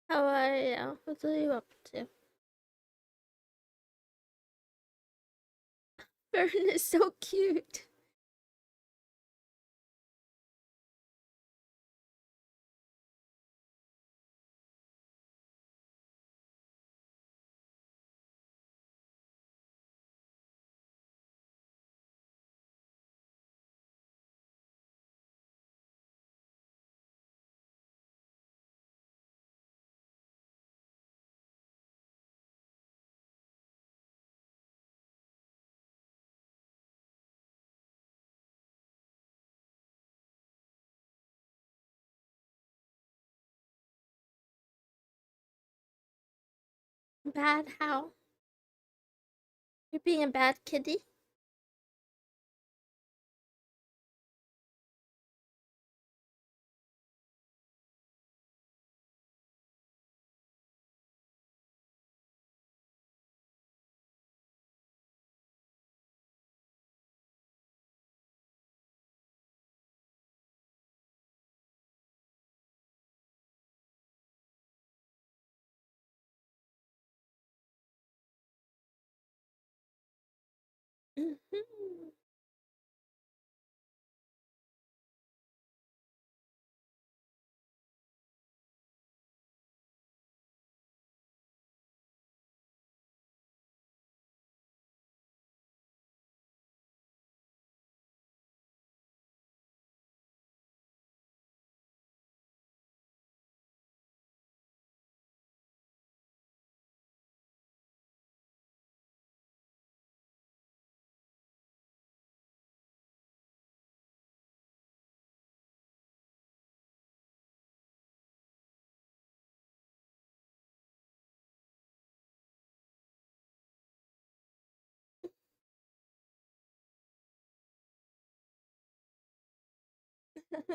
How are you? What are you up to? Fern is so cute. Bad how? You're being a bad kitty? Mhm.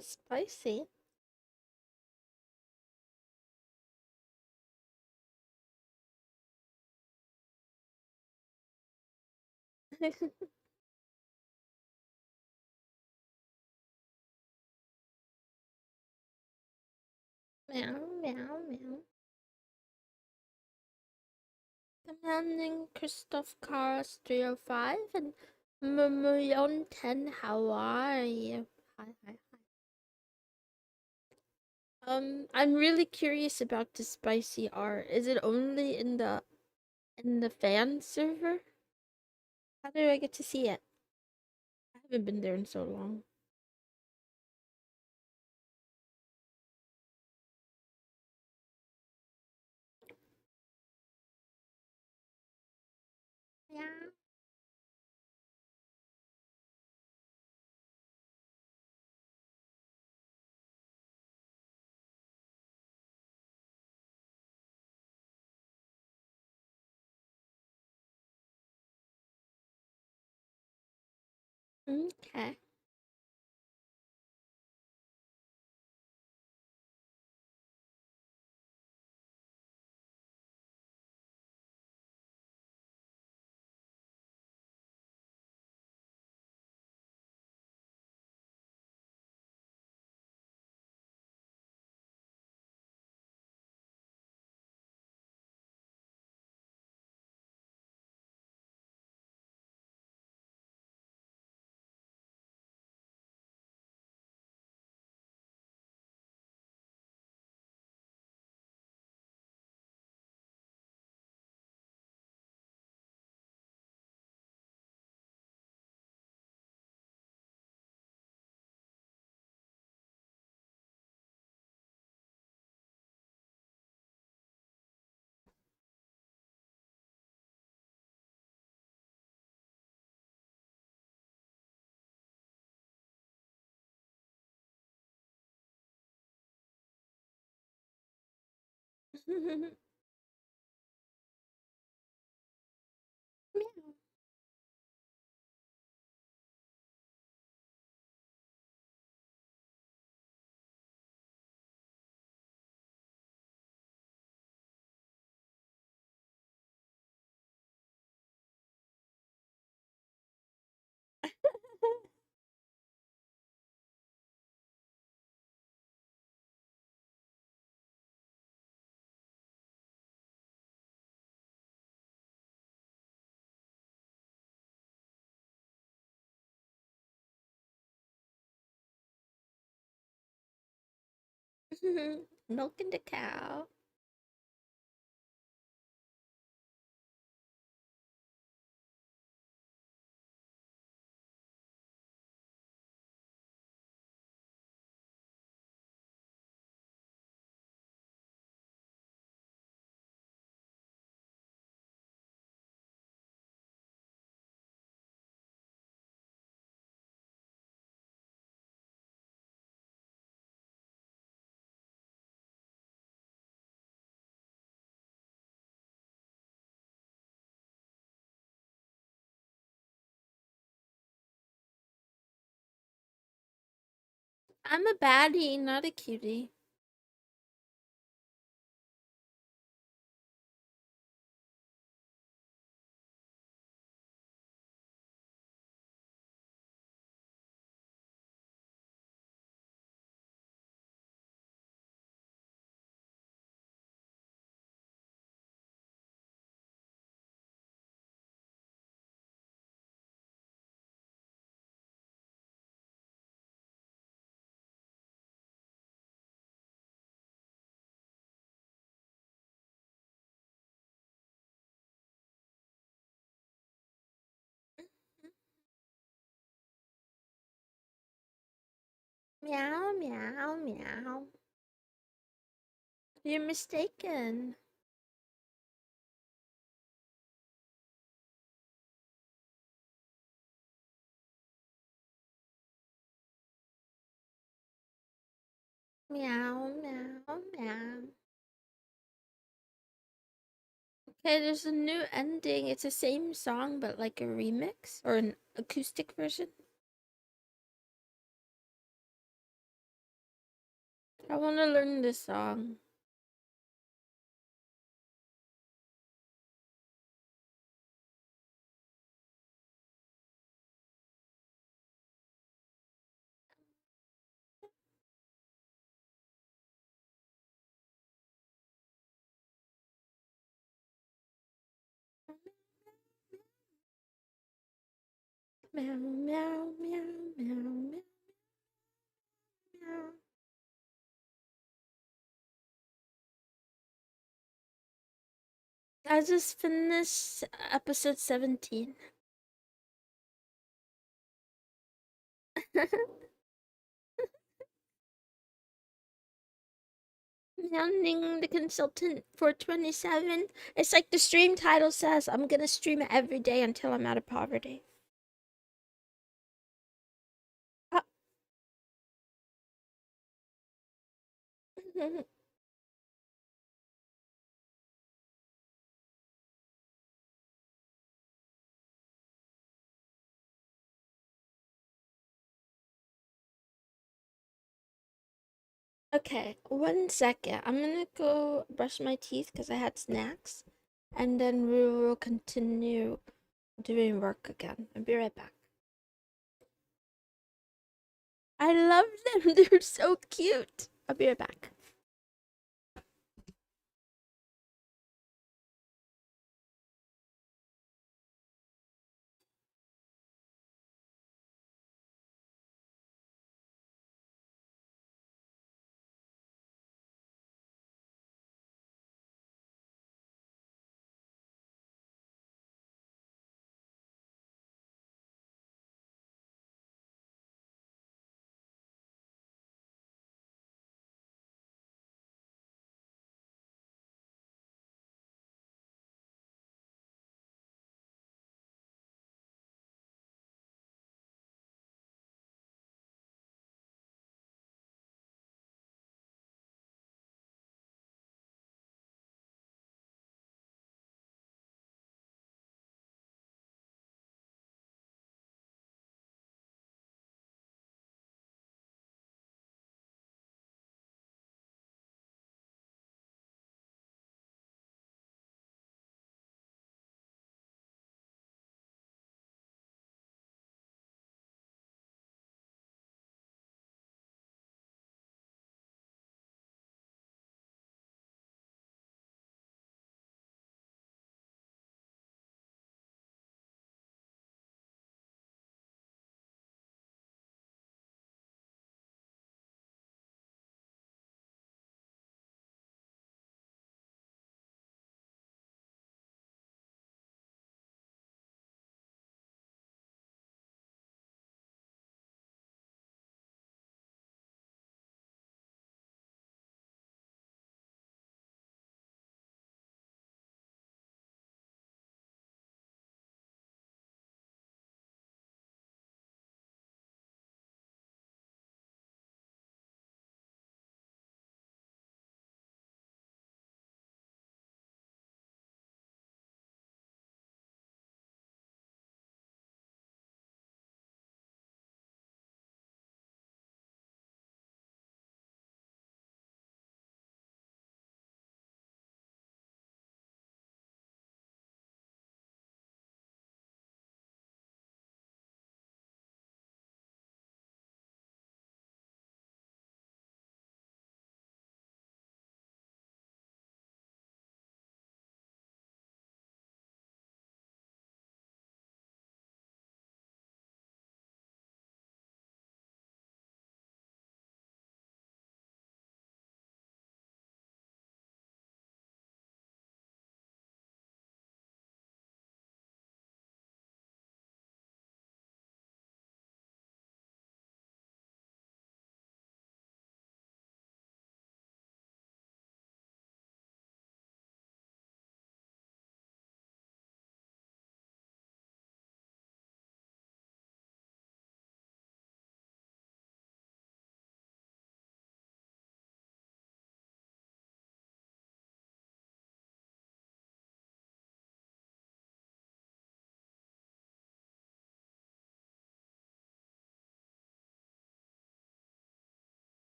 Spicy. Meow, meow, meow. Commanding Christoph Cars 305 and Mumyon 10, how are you? Hi, hi, hi. I'm really curious about the spicy art. Is it only in the fan server? How do I get to see it? I haven't been there in so long. Yeah. Okay. Meow. Milking the cow. I'm a baddie, not a cutie. Meow, meow, meow. You're mistaken. Meow, meow, meow. Okay, there's a new ending. It's the same song, but like a remix or an acoustic version. I want to learn this song. Meow, meow, meow, meow, meow, meow. I just finished episode 17. Meowing the consultant for 27. It's like the stream title says, I'm gonna stream it every day until I'm out of poverty. Uh, okay, 1 second. I'm gonna go brush my teeth because I had snacks. And then we will continue doing work again. I'll be right back. I love them. They're so cute. I'll be right back.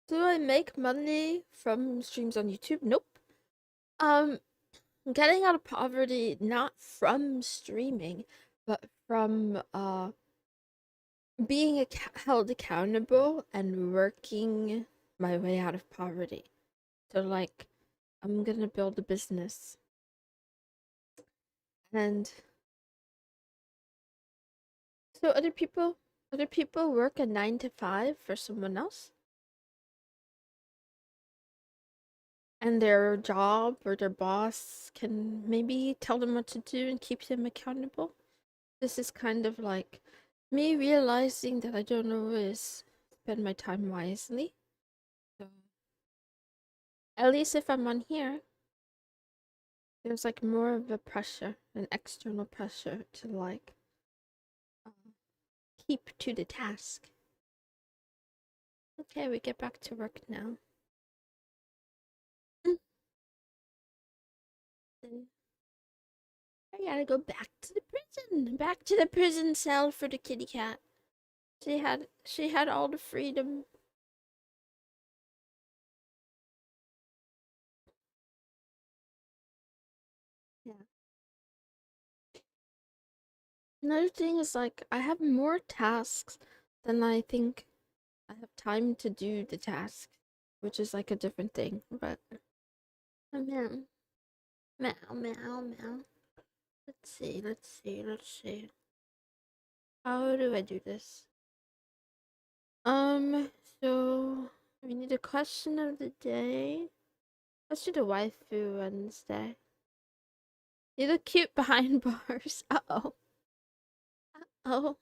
Do I make money from streams on YouTube? Nope. Um, getting out of poverty not from streaming, but from being held accountable and working my way out of poverty. So like, I'm gonna build a business, and so other people work a 9 to 5 for someone else, and their job or their boss can maybe tell them what to do and keep them accountable. This is kind of like me realizing that I don't always spend my time wisely. So at least if I'm on here, there's like more of a pressure, an external pressure to like uh, keep to the task. Okay, we get back to work now. I gotta go back to the prison cell for the kitty cat. She had all the freedom. Yeah. Another thing is like I have more tasks than I think I have time to do the task, which is like a different thing. But meow, meow, meow, meow. Let's see. How do I do this? So we need a question of the day. Let's do the waifu Wednesday. You look cute behind bars. Uh-oh. Oh.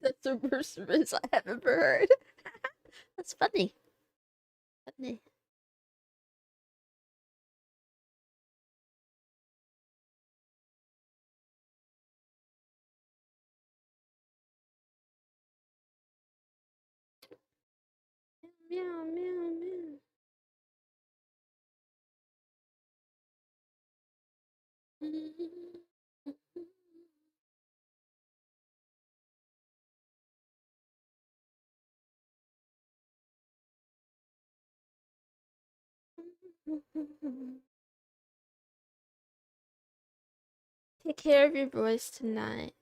That's the worst riz I have ever heard. That's funny. Funny. Meow, meow, meow. Take care of your voice tonight.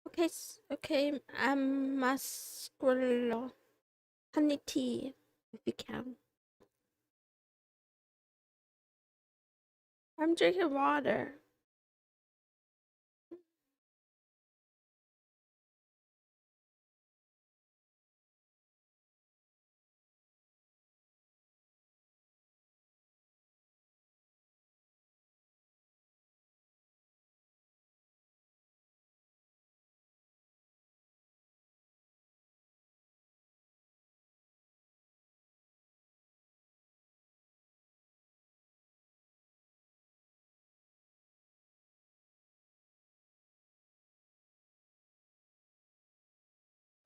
Okay, okay, masquerlo. Honey tea, if you can. I'm drinking water.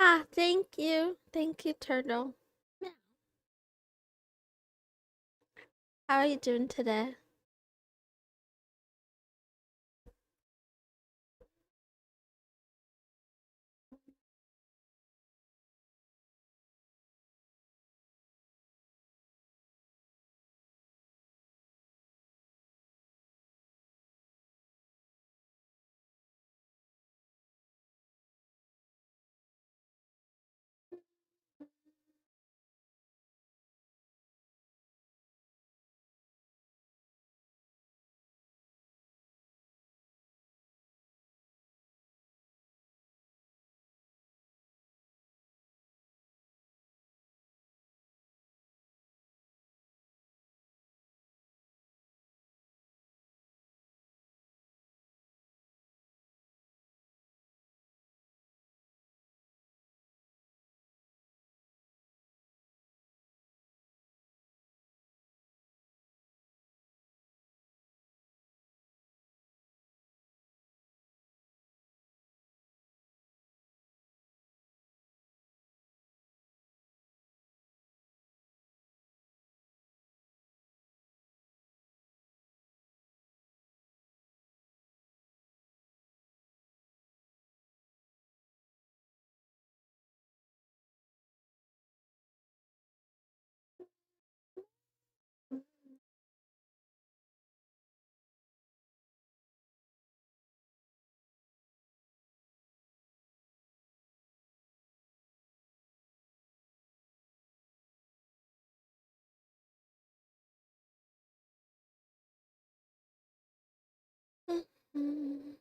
Ah, thank you. Thank you, Turtle. Meow. How are you doing today? Mm.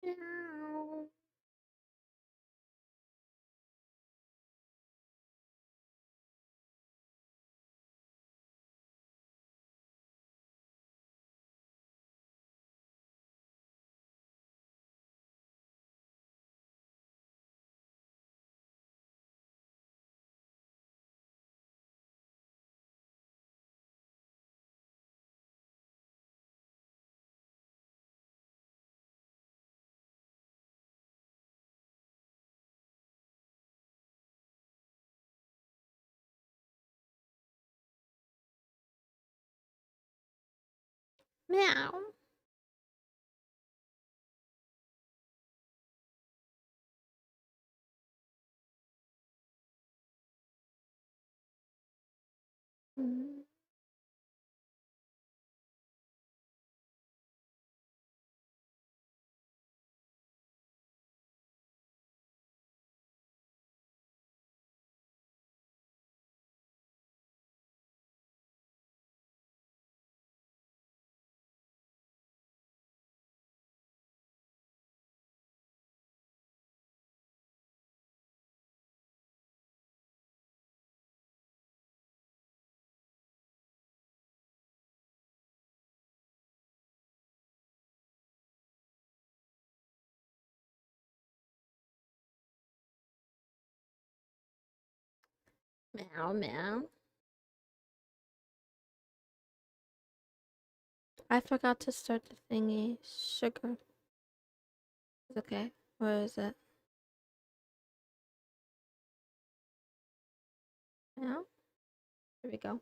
Meow. Meow. Mm. Meow, meow. I forgot to start the thingy. Sugar. It's okay. Where is it? Meow. Here we go.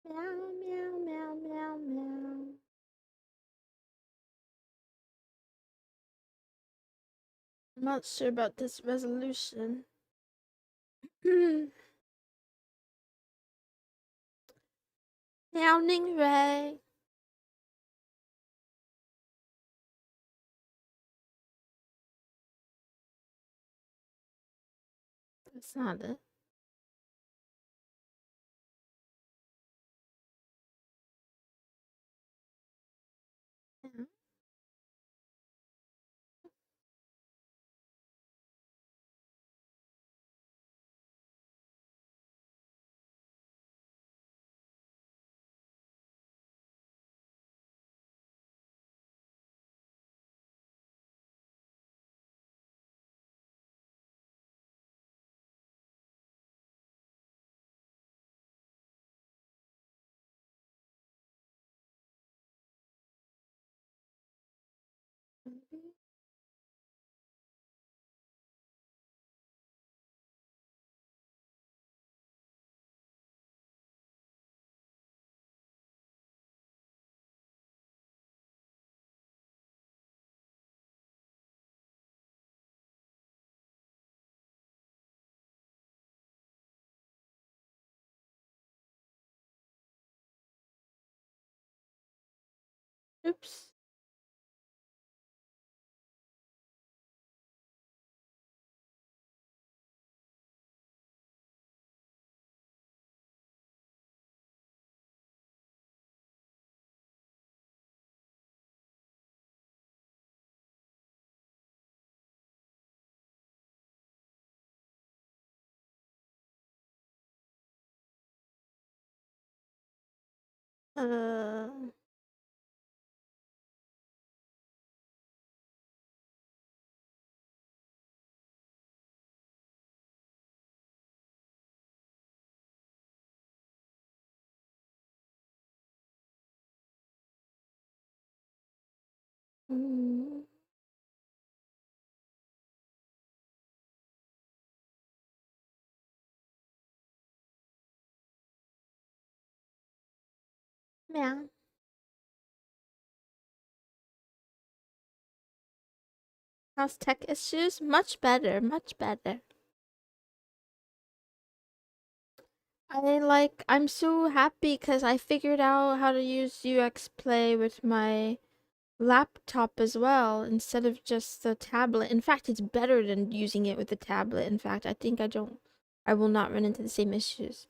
Meow, meow, meow, meow, meow. I'm not sure about this resolution. Meowing Ray. That's not it. Yeah. Oops. Uh. Mm. Yeah. How's tech issues? Much better, much better. I'm so happy because I figured out how to use UX Play with my laptop as well instead of just the tablet. In fact, it's better than using it with the tablet. In fact, I will not run into the same issues.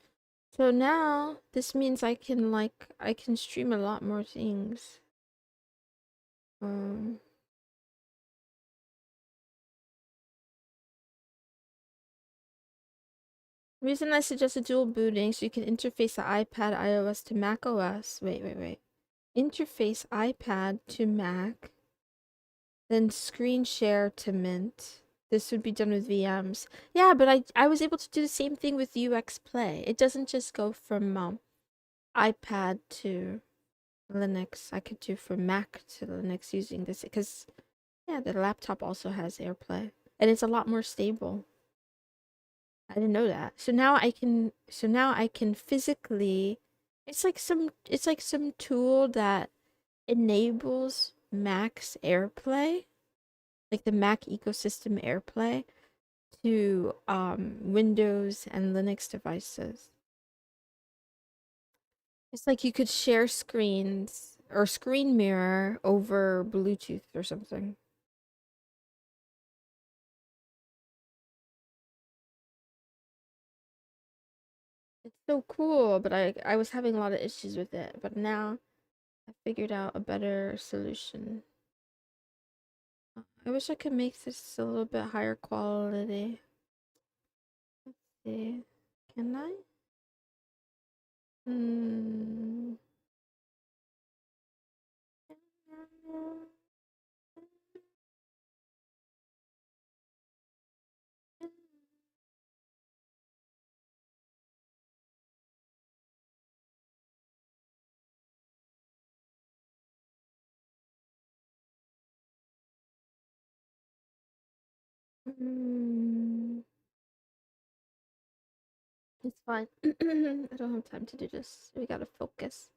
So now this means I can stream a lot more things. Um, Reason I suggested dual booting so you can interface the iPad iOS to Mac OS. Wait. Interface iPad to Mac, then screen share to Mint. This would be done with VMs. Yeah, but I was able to do the same thing with UX Play. It doesn't just go from iPad to Linux. I could do from Mac to Linux using this because yeah, the laptop also has AirPlay and it's a lot more stable. I didn't know that. So now I can physically it's like some tool that enables Mac's AirPlay, like the Mac ecosystem AirPlay to Windows and Linux devices. It's like you could share screens or screen mirror over Bluetooth or something. It's so cool, but I was having a lot of issues with it, but now I figured out a better solution. I wish I could make this a little bit higher quality. Let's see. Can I? Hmm. Hmm. It's fine. I don't have time to do this. We gotta focus.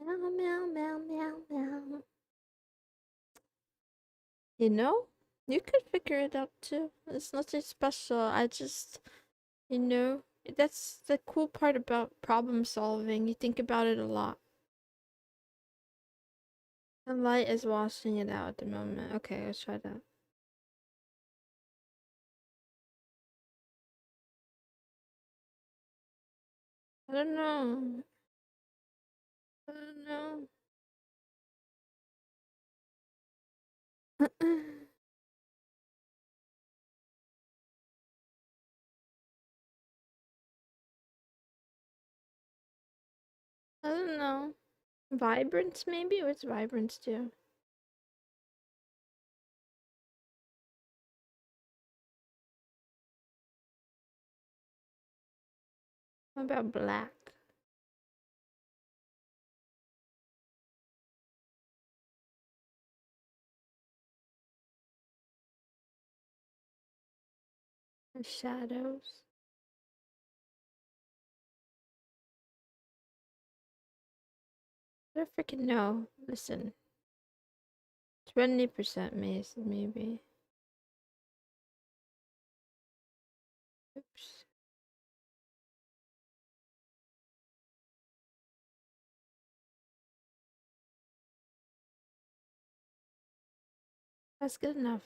Meow, meow, meow, meow, meow. You know, you could figure it out too. It's nothing special. You know, that's the cool part about problem solving. You think about it a lot. The light is washing it out at the moment. Okay, let's try that. I don't know. I don't know. I don't know. Vibrance, maybe? What's vibrance do? What about black? And shadows? I don't freaking know. Listen. 20% maybe. Oops. That's good enough.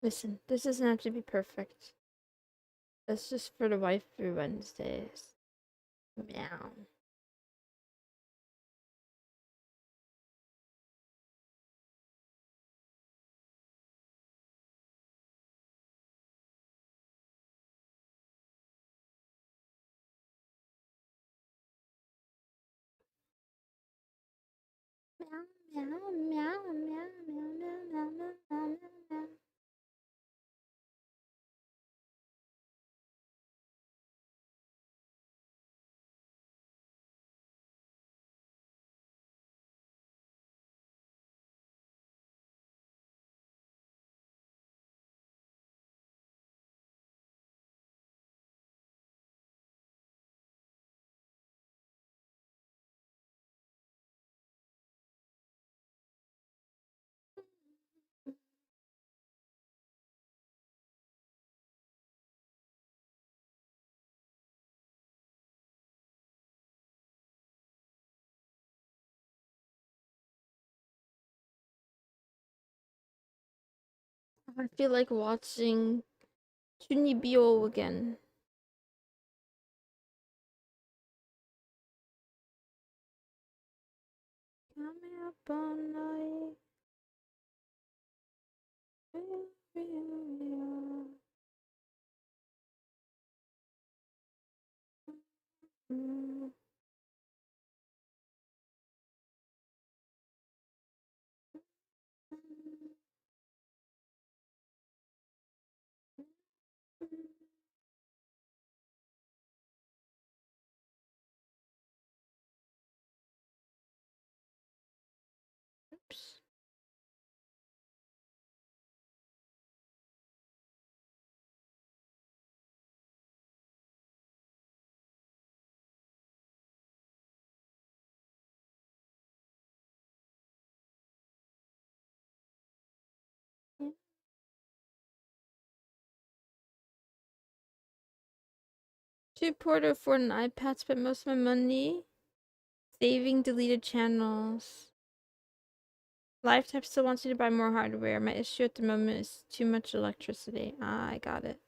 Listen, this doesn't have to be perfect. That's just for the waifu Wednesdays. Meow. Meow, meow, meow, meow, meow, meow, meow, meow, meow, meow. I feel like watching Chunibyo again. Coming up all night. Oops. Should order for an iPad, spent most of my money saving deleted channels. Lifetime still wants you to buy more hardware. My issue at the moment is too much electricity. Ah, I got it.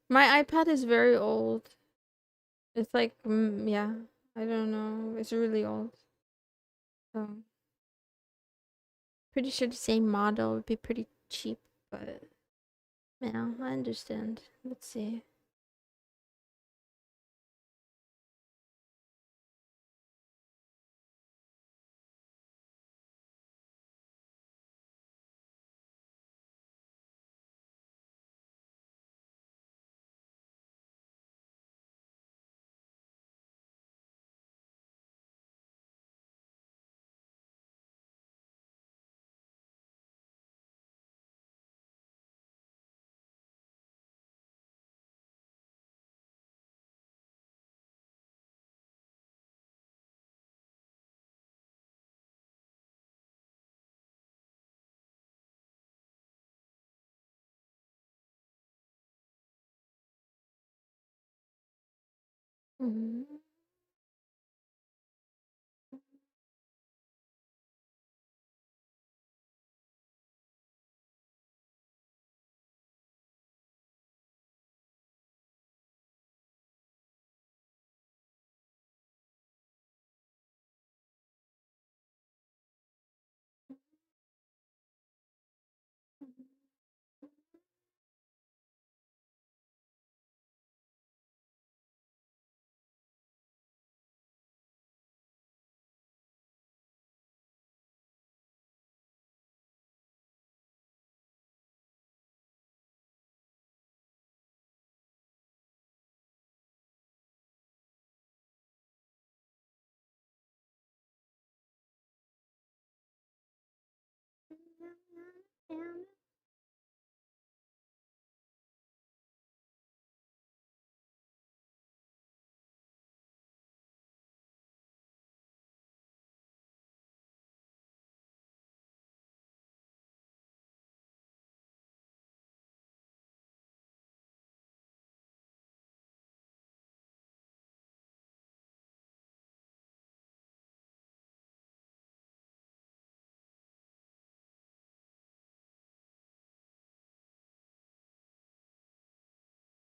My iPad is very old. It's like, yeah, I don't know. It's really old. So, pretty sure the same model would be pretty cheap, but yeah, I understand. Let's see. Mm-hmm.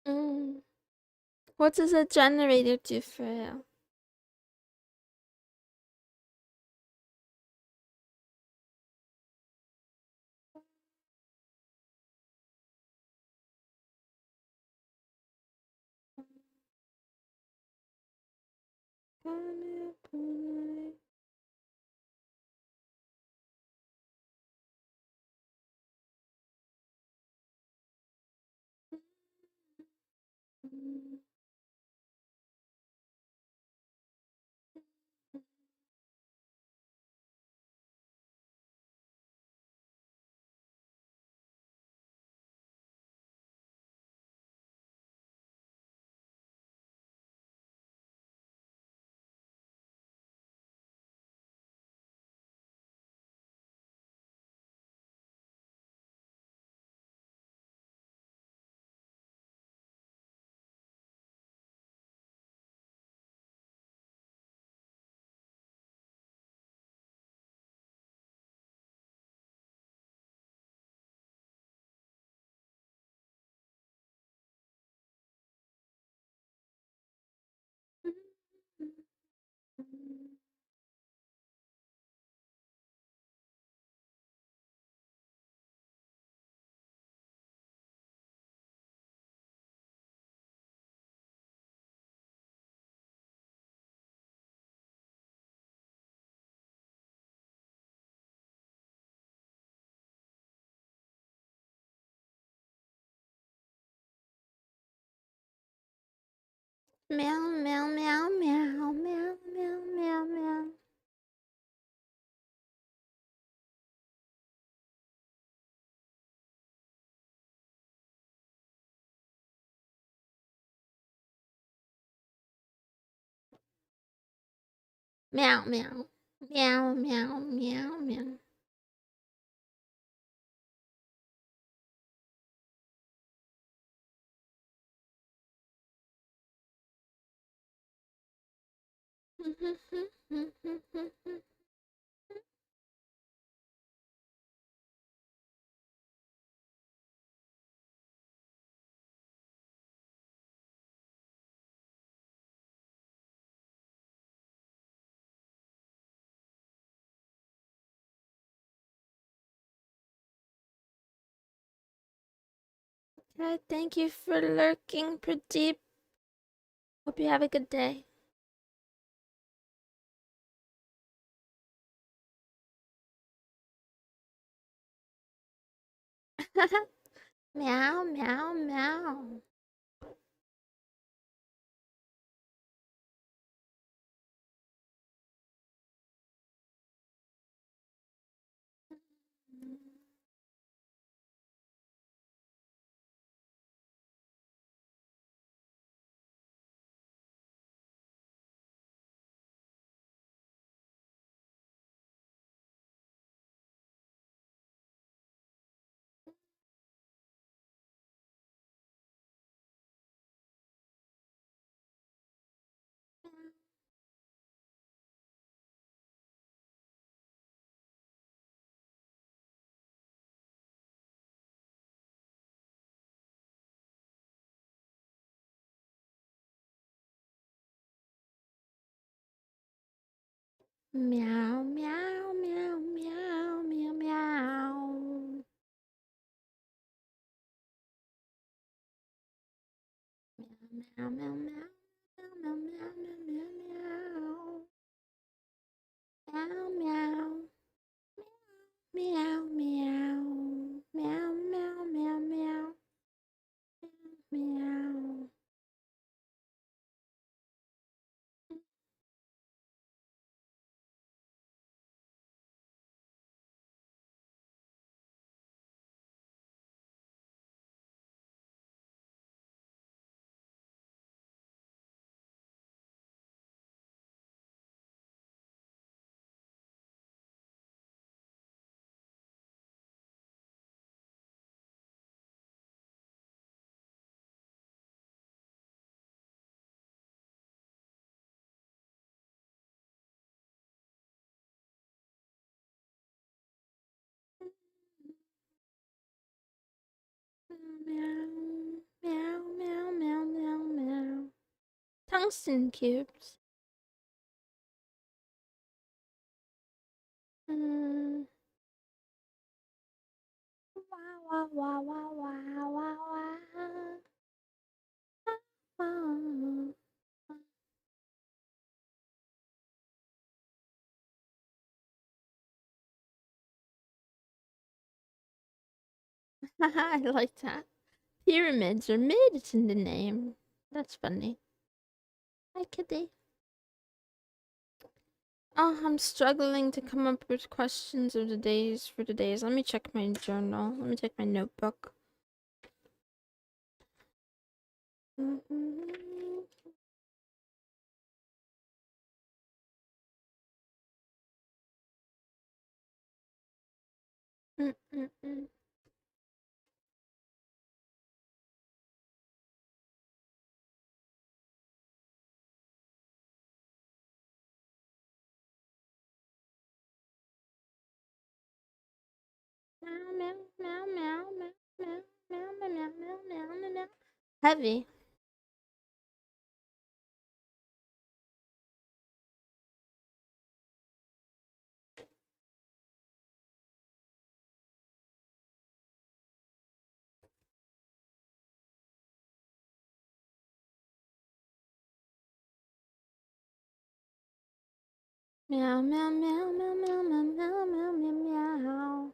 Mm. What does a generator do for you? Meow, meow, meow, meow, meow, meow, meow, meow. Meow, meow. Meow, meow, meow, meow. Thank you for lurking, Pradeep. Hope you have a good day. Meow, meow, meow. Meow, meow, meow, meow, meow, meow. Meow, meow, meow, meow, meow, meow, meow, meow. Meow, meow. Meow, meow. Meow, meow, meow, meow. Meow. Meow, meow, meow, meow, meow, meow. Tungsten cubes. Mm. Wow, wow, wow, wow, wow, wow, wow. I like that. Pyramids are mid, it's in the name. That's funny. Hi, kitty. Oh, I'm struggling to come up with questions of the days for the days. Let me check my journal. Let me check my notebook. Heavy. Meow, meow, meow, meow, meow, meow, meow, meow, meow, meow.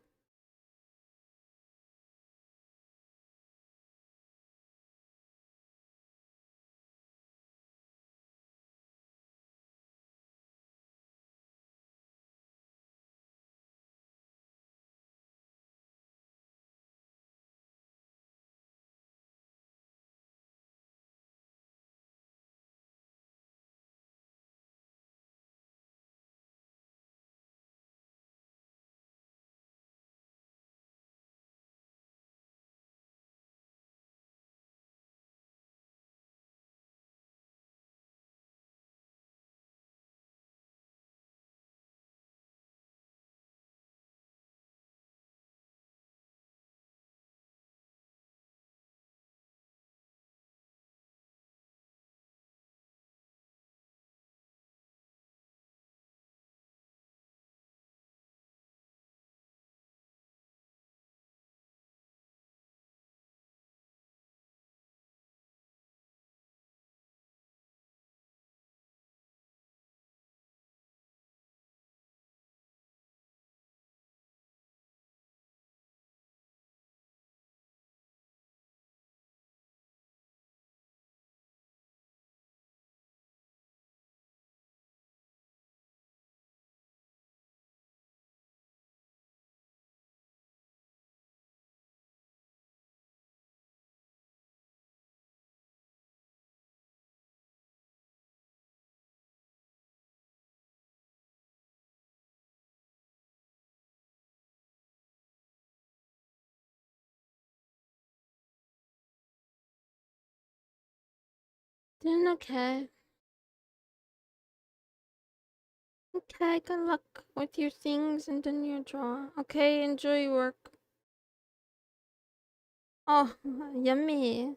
Doing okay. Okay, good luck with your things and in your draw. Okay, enjoy your work. Oh, yummy.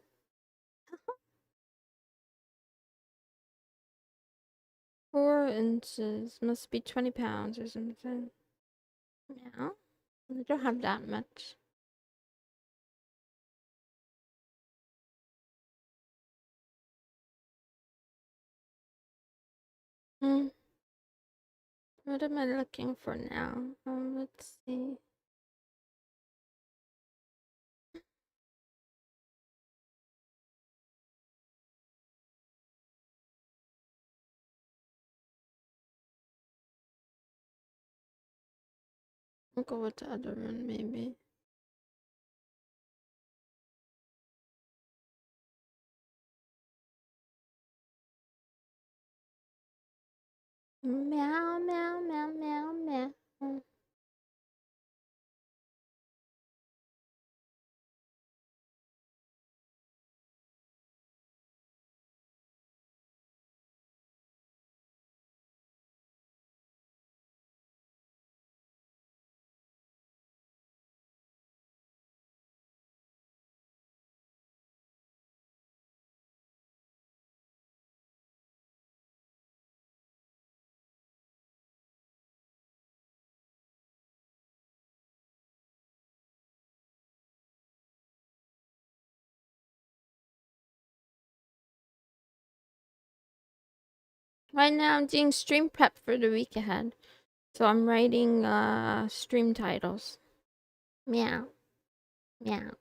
4 inches must be 20 pounds or something. Yeah, I don't have that much. Hmm. What am I looking for now? Let's see. I'll go with the other one, maybe. Meow, meow, meow, meow, meow. Right now, I'm doing stream prep for the week ahead. So I'm writing stream titles. Meow. Meow.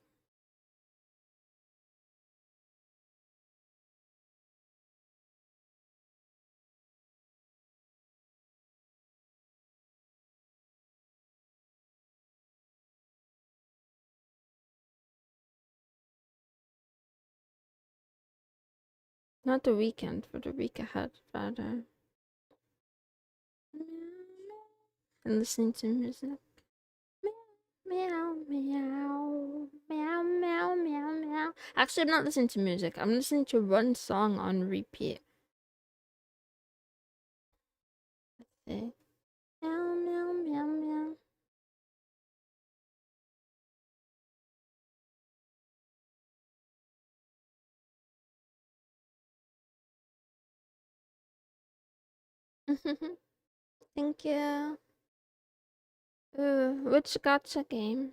Not the weekend, for the week ahead, rather. And listening to music. Meow, meow, meow, meow, meow, meow. Actually, I'm not listening to music. I'm listening to one song on repeat. Let's see. Meow, meow, meow, meow. Thank you. Which gacha game?